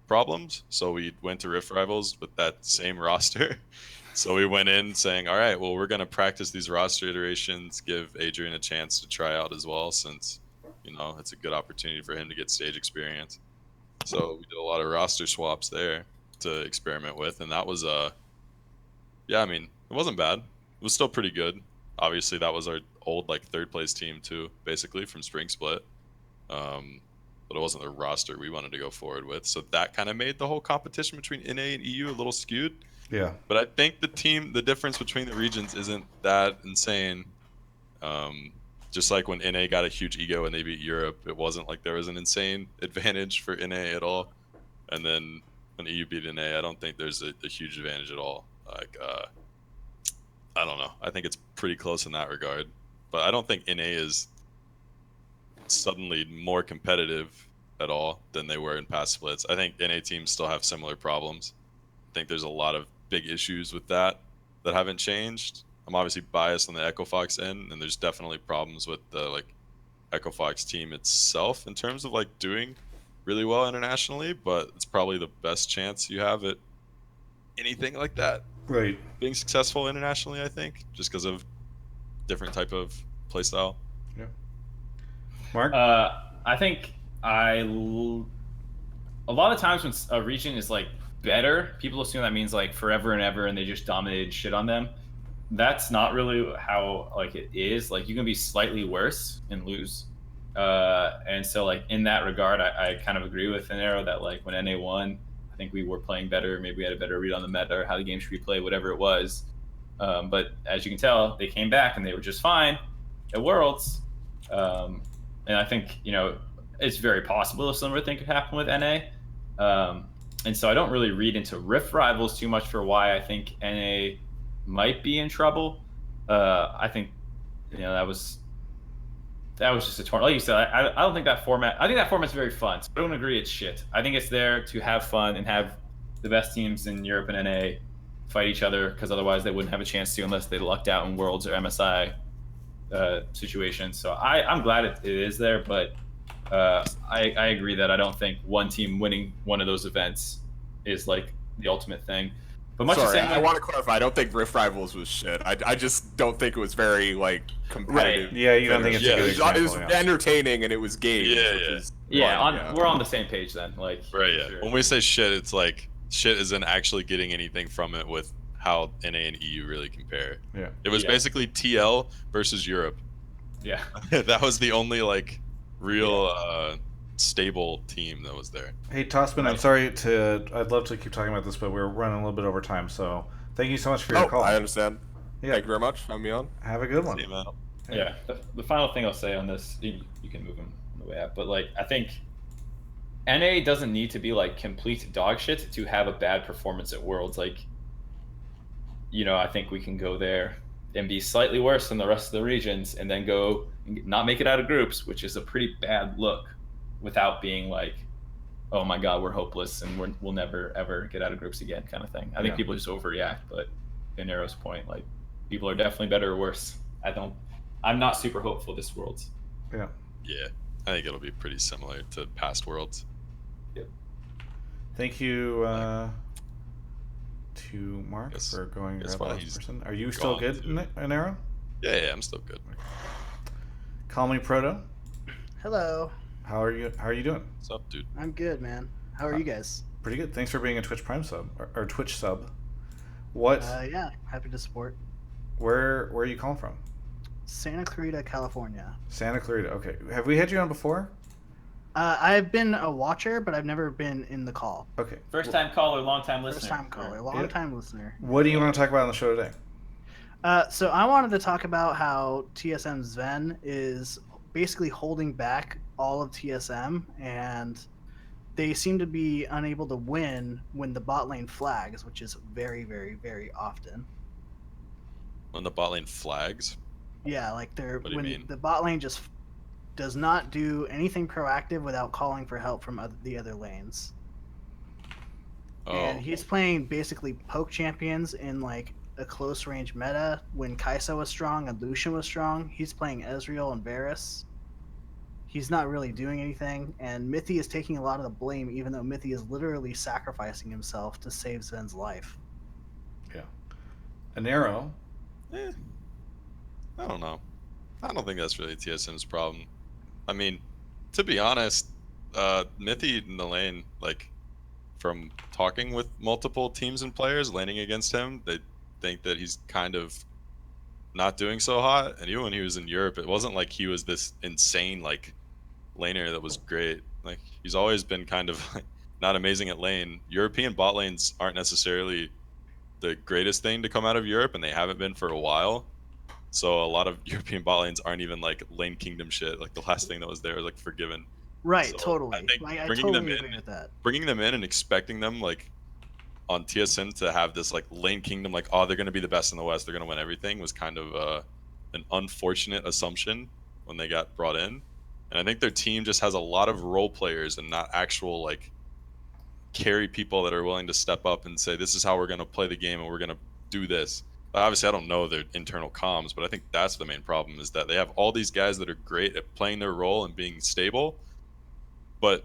problems. So we went to Rift Rivals with that same roster. So we went in saying, all right, well, we're going to practice these roster iterations, give Adrian a chance to try out as well, since, you know, it's a good opportunity for him to get stage experience. So we did a lot of roster swaps there to experiment with, and that was yeah, I mean, it wasn't bad. It was still pretty good. Obviously, that was our old like 3rd place team too, basically from Spring Split. But it wasn't the roster we wanted to go forward with, so that kind of made the whole competition between NA and EU a little skewed. Yeah. But I think the difference between the regions isn't that insane. Just like when NA got a huge ego and they beat Europe, it wasn't like there was an insane advantage for NA at all. And then when EU beat NA, I don't think there's a huge advantage at all. Like, I don't know. I think it's pretty close in that regard. But I don't think NA is suddenly more competitive at all than they were in past splits. I think NA teams still have similar problems. I think there's a lot of big issues with that haven't changed. I'm obviously biased on the Echo Fox end, and there's definitely problems with the like Echo Fox team itself in terms of like doing really well internationally, but it's probably the best chance you have at anything like that. Right. Being successful internationally, I think, just because of different type of playstyle. Yeah. Mark? I think a lot of times when a region is like better, people assume that means like forever and ever and they just dominated shit on them. That's not really how like it is. Like you can be slightly worse and lose And so like in that regard, I kind of agree with AnArrow that like when NA won, I think we were playing better. Maybe we had a better read on the meta or how the game should be played, whatever it was. But as you can tell, they came back and they were just fine at Worlds. And I think, you know, it's very possible a similar thing could happen with NA. And so I don't really read into Rift Rivals too much for why I think NA might be in trouble. I think, you know, that was just a tournament. Like you said, I don't think that format. I think that format's very fun. So I don't agree it's shit. I think it's there to have fun and have the best teams in Europe and NA fight each other, because otherwise they wouldn't have a chance to unless they lucked out in Worlds or MSI situations. So I'm glad it is there, but I agree that I don't think one team winning one of those events is like the ultimate thing. But much the Sorry, same I want to clarify. I don't think Rift Rivals was shit. I just don't think it was very like competitive. Right. Yeah, you don't think it's a good example, It was yeah. entertaining and it was games. We're on the same page then. Like, Right, yeah. sure. When we say shit, it's like shit isn't actually getting anything from it with how NA and EU really compare. Yeah. It was basically TL versus Europe. Yeah. That was the only like real stable team that was there. Hey, Toastmen, I'm sorry I'd love to keep talking about this, but we're running a little bit over time, so thank you so much for your call. I understand. Yeah. Thank you very much for having me on. Have a good one. See you, man. Yeah. The final thing I'll say on this, you can move him on the way out, but like I think NA doesn't need to be like complete dog shit to have a bad performance at Worlds. Like, you know, I think we can go there and be slightly worse than the rest of the regions and then go and not make it out of groups, which is a pretty bad look, without being like, oh my god, we're hopeless and we'll never ever get out of groups again kind of thing. I think people just overreact, but AnArrow's point, like, people are definitely better or worse. I'm not super hopeful this Worlds. Yeah. Yeah, I think it'll be pretty similar to past Worlds. Yep. Thank you to Mark for going guess grab why the last he's person. Are you still good in AnArrow? Yeah, I'm still good. Call me Proto. Hello. How are you doing? What's up, dude? I'm good, man. How are you guys? Pretty good. Thanks for being a Twitch Prime sub or Twitch sub. What? Yeah, happy to support. Where are you calling from? Santa Clarita, California. Santa Clarita. Okay. Have we had you on before? I've been a watcher, but I've never been in the call. Okay. First time caller, long time listener. First time caller, long time listener. What do you want to talk about on the show today? So I wanted to talk about how TSM Zven is basically holding back all of TSM, and they seem to be unable to win when the bot lane flags, which is very, very, very often. When the bot lane flags? Yeah, like What do you mean? the bot lane just does not do anything proactive without calling for help from the other lanes. Oh. And he's playing basically poke champions in like a close range meta. When Caza was strong and Lucian was strong, he's playing Ezreal and Varus. He's not really doing anything, and Mithy is taking a lot of the blame, even though Mithy is literally sacrificing himself to save Zven's life. Yeah. AnArrow. I don't know. I don't think that's really TSM's problem. I mean, to be honest, Mithy in the lane, like, from talking with multiple teams and players laning against him, they think that he's kind of not doing so hot. And even when he was in Europe, it wasn't like he was this insane, like, laner that was great. Like, he's always been kind of like, not amazing at lane. European bot lanes aren't necessarily the greatest thing to come out of Europe, and they haven't been for a while. So a lot of European bot lanes aren't even like lane kingdom shit. Like the last thing that was there was like Forgiven. Right, So totally. I think I bringing totally them agree in, with that. bringing them in and expecting them like on TSM to have this like lane kingdom, like, oh, they're going to be the best in the West, they're going to win everything, was kind of an unfortunate assumption when they got brought in. And I think their team just has a lot of role players and not actual like carry people that are willing to step up and say, this is how we're going to play the game and we're going to do this. Obviously, I don't know their internal comms, but I think that's the main problem, is that they have all these guys that are great at playing their role and being stable, but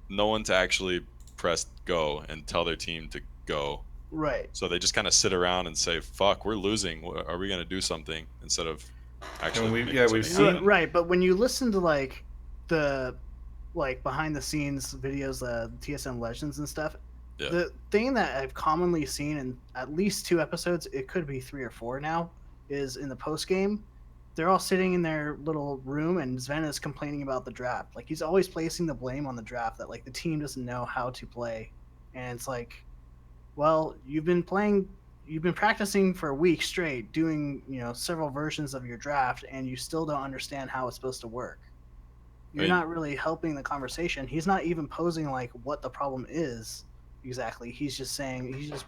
no one to actually press go and tell their team to go. Right. So they just kind of sit around and say, fuck, we're losing. Are we going to do something? Instead of actually... we've seen... Right, but when you listen to like the behind the scenes videos, TSM Legends and stuff, yeah. The thing that I've commonly seen in at least 2 episodes, it could be 3 or 4 now, is in the post game, they're all sitting in their little room, and Zven is complaining about the draft. Like, he's always placing the blame on the draft, that like the team doesn't know how to play, and it's like, well, you've been practicing for a week straight, doing several versions of your draft, and you still don't understand how it's supposed to work. You're not really helping the conversation. He's not even posing like what the problem is exactly. He's just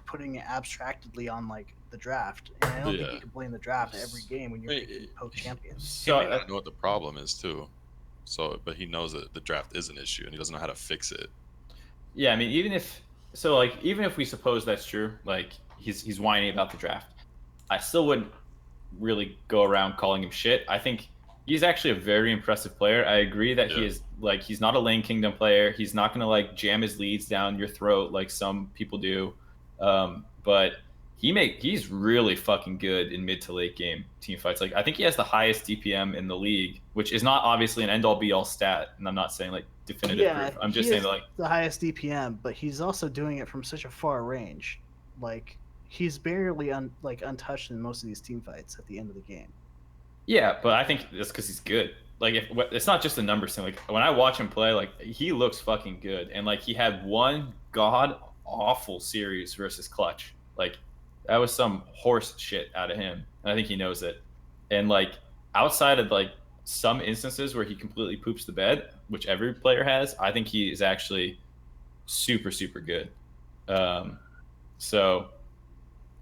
putting it abstractly on like the draft. And I don't think you can blame the draft every game when you're picking poke champions. So he may not know what the problem is too. So, but he knows that the draft is an issue and he doesn't know how to fix it. Yeah, I mean, even if we suppose that's true, like he's whining about the draft, I still wouldn't really go around calling him shit. I think he's actually a very impressive player. I agree that he is like, he's not a lane kingdom player. He's not gonna like jam his leads down your throat like some people do. But he's really fucking good in mid to late game team fights. Like, I think he has the highest DPM in the league, which is not obviously an end all be all stat. And I'm not saying like definitive proof. I'm just saying like the highest DPM, but he's also doing it from such a far range. Like, he's barely untouched in most of these team fights at the end of the game. Yeah, but I think that's because he's good. Like, it's not just a numbers thing. Like, when I watch him play, like, he looks fucking good. And like, he had one god awful series versus Clutch. Like, that was some horse shit out of him, and I think he knows it. And like, outside of like some instances where he completely poops the bed, which every player has, I think he is actually super good. So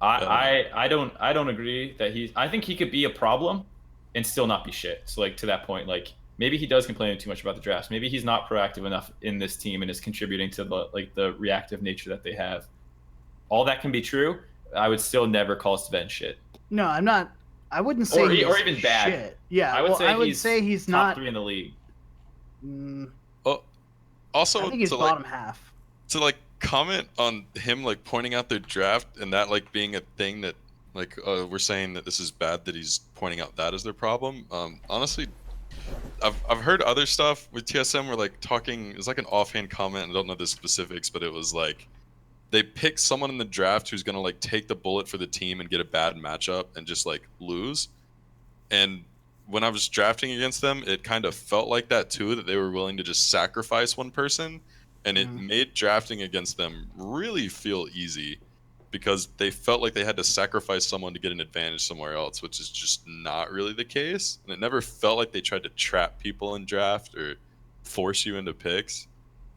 I don't agree that I think he could be a problem and still not be shit. So like, to that point, like, maybe he does complain too much about the drafts. Maybe he's not proactive enough in this team and is contributing to the reactive nature that they have. All that can be true. I would still never call Zven shit. No, I'm not. I wouldn't say or he's even bad. Shit. Yeah, I would say he's top not 3 in the league. Also, I think he's bottom half. To like comment on him like pointing out their draft and that like being a thing that like we're saying that this is bad that he's pointing out that as their problem. Honestly, I've heard other stuff with TSM where like talking, it's like an offhand comment. I don't know the specifics, but it was like they pick someone in the draft who's gonna like take the bullet for the team and get a bad matchup and just like lose. And when I was drafting against them, it kind of felt like that too, that they were willing to just sacrifice one person, and it made drafting against them really feel easy because they felt like they had to sacrifice someone to get an advantage somewhere else, which is just not really the case. And it never felt like they tried to trap people in draft or force you into picks.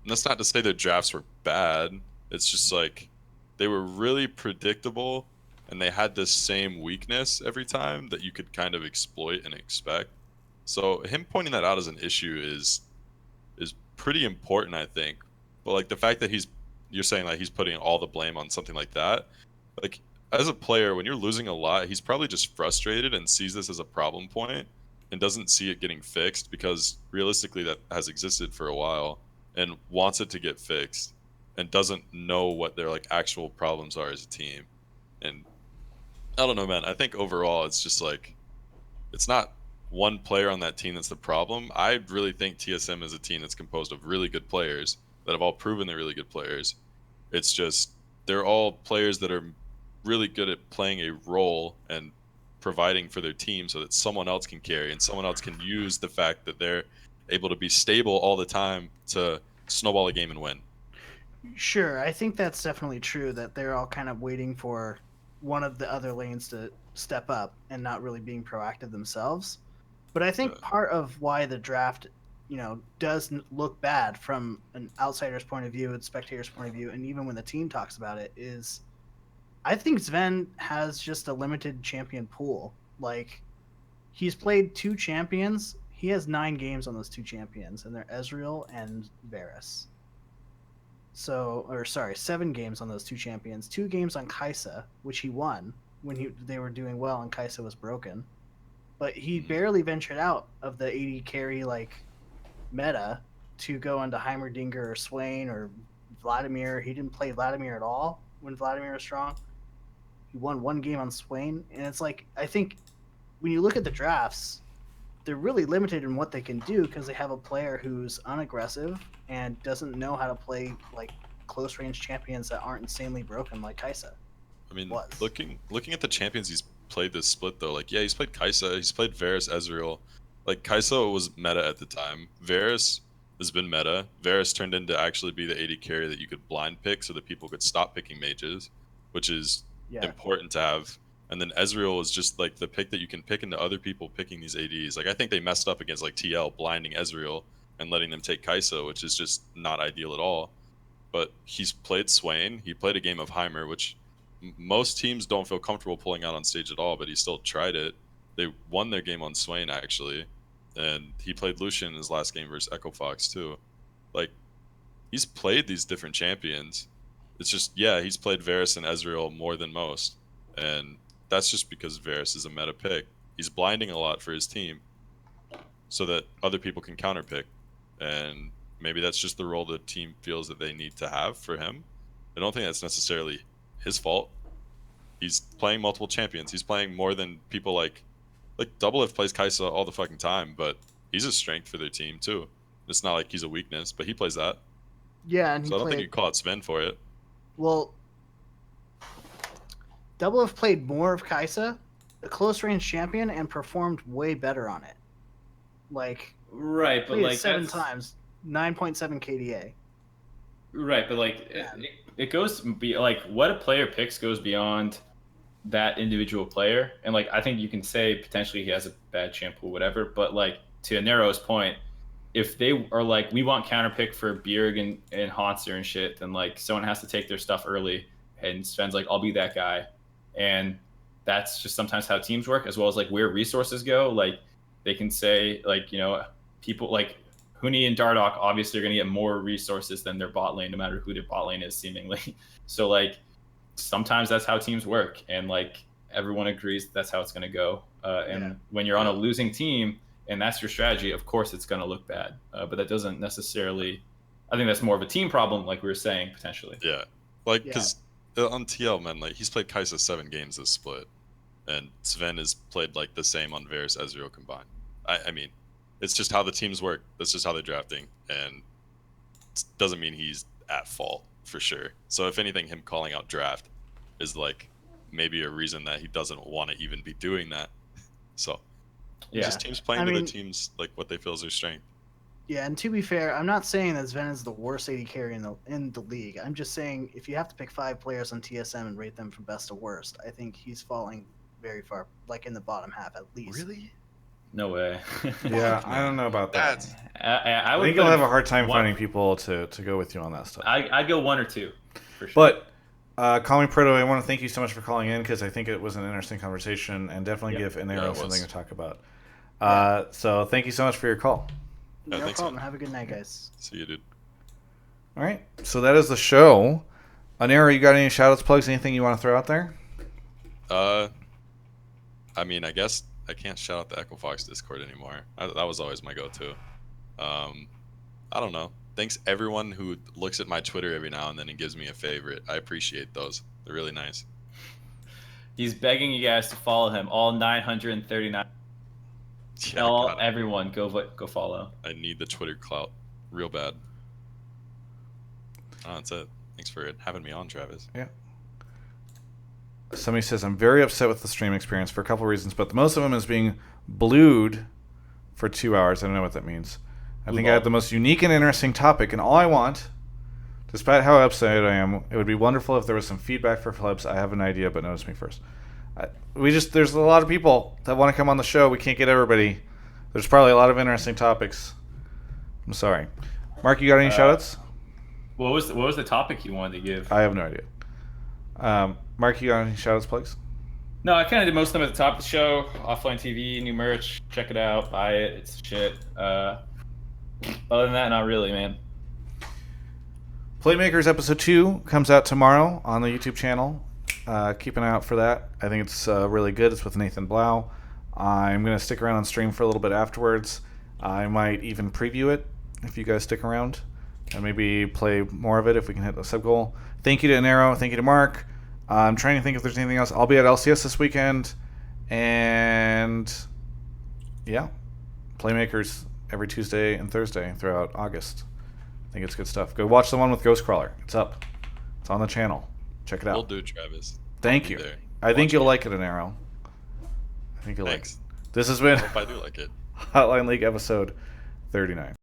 And that's not to say their drafts were bad. It's just like they were really predictable and they had this same weakness every time that you could kind of exploit and expect. So him pointing that out as an issue is pretty important, I think. But like the fact that you're saying like he's putting all the blame on something like that, like as a player, when you're losing a lot, he's probably just frustrated and sees this as a problem point and doesn't see it getting fixed because realistically that has existed for a while and wants it to get fixed and doesn't know what their like actual problems are as a team. And I don't know, man. I think overall it's just like it's not one player on that team that's the problem. I really think TSM is a team that's composed of really good players that have all proven they're really good players. It's just they're all players that are really good at playing a role and providing for their team so that someone else can carry and someone else can use the fact that they're able to be stable all the time to snowball a game and win. Sure, I think that's definitely true, that they're all kind of waiting for one of the other lanes to step up and not really being proactive themselves. But I think part of why the draft, does look bad from an outsider's point of view, a spectator's point of view, and even when the team talks about it, is I think Zven has just a limited champion pool. Like, he's played 2 champions. He has 9 games on those 2 champions, and they're Ezreal and Varus. 7 games on those 2 champions. 2 games on Caza, which he won when they were doing well and Caza was broken. But he barely ventured out of the 80 carry meta to go into Heimerdinger or Swain or Vladimir. He didn't play Vladimir at all when Vladimir was strong. He won 1 game on Swain, and it's like, I think when you look at the drafts, they're really limited in what they can do because they have a player who's unaggressive and doesn't know how to play like close range champions that aren't insanely broken like Caza. I mean, looking at the champions he's played this split though. Like, yeah, he's played Kaisa, he's played Varus, Ezreal. Like, Kaisa was meta at the time. Varus has been meta. Varus turned into actually be the AD carry that you could blind pick so that people could stop picking mages, which is important to have. And then Ezreal is just like the pick that you can pick into other people picking these ADs. Like, I think they messed up against like TL blinding Ezreal and letting them take Kaisa, which is just not ideal at all. But he's played Swain. He played a game of Heimer, which most teams don't feel comfortable pulling out on stage at all, but he still tried it. They won their game on Swain, actually. And he played Lucian in his last game versus Echo Fox, too. Like, he's played these different champions. It's just, yeah, he's played Varus and Ezreal more than most. And that's just because Varus is a meta pick. He's blinding a lot for his team so that other people can counterpick. And maybe that's just the role the team feels that they need to have for him. I don't think that's necessarily his fault. He's playing multiple champions. He's playing more than people like Doublelift plays Kaisa all the fucking time, but he's a strength for their team too. It's not like he's a weakness, but he plays that. Yeah, and so I don't think you call it Zven for it. Well, Doublelift played more of Kaisa, a close range champion, and performed way better on it. Like, right, but played it like 7 times, 9.7 KDA. Right, but like it goes like what a player picks goes beyond that individual player, and like I think you can say potentially he has a bad champ or whatever, but like to AnArrow's point, if they are like we want counterpick for Bjerg and Haunter and shit, then like someone has to take their stuff early, and Sven's like I'll be that guy, and that's just sometimes how teams work, as well as like where resources go. Like they can say like people like Huni and Dardoch obviously are going to get more resources than their bot lane, no matter who their bot lane is, seemingly. So, like, sometimes that's how teams work, and, like, everyone agrees that's how it's going to go. And when you're on a losing team and that's your strategy, of course it's going to look bad. But that doesn't necessarily... I think that's more of a team problem, like we were saying, potentially. Yeah. Like, because on TL, man, like, he's played Kaisa 7 games this split, and Zven has played, like, the same on Varus, Ezreal combined. I mean... It's just how the teams work. That's just how they're drafting, and it doesn't mean he's at fault for sure. So if anything, him calling out draft is like maybe a reason that he doesn't want to even be doing that. So just teams playing to the teams like what they feel is their strength. Yeah, and to be fair, I'm not saying that Zven is the worst AD carry in the league. I'm just saying if you have to pick 5 players on TSM and rate them from best to worst, I think he's falling very far, like in the bottom half at least. Really? No way. Yeah, I don't know about that. I think you'll have a hard time finding people to go with you on that stuff. I'd go 1 or 2, for sure. But call me Proto. I want to thank you so much for calling in because I think it was an interesting conversation and definitely give AnArrow something to talk about. So thank you so much for your call. No problem. Have a good night, guys. See you, dude. All right. So that is the show. AnArrow, you got any shout-outs, plugs, anything you want to throw out there? I mean, I guess I can't shout out the Echo Fox Discord anymore. That was always my go-to. I don't know. Thanks everyone who looks at my Twitter every now and then and gives me a favorite. I appreciate those. They're really nice. He's begging you guys to follow him. All 939. Yeah, Everyone, go follow. I need the Twitter clout real bad. Oh, that's it. Thanks for having me on, Travis. Yeah. Somebody says, I'm very upset with the stream experience for a couple reasons, but the most of them is being blued for 2 hours. I don't know what that means. I think I had the most unique and interesting topic, and all I want, despite how upset I am, it would be wonderful if there was some feedback for Phillips. I have an idea, but notice me first. There's a lot of people that want to come on the show. We can't get everybody. There's probably a lot of interesting topics. I'm sorry. Mark, you got any shout-outs? What was the topic you wanted to give? I have no idea. Mark, you got any shout-outs, plugs? No, I kind of did most of them at the top of the show. Offline TV, new merch, check it out, buy it. It's shit. Other than that, not really, man. Playmakers Episode 2 comes out tomorrow on the YouTube channel. Keep an eye out for that. I think it's really good. It's with Nathan Blau. I'm going to stick around on stream for a little bit afterwards. I might even preview it if you guys stick around, and maybe play more of it if we can hit the sub goal. Thank you to AnArrow. Thank you to Mark. I'm trying to think if there's anything else. I'll be at LCS this weekend. And yeah, Playmakers every Tuesday and Thursday throughout August. I think it's good stuff. Go watch the one with Ghostcrawler. It's up. It's on the channel. Check it out. We'll do, Travis. Thank you. I think you'll like it, AnArrow. I think you'll like it. Thanks. This has been I hope I do like it. Hotline League episode 39.